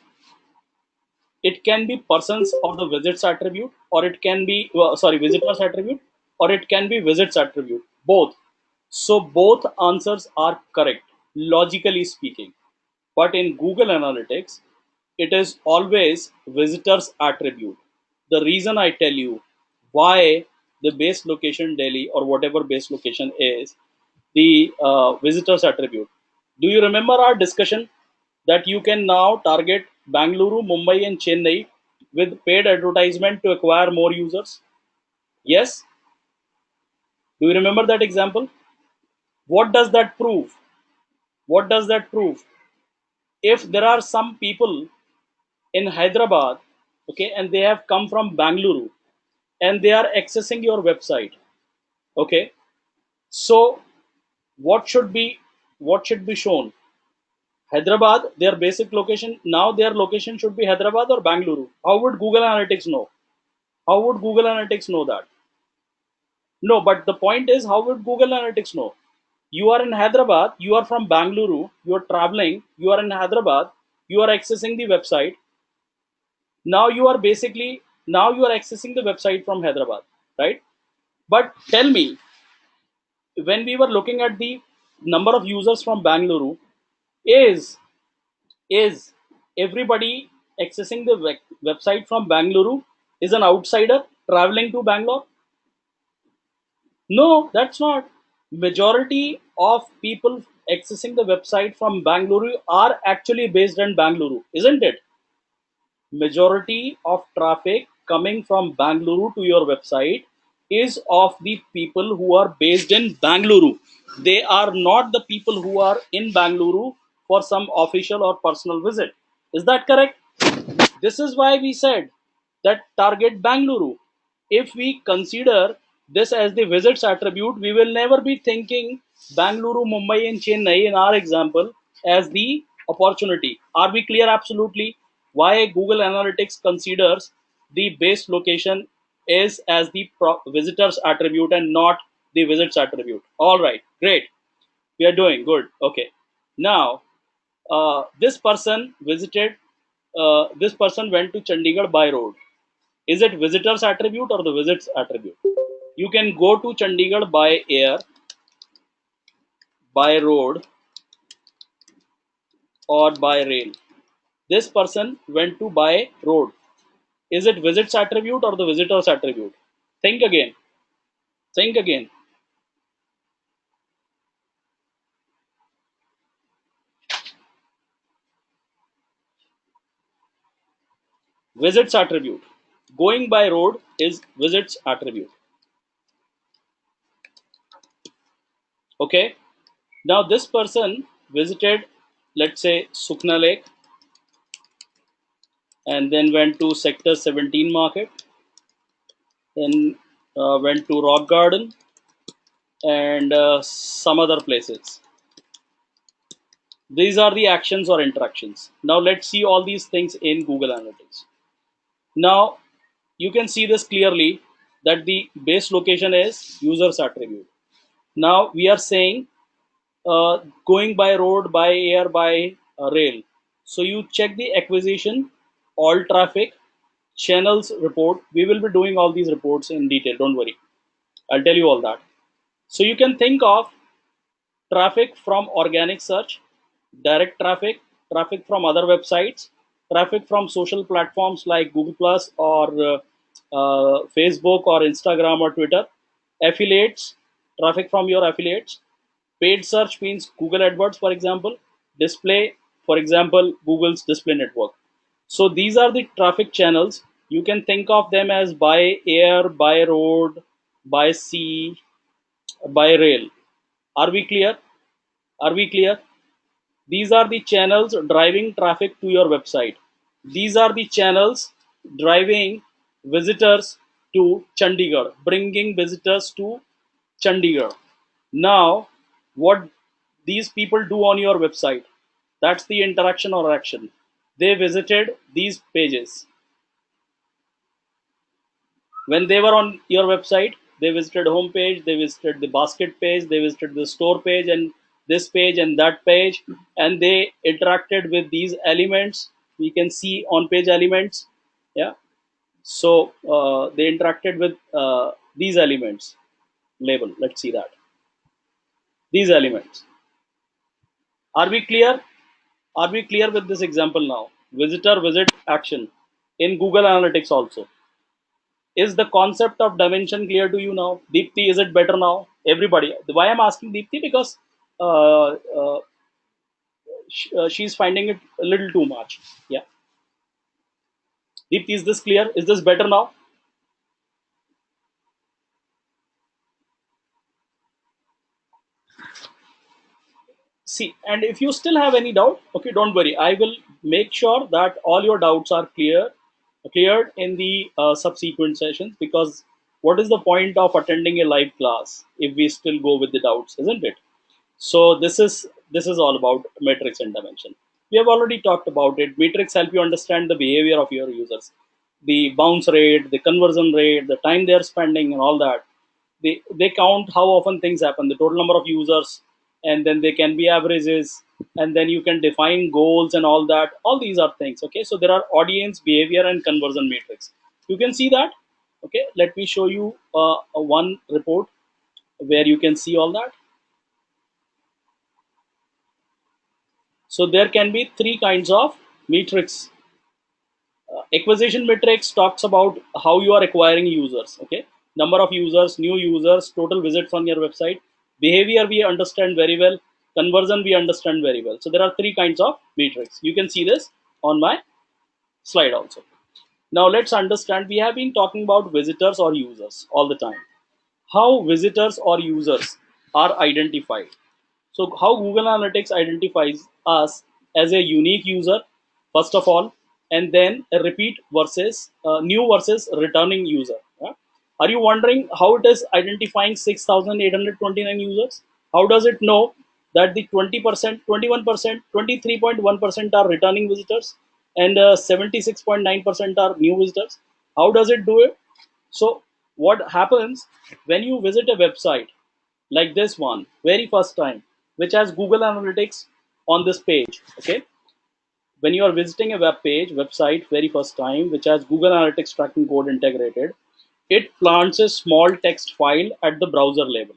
it can be persons of the visits attribute, or it can be visitors attribute, or it can be visits attribute, both. So both answers are correct, logically speaking. But in Google Analytics, it is always visitors attribute. The reason I tell you why, the base location Delhi or whatever base location is the visitors attribute. Do you remember our discussion that you can now target Bangalore, Mumbai, and Chennai with paid advertisement to acquire more users? Yes? Do you remember that example? What does that prove? What does that prove? If there are some people in Hyderabad, okay, and they have come from Bangalore and they are accessing your website, okay, so what should be what should be shown? Hyderabad, their basic location, now their location should be Hyderabad or Bangalore. How would Google Analytics know? How would Google Analytics know that? No, but the point is, how would Google Analytics know? You are in Hyderabad, you are from Bangalore, you are traveling, you are in Hyderabad, you are accessing the website. Now you are basically, now you are accessing the website from Hyderabad, right? But tell me, when we were looking at the number of users from Bangalore, is is everybody accessing the website from Bangalore is an outsider traveling to Bangalore? No, that's not. Majority of people accessing the website from Bangalore are actually based in Bangalore, isn't it? Majority of traffic coming from Bangalore to your website is of the people who are based in Bangalore. They are not the people who are in Bangalore for some official or personal visit. Is that correct? This is why we said that target Bangalore. If we consider this as the visits attribute, we will never be thinking Bangalore, Mumbai, and Chennai in our example as the opportunity. Are we clear? Absolutely. Why Google Analytics considers the base location is as the visitors attribute and not the visits attribute. All right, great. We are doing good. Okay. Now, this person went to Chandigarh by road. Is it visitors attribute or the visits attribute? You can go to Chandigarh by air, by road, or by rail. This person went to by road. Is it visits attribute or the visitors attribute? Think again. Think again. Visits attribute. Going by road is visits attribute. Okay. Now this person visited, let's say, Sukna Lake, and then went to Sector 17 market, then went to Rock Garden and some other places. These are the actions or interactions. Now let's see all these things in Google Analytics. Now you can see this clearly that the base location is users attribute. Now we are saying going by road, by air, by rail. So you check the acquisition, all traffic, channels report. We will be doing all these reports in detail. Don't worry. I'll tell you all that. So you can think of traffic from organic search, direct traffic, traffic from other websites, traffic from social platforms like Google Plus or Facebook or Instagram or Twitter, affiliates, traffic from your affiliates, paid search means Google AdWords, for example, display, for example, Google's display network. So these are the traffic channels. You can think of them as by air, by road, by sea, by rail. Are we clear? Are we clear? These are the channels driving traffic to your website. These are the channels driving visitors to Chandigarh, bringing visitors to Chandigarh. Now, what these people do on your website, that's the interaction or action. They visited these pages. When they were on your website, they visited home page, they visited the basket page, they visited the store page and this page and that page, and they interacted with these elements. We can see on page elements. Yeah. So they interacted with these elements label. Let's see that. These elements. Are we clear? Are we clear with this example now? Visitor visit action in Google Analytics also. Is the concept of dimension clear to you now? Deepti, is it better now? Everybody. Why I'm asking Deepti? Because uh, she's finding it a little too much. Yeah. Deepti, is this clear? Is this better now? See, and if you still have any doubt, okay, don't worry. I will make sure that all your doubts are cleared in the subsequent sessions. Because what is the point of attending a live class if we still go with the doubts, isn't it? So this is all about metrics and dimension. We have already talked about it. Metrics help you understand the behavior of your users, the bounce rate, the conversion rate, the time they are spending, and all that. They count how often things happen, the total number of users, and then they can be averages, and then you can define goals and all that. All these are things. Okay, so there are audience, behavior, and conversion metrics. You can see that. Okay, let me show you one report where you can see all that. So there can be three kinds of metrics. Acquisition metrics talks about how you are acquiring users. Okay, number of users, new users, total visits on your website. Behavior we understand very well. Conversion we understand very well. So there are three kinds of metrics. You can see this on my slide also. Now let's understand. We have been talking about visitors or users all the time. How visitors or users are identified. So how Google Analytics identifies us as a unique user, first of all, and then a repeat versus new versus returning user. Yeah? Are you wondering how it is identifying 6,829 users? How does it know that the 20%, 21%, 23.1% are returning visitors and 76.9% are new visitors? How does it do it? So what happens when you visit a website like this one very first time, which has Google Analytics on this page? Okay, when you are visiting a website very first time which has Google Analytics tracking code integrated, it plants a small text file at the browser level.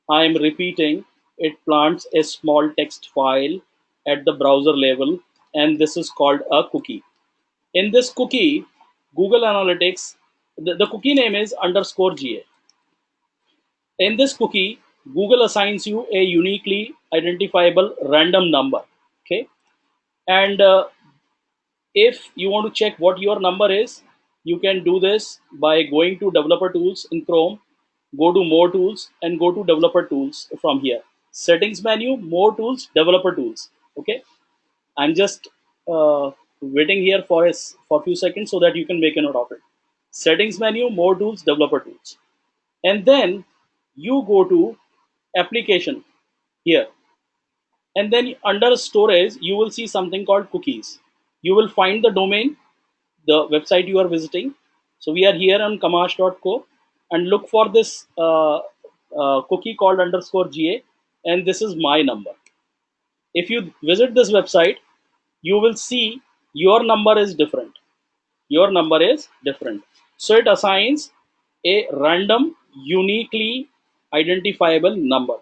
I am repeating, it plants a small text file at the browser level, and this is called a cookie. In this cookie, Google Analytics, the cookie name is underscore GA. In this cookie, Google assigns you a uniquely identifiable random number. Okay, and If you want to check what your number is, you can do this by going to developer tools in Chrome, go to more tools and go to developer tools. From here, settings menu, more tools, developer tools. Okay, I'm just waiting here for for a few seconds so that you can make a note of it. Settings menu, more tools, developer tools, and then you go to application here, and then under storage you will see something called cookies. You will find the domain, the website you are visiting. So we are here on kamash.co, and look for this cookie called underscore ga, and this is my number. If you visit this website, you will see your number is different. Your number is different. So it assigns a random, uniquely identifiable number.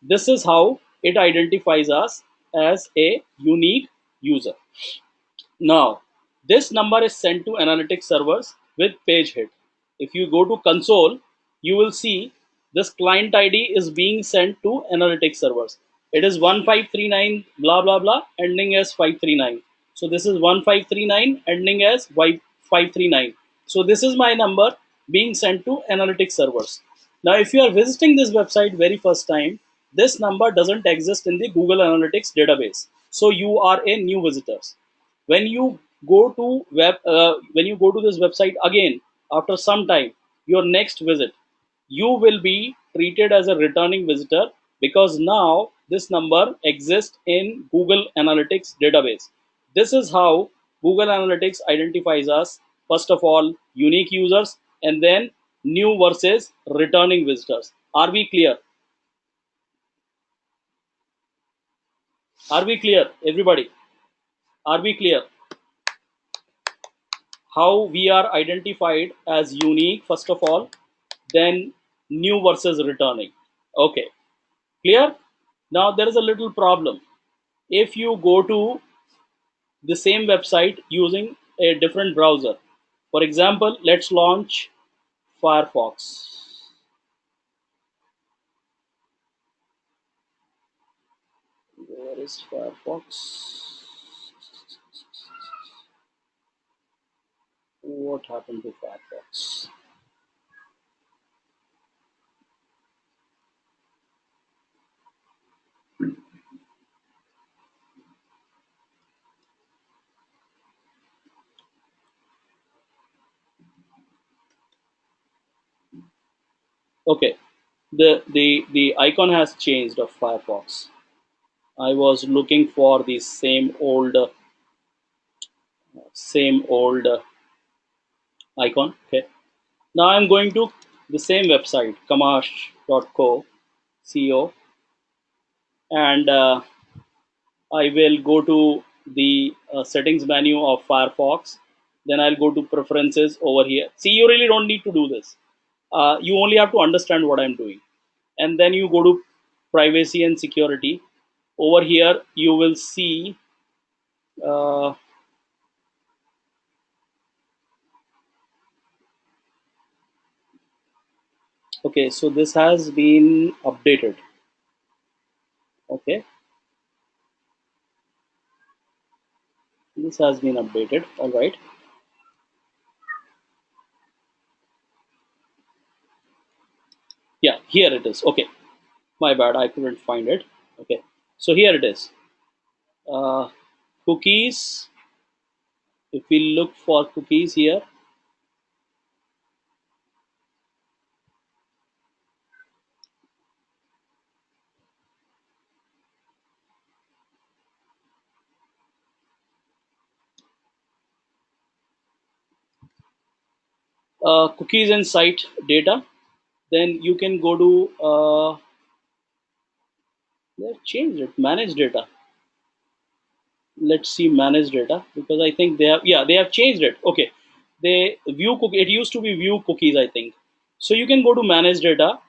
This is how it identifies us as a unique user. Now, this number is sent to analytics servers with page hit. If you go to console, you will see this client ID is being sent to analytics servers. It is 1539 blah blah blah ending as 539. So this is 1539 ending as 539. So this is my number being sent to analytics servers. Now, if you are visiting this website very first time, this number doesn't exist in the Google Analytics database. So you are a new visitor. When you go to when you go to this website again after some time, your next visit, you will be treated as a returning visitor, because now this number exists in Google Analytics database. This is how Google Analytics identifies us. First of all, unique users, and then new versus returning visitors. Are we clear? Are we clear, everybody? Are we clear how we are identified as unique first of all, then new versus returning? Okay, clear? Now there is a little problem. If you go to the same website using a different browser, for example, let's launch Firefox. Where is Firefox? What happened to Firefox? Okay, the icon has changed of Firefox. I was looking for the same old icon. Okay. Now I'm going to the same website, kamash.co, co, and I will go to the settings menu of Firefox. Then I'll go to preferences over here. See, you really don't need to do this. You only have to understand what I'm doing. And then you go to privacy and security. Over here, you will see uh, okay, so this has been updated. Okay, this has been updated. All right. Yeah, here it is. Okay, my bad, I couldn't find it. Okay, so here it is. uh, Cookies. If we look for cookies here, cookies and site data, then you can go to they've changed it, manage data. Let's see manage data, because I think they have, yeah, they have changed it. Okay, they view cookie, it used to be view cookies, I think. So you can go to manage data,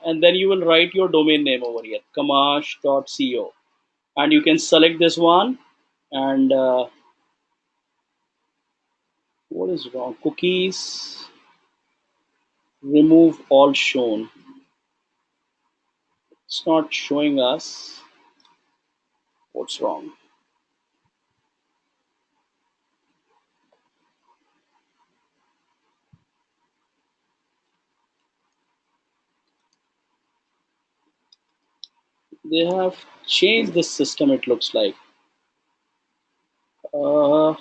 and then you will write your domain name over here, kamash.co, and you can select this one. And what is wrong? Cookies, remove all shown. It's not showing us. What's wrong? They have changed the system, it looks like. Uh,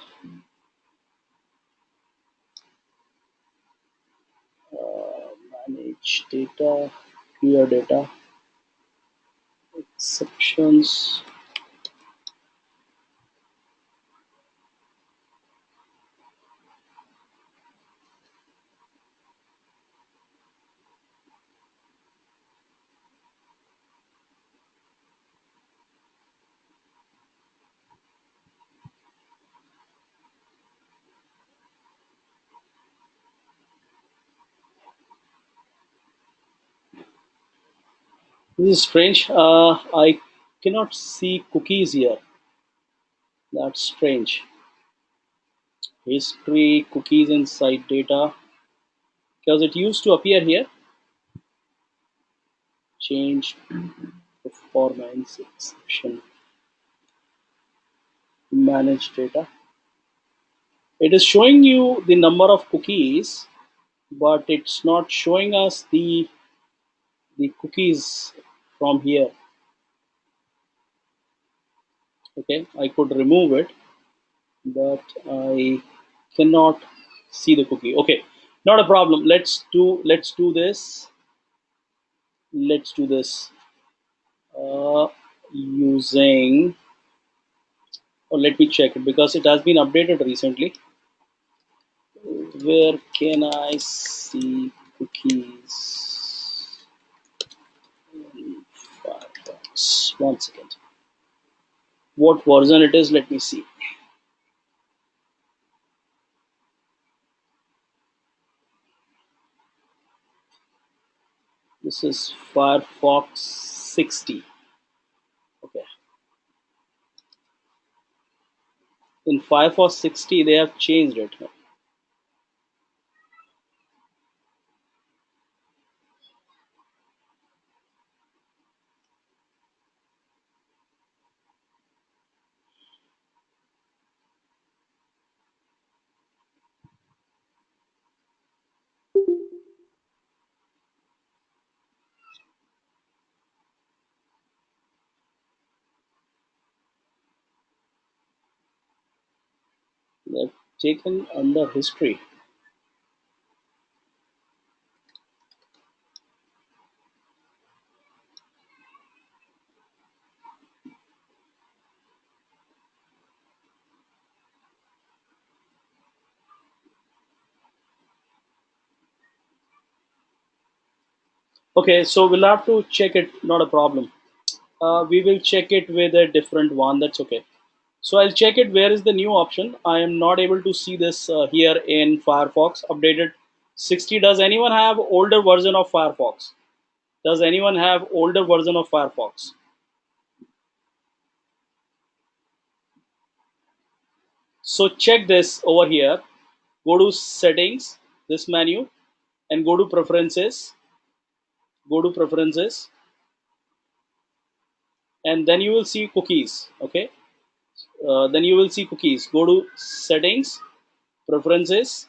Manage data, clear data, exceptions. This is strange. I cannot see cookies here. That's strange. History, cookies inside data, because it used to appear here. Change performance exception. Manage data. It is showing you the number of cookies, but it's not showing us the cookies from here. Okay, I could remove it, but I cannot see the cookie. Okay, not a problem. Let's do this. Let's do this using. Or let me check it because it has been updated recently. Where can I see cookies? Firefox. One second. What version it is? Let me see. This is Firefox 60. Okay. In Firefox 60, they have changed it. They've taken under history. Okay, so we'll have to check it. Not a problem. We will check it with a different one. That's okay. So I'll check it. Where is the new option? I am not able to see this here in Firefox. Updated 60. Does anyone have older version of Firefox? Does anyone have older version of Firefox? So check this over here. Go to settings, this menu, and go to preferences. Go to preferences, and then you will see cookies. Okay. Then you will see cookies. Go to settings, preferences,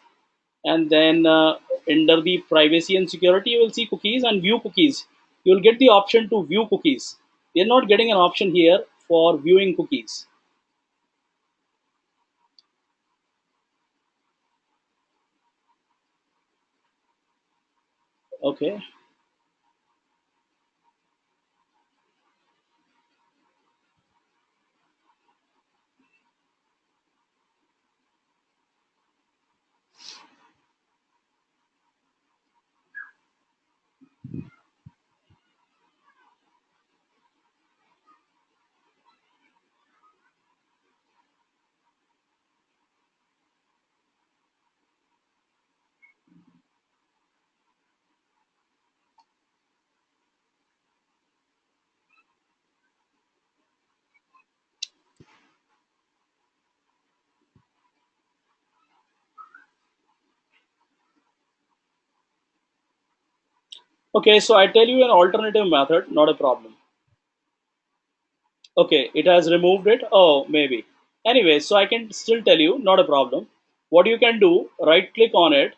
and then under the privacy and security, you will see cookies and view cookies. You will get the option to view cookies. You're not getting an option here for viewing cookies. Okay. Okay, so I tell you an alternative method, not a problem. Okay, it has removed it. Oh, maybe. Anyway, so I can still tell you, not a problem. What you can do, right click on it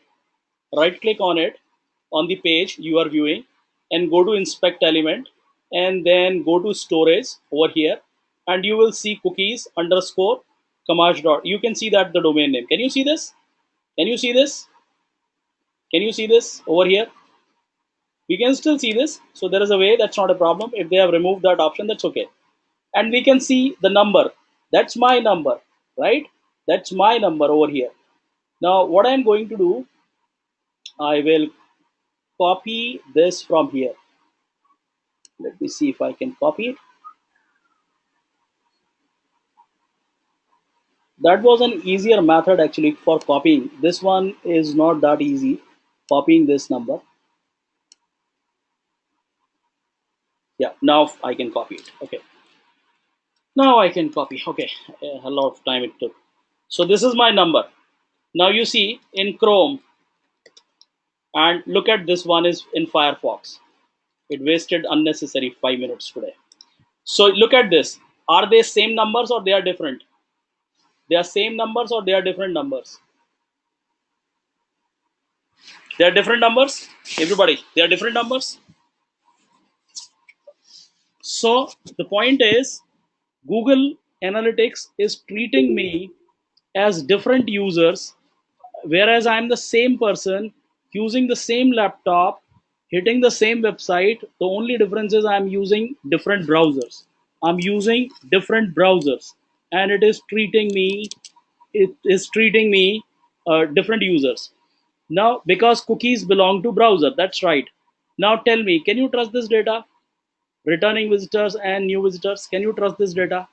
on the page you are viewing, and go to inspect element. and then go to storage over here, and you will see cookies underscore kamash dot. You can see that the domain name. Can you see this? Can you see this? Can you see this over here? We can still see this. So there is a way, that's not a problem. If they have removed that option, that's okay. And we can see the number. That's my number, right? That's my number over here. Now, what I'm going to do, I will copy this from here. Let me see if I can copy it. That was an easier method actually for copying. This one is not that easy, copying this number. Yeah, now I can copy it. Okay. Now I can copy. Okay. A lot of time it took. So this is my number. Now you see in Chrome, and look at this one is in Firefox. It wasted unnecessary 5 minutes today. So look at this. Are they same numbers or they are different? They are same numbers or they are different numbers? They are different numbers. Everybody, they are different numbers. So the point is, Google Analytics is treating me as different users, whereas I'm the same person using the same laptop, hitting the same website. The only difference is I'm using different browsers. I'm using different browsers, and it is treating me. It is treating me different users. Now, because cookies belong to browser, that's right. Now tell me, can you trust this data? Returning visitors and new visitors, can you trust this data?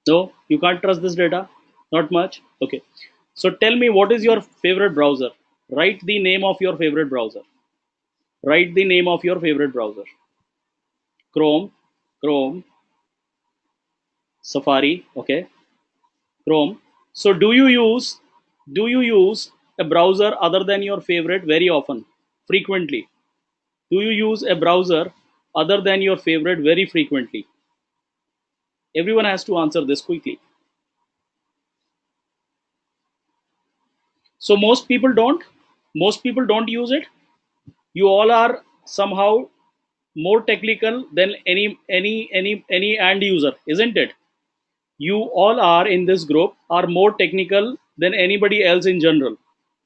No, you can't trust this data. Not much. Okay. So tell me, what is your favorite browser? Write the name of your favorite browser. Write the name of your favorite browser. Chrome, Chrome, Safari. Okay, Chrome. So do you use a browser other than your favorite very often, frequently? Do you use a browser other than your favorite very frequently? Everyone has to answer this quickly. So most people don't use it. You all are somehow more technical than any end user, isn't it? You all are in this group are more technical than anybody else in general.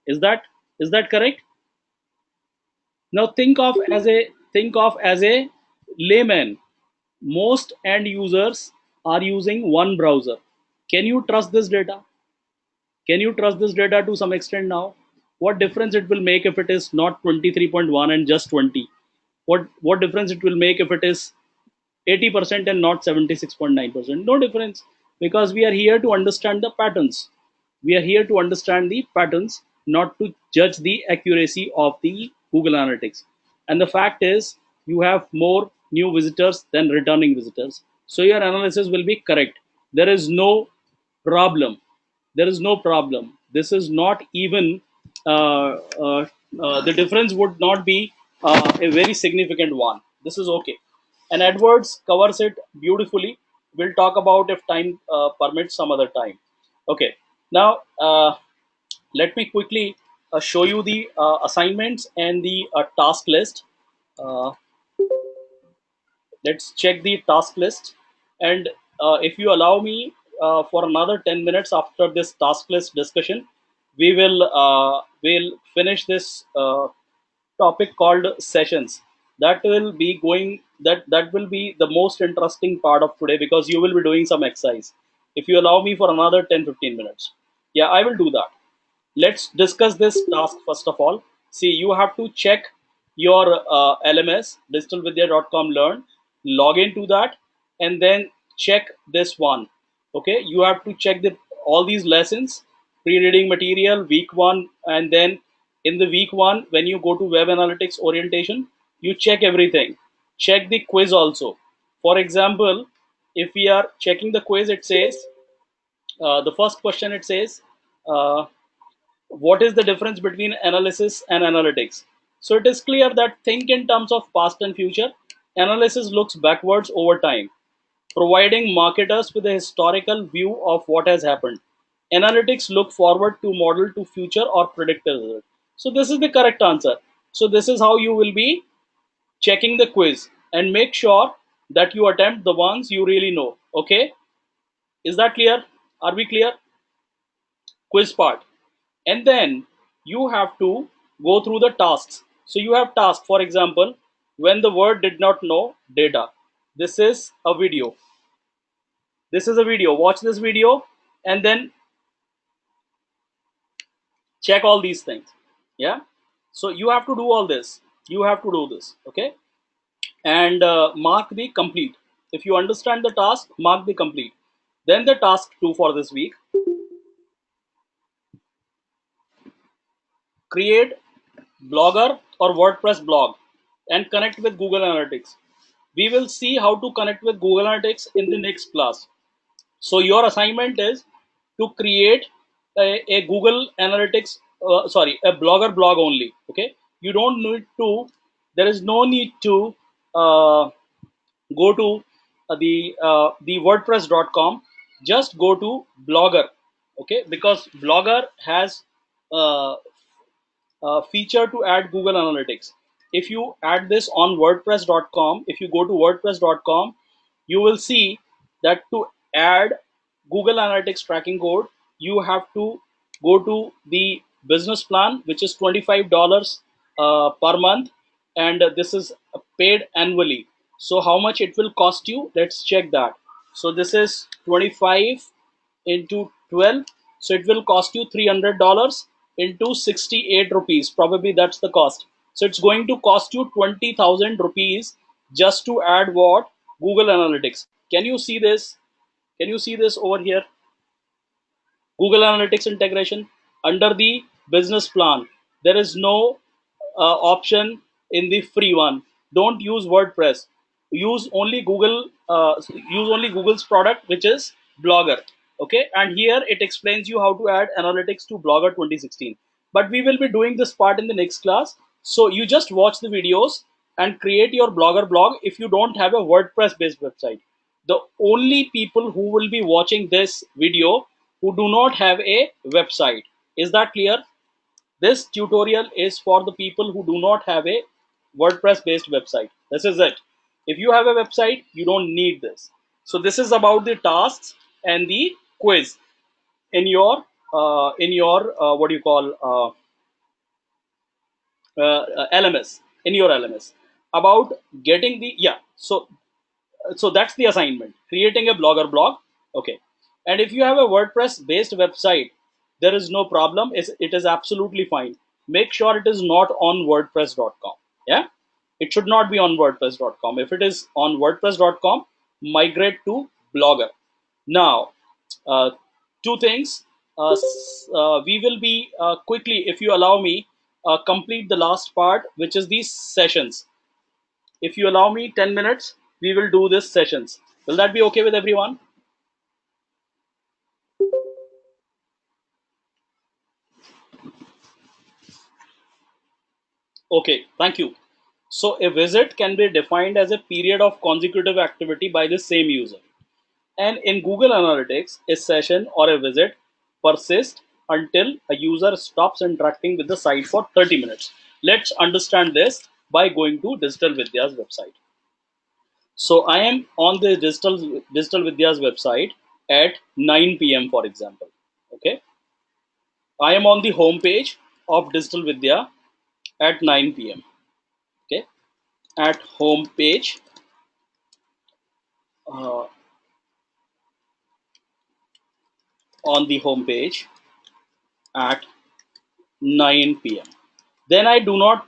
Is that correct? Now think of as a layman. Most end users are using one browser. Can you trust this data? Can you trust this data to some extent now? What difference it will make if it is not 23.1 and just 20? What difference it will make if it is 80% and not 76.9%? No difference, because we are here to understand the patterns. We are here to understand the patterns, not to judge the accuracy of the Google Analytics. And the fact is, you have more new visitors than returning visitors. So your analysis will be correct. There is no problem. There is no problem. This is not even, the difference would not be a very significant one. This is okay. And Edwards covers it beautifully. We'll talk about if time permits some other time. Okay. Now, let me quickly show you the assignments and the task list. Uh, let's check the task list. And if you allow me for another 10 minutes after this task list discussion, we'll finish this topic called sessions. That will be the most interesting part of today, because you will be doing some exercise. If you allow me for another 10-15 minutes, yeah, I will do that. Let's discuss this task first of all. See, you have to check your LMS digitalvidya.com learn, log into that, and then check this one. Okay, you have to check the all these lessons, pre-reading material, week one, and then in the week one, when you go to web analytics orientation, you check everything. Check the quiz also. For example, if we are checking the quiz, it says the first question, it says, uh, what is the difference between analysis and analytics? So it is clear that think in terms of past and future. Analysis looks backwards over time, providing marketers with a historical view of what has happened. Analytics look forward to model to future or predict a result. So this is the correct answer. So this is how you will be checking the quiz, and make sure that you attempt the ones you really know. Okay, is that clear? Are we clear? Quiz part. And then you have to go through the tasks. So you have task, for example, when the word did not know data. This is a video. This is a video. Watch this video and then check all these things. Yeah. So you have to do all this. You have to do this. Okay. And mark the complete. If you understand the task, mark the complete. Then the task 2 for this week: create Blogger or WordPress blog and connect with Google Analytics. We will see how to connect with Google Analytics in the next class. So your assignment is to create a Google Analytics, a Blogger blog only. Okay, you don't need to. There is no need to go to the WordPress.com. Just go to Blogger. Okay, because Blogger has uh, feature to add Google Analytics. If you add this on WordPress.com, if you go to WordPress.com, you will see that to add Google Analytics tracking code, you have to go to the business plan, which is $25 per month, and this is paid annually. So, how much it will cost you? Let's check that. So, this is 25 into 12, so it will cost you $300 into 68 rupees. Probably that's the cost. So it's going to cost you 20,000 rupees just to add what? Google Analytics. Can you see this? Can you see this over here? Google Analytics integration under the business plan. There is no option in the free one. Don't use WordPress. Use only Google. Use only Google's product, which is Blogger. Okay, and here it explains you how to add analytics to Blogger 2016. But we will be doing this part in the next class. So you just watch the videos and create your Blogger blog if you don't have a WordPress based website. The only people who will be watching this video who do not have a website. Is that clear? This tutorial is for the people who do not have a WordPress based website. This is it. If you have a website, you don't need this. So this is about the tasks and the quiz in your what do you call LMS, in your LMS, about getting the, yeah. So that's the assignment: creating a Blogger blog. Okay, and if you have a WordPress based website, there is no problem. It is absolutely fine. Make sure it is not on WordPress.com. Yeah, it should not be on WordPress.com. If it is on WordPress.com, migrate to Blogger. Now, uh, two things. We will be quickly, if you allow me, complete the last part, which is these sessions. If you allow me 10 minutes, we will do this sessions. Will that be okay with everyone? Okay, thank you. So a visit can be defined as a period of consecutive activity by the same user. And in Google Analytics, a session or a visit persists until a user stops interacting with the site for 30 minutes. Let's understand this by going to Digital Vidya's website. So I am on the Digital Vidya's website at 9 p.m. for example. Okay, I am on the home page of Digital Vidya at 9 p.m. Okay, at home page, uh, on the home page at 9 p.m. Then I do not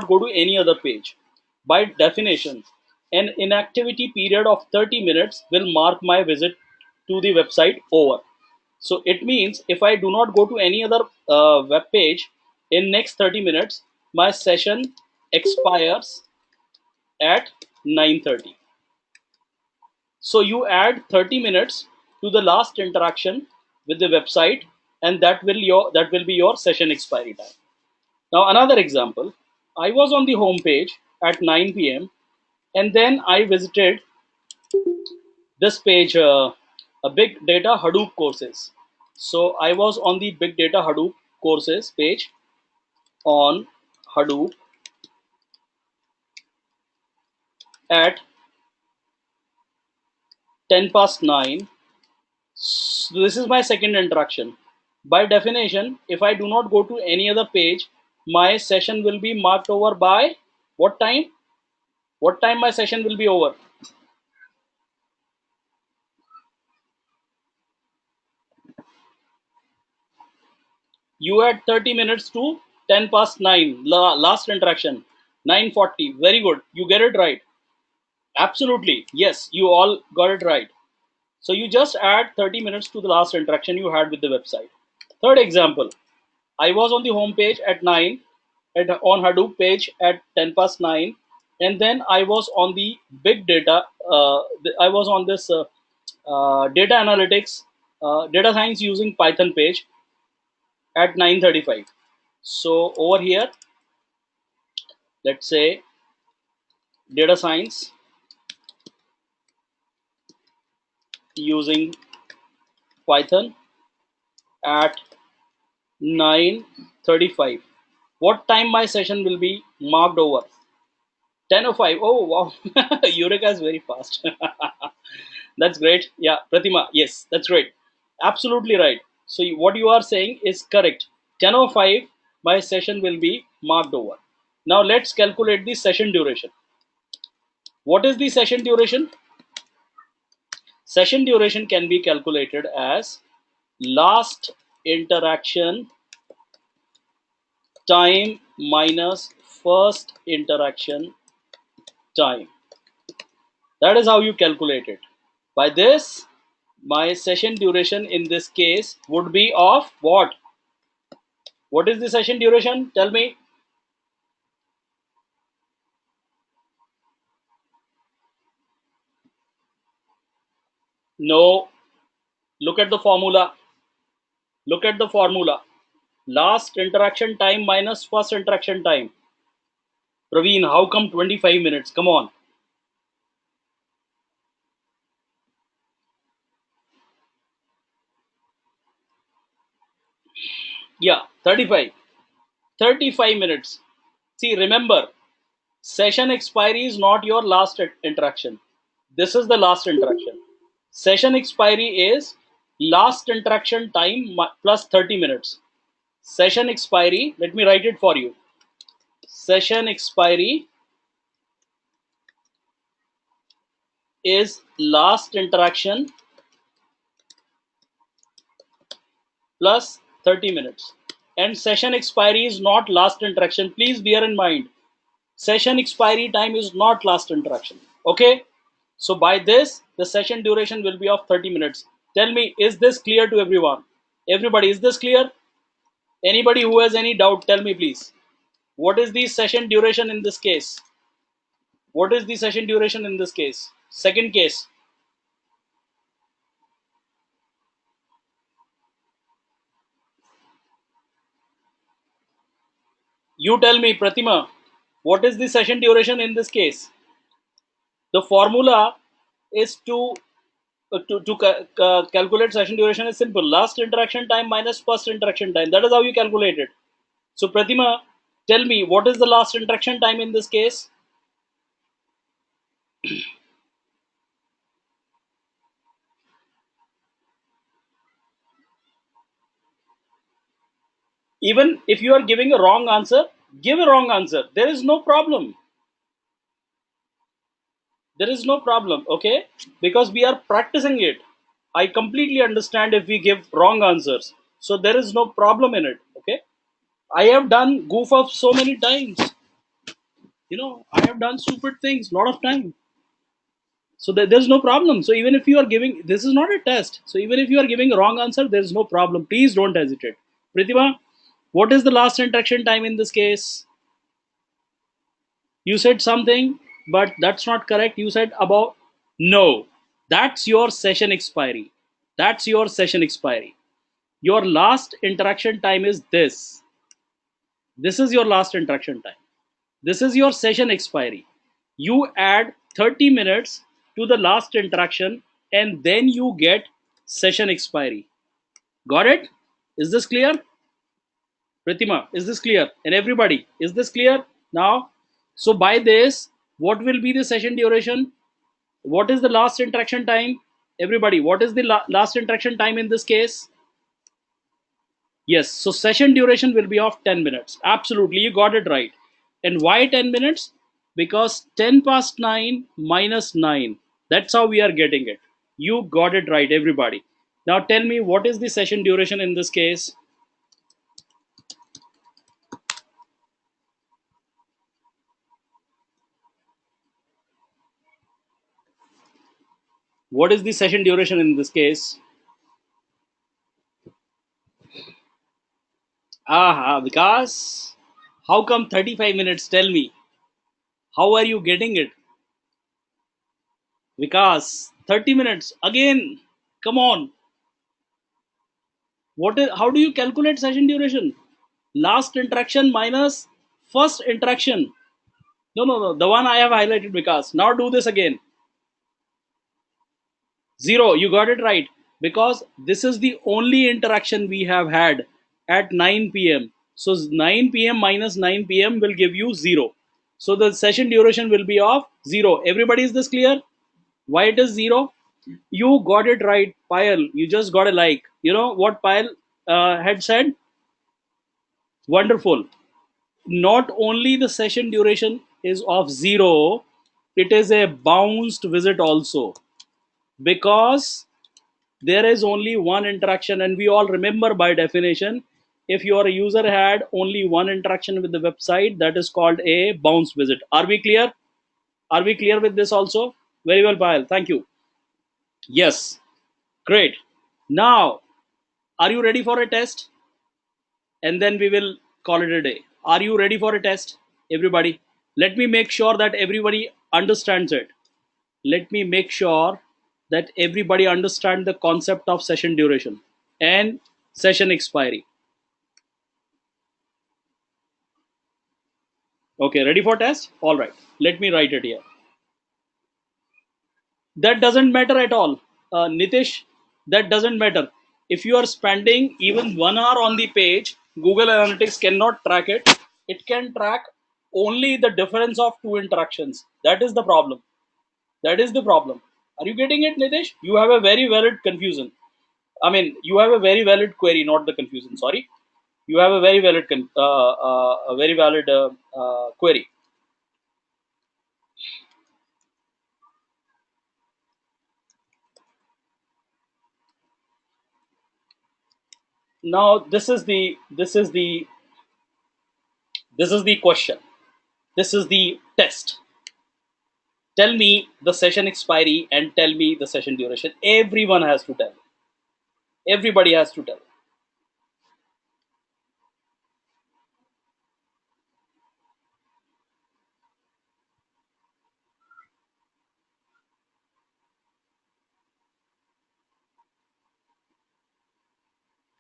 go to any other page. By definition, an inactivity period of 30 minutes will mark my visit to the website over. So it means if I do not go to any other web page in next 30 minutes, my session expires at 9:30. So you add 30 minutes to the last interaction with the website, and that will be your session expiry time. Now another example: I was on the home page at 9 p.m. and then I visited this page, a big data Hadoop courses. So I was on the big data Hadoop courses page on Hadoop at 10 past 9. So this is my second interaction. By definition, if I do not go to any other page, my session will be marked over by what time? What time my session will be over? You had 30 minutes to 10 past 9, last interaction, 9:40. Very good. You get it right. Absolutely. Yes, you all got it right. So you just add 30 minutes to the last interaction you had with the website. Third example, I was on the home page at 9, on Hadoop page at 10 past 9, and then I was on the big data. I was on this data analytics, data science using Python page at 9:35. So over here, let's say data science using Python at 9:35. What time my session will be marked over? 10:05. Oh wow, Eureka is very fast. That's great. Yeah, Pratima. Yes, that's great. Absolutely right. So what you are saying is correct. 10:05, my session will be marked over. Now let's calculate the session duration. What is the session duration? Session duration can be calculated as last interaction time minus first interaction time. That is how you calculate it. By this, my session duration in this case would be of what? What is the session duration? Tell me. No. Look at the formula. Look at the formula. Last interaction time minus first interaction time. Praveen, how come 25 minutes? Come on. Yeah, 35. 35 minutes. See, remember, session expiry is not your last interaction. This is the last interaction. Session expiry is last interaction time plus 30 minutes. Session expiry, let me write it for you. Session expiry is last interaction plus 30 minutes. And session expiry is not last interaction. Please bear in mind, session expiry time is not last interaction. Okay? So by this, the session duration will be of 30 minutes. Tell me, is this clear to everyone? Everybody, is this clear? Anybody who has any doubt, tell me please. What is the session duration in this case? What is the session duration in this case? Second case. You tell me, Pratima, what is the session duration in this case? The formula is to calculate session duration is simple. Last interaction time minus first interaction time. That is how you calculate it. So Pratima, tell me, what is the last interaction time in this case? Even if you are giving a wrong answer, give a wrong answer. There is no problem. There is no problem, okay? Because we are practicing it. I completely understand if we give wrong answers. So there is no problem in it, okay? I have done goof up so many times. I have done stupid things a lot of time. So there's no problem. So even if you are giving, this is not a test. So even if you are giving a wrong answer, there's no problem. Please don't hesitate. Pritima, what is the last interaction time in this case? You said something, but that's not correct. You said about, no, that's your session expiry. That's your session expiry. Your last interaction time is this. This is your last interaction time. This is your session expiry. You add 30 minutes to the last interaction and then you get session expiry. Got it? Is this clear? Pratima, is this clear? And everybody, is this clear now? So by this, What will be the session duration? What is the last interaction time? Everybody, what is the last interaction time in this case? Yes, so session duration will be of 10 minutes. Absolutely, you got it right. And why 10 minutes? Because 10 past 9 minus 9. That's how we are getting it. You got it right, everybody. Now tell me, what is the session duration in this case? What is the session duration in this case? Because how come 35 minutes? Tell me. How are you getting it? Because 30 minutes. Again, come on. How do you calculate session duration? Last interaction minus first interaction. No, no, no. The one I have highlighted, because now do this again. 0. You got it right. Because this is the only interaction we have had at 9 p.m. So 9 p.m. minus 9 p.m. will give you 0. So the session duration will be of 0. Everybody, is this clear? Why it is 0? You got it right, Payal. You just got a like. You know what Payal had said? Wonderful. Not only the session duration is of 0, it is a bounced visit also, because there is only one interaction, and we all remember by definition, if your user had only one interaction with the website, that is called a bounce visit. Are we clear? Are we clear with this also? Very well, Payal, thank you. Yes, great. Now, are you ready for a test? And then we will call it a day. Are you ready for a test, everybody? Let me make sure that everybody understands it. Let me make sure that everybody understands the concept of session duration and session expiry. Okay, ready for test? All right, let me write it here. That doesn't matter at all, Nitish. That doesn't matter. If you are spending even 1 hour on the page, Google Analytics cannot track it. It can track only the difference of two interactions. That is the problem. That is the problem. Are you getting it, Nitish? You have a very valid confusion. I mean, you have a very valid query, not the confusion. Sorry, you have a very valid, a very valid query. Now, this is the question. This is the test. Tell me the session expiry and tell me the session duration. Everyone has to tell. Everybody has to tell.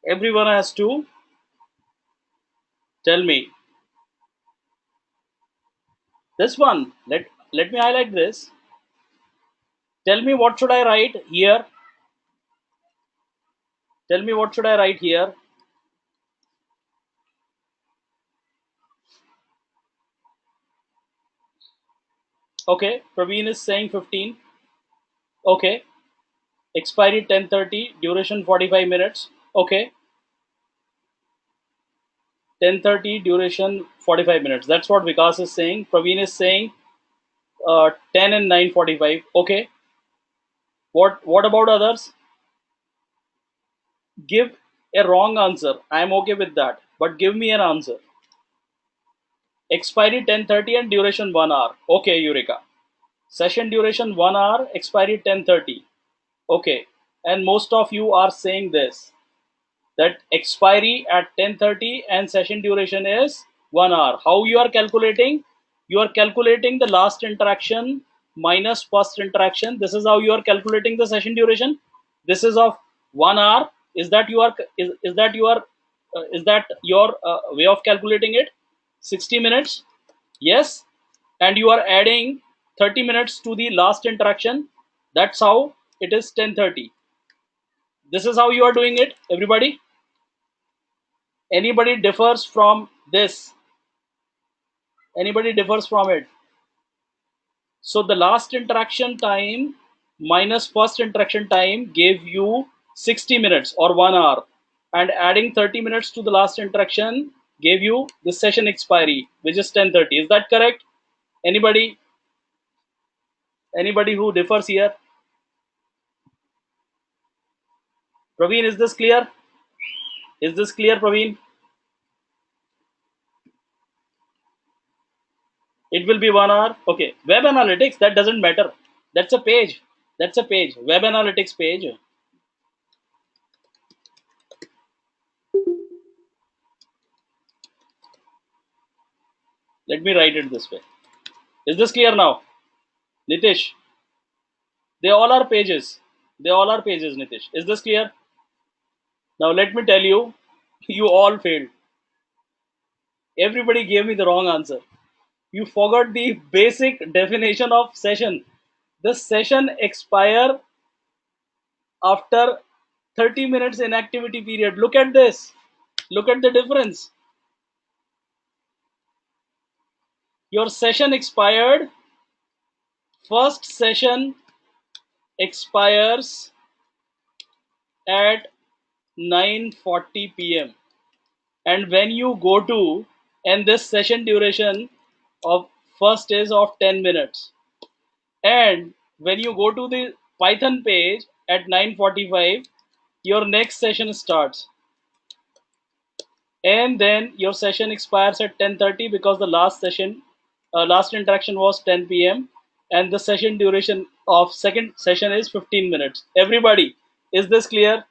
Everyone has to tell me. This one. Let me highlight this. Tell me, what should I write here? Tell me, what should I write here? Okay, Praveen is saying 15. Okay, expiry 10:30, duration 45 minutes. Okay, 10:30, duration 45 minutes. That's what Vikas is saying. Praveen is saying 10 and 9:45. Okay, what about others? Give a wrong answer. I am okay with that, but give me an answer. Expiry 10:30 and duration 1 hour. Okay, Eureka. Session duration 1 hour, expiry 10:30. Okay, and most of you are saying this, that expiry at 10:30 and session duration is 1 hour. How you are calculating? You are calculating the last interaction minus first interaction. This is how you are calculating the session duration. This is of 1 hour. Is that you are is that your way of calculating it? 60 minutes. Yes, and you are adding 30 minutes to the last interaction. That's how it is 10:30. This is how you are doing it, everybody. Anybody differs from this? Anybody differs from it? So the last interaction time minus first interaction time gave you 60 minutes or 1 hour, and adding 30 minutes to the last interaction gave you the session expiry, which is 10:30. Is that correct? Anybody? Anybody who differs here? Praveen, is this clear? Is this clear, Praveen? It will be 1 hour. Okay. Web analytics, that doesn't matter. That's a page. That's a page. Web analytics page. Let me write it this way. Is this clear now? Nitish, they all are pages. They all are pages, Nitish. Is this clear? Now let me tell you, you all failed. Everybody gave me the wrong answer. You forgot the basic definition of session. The session expire after 30 minutes inactivity period. Look at this. Look at the difference. Your session expired. First session expires at 9:40 p.m. And when you go to, and this session duration of first is of 10 minutes, and when you go to the Python page at 9:45, your next session starts, and then your session expires at 10:30 because the last session last interaction was 10 p.m. and the session duration of second session is 15 minutes. Everybody, is this clear?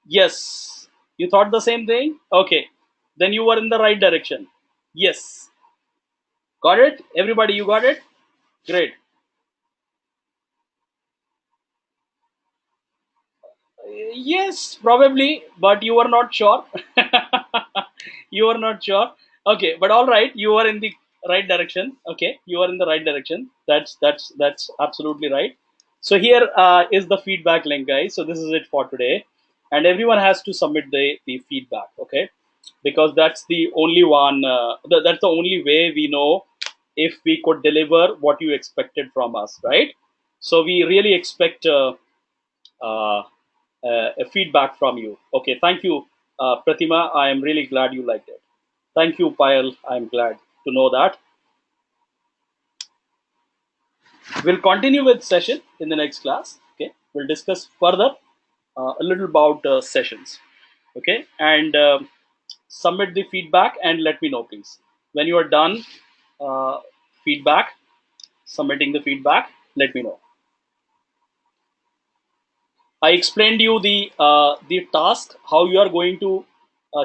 Yes. You thought the same thing? Okay. Then you were in the right direction. Yes. Got it? Everybody, you got it? Great. Yes, probably, but you were not sure. You were not sure. Okay, but all right, you are in the right direction. Okay, you are in the right direction. That's absolutely right. So here is the feedback link, guys. So this is it for today, and everyone has to submit the feedback. Okay, because that's the only one. That's the only way we know if we could deliver what you expected from us, right? So we really expect. Uh, a feedback from you. Okay, thank you, Pratima. I am really glad you liked it. Thank you, Payal. I'm glad to know that. We'll continue with session in the next class. Okay, we'll discuss further a little about sessions. Okay, and submit the feedback and let me know, please, when you are done. Uh, Feedback, submitting the feedback. Let me know. I explained you the task, how you are going to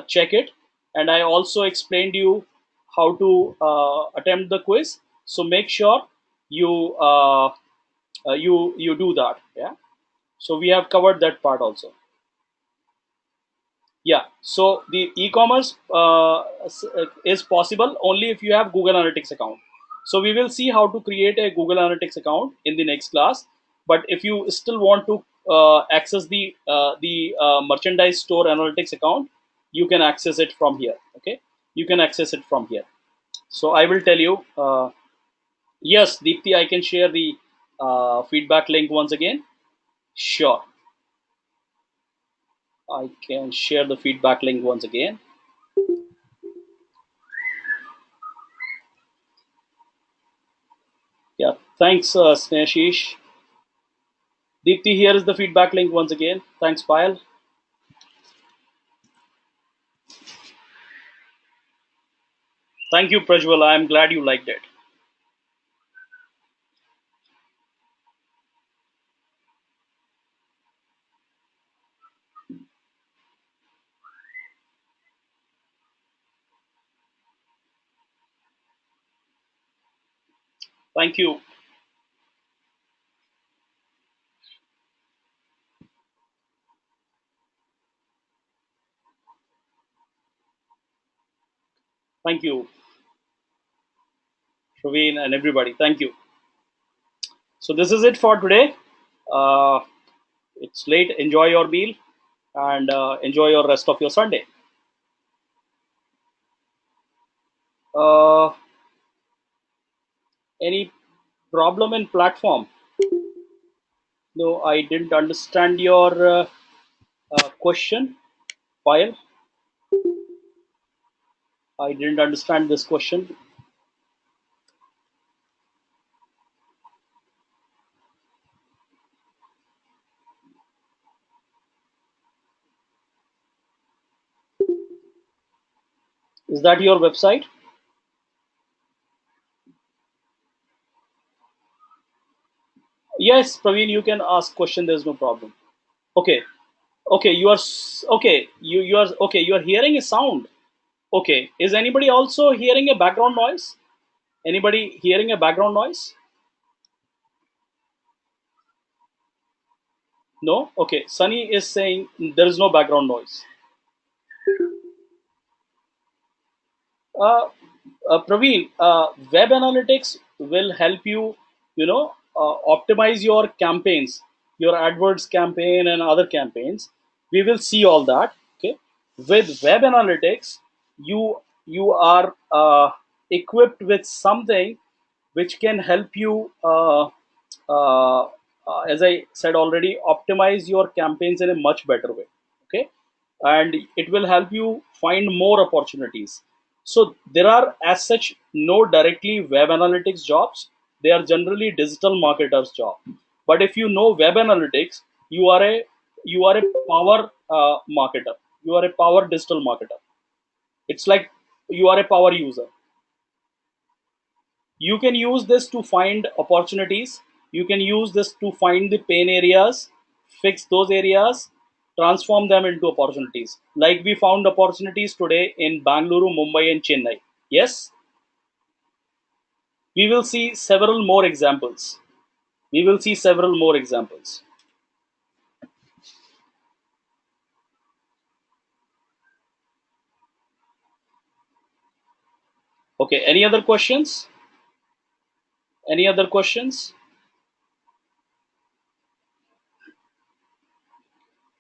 check it, and I also explained you how to attempt the quiz. So make sure you you do that. Yeah. So we have covered that part also. Yeah. So the e-commerce is possible only if you have Google Analytics account. So we will see how to create a Google Analytics account in the next class. But if you still want to access the merchandise store analytics account, you can access it from here. Okay, you can access it from here. So I will tell you. Yes, Deepthi, I can share the feedback link once again. Sure, I can share the feedback link once again. Yeah, thanks, Snehashish. Deepthi, here is the feedback link once again. Thanks, Payal. Thank you, Prajwal. I am glad you liked it. Thank you. Thank you, Praveen, and everybody. Thank you. So this is it for today. Uh, it's late. Enjoy your meal and enjoy your rest of your Sunday. Uh, any Problem in platform. No, I didn't understand your question. Pile, I didn't understand this question. Is that your website? Yes, Praveen, you can ask question. There's no problem. Okay, okay, okay. You are okay. You are hearing a sound. Okay, is anybody also hearing a background noise? Anybody hearing a background noise? No. Okay, Sunny is saying there is no background noise. Uh, Praveen, web analytics will help you, optimize your campaigns, your AdWords campaign and other campaigns. We will see all that. Okay, with web analytics, you are equipped with something which can help you, as I said already, optimize your campaigns in a much better way. Okay, and it will help you find more opportunities. So there are as such no directly web analytics jobs. They are generally digital marketers job. But if you know web analytics, you are a power marketer. You are a power digital marketer. It's like you are a power user. You can use this to find opportunities. You can use this to find the pain areas, fix those areas, transform them into opportunities. Like we found opportunities today in Bangalore, Mumbai and Chennai. Yes, we will see several more examples. We will see several more examples. Okay, any other questions? Any other questions?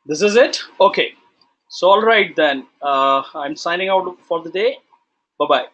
This is it. Okay, so all right then, I'm signing out for the day. Bye bye.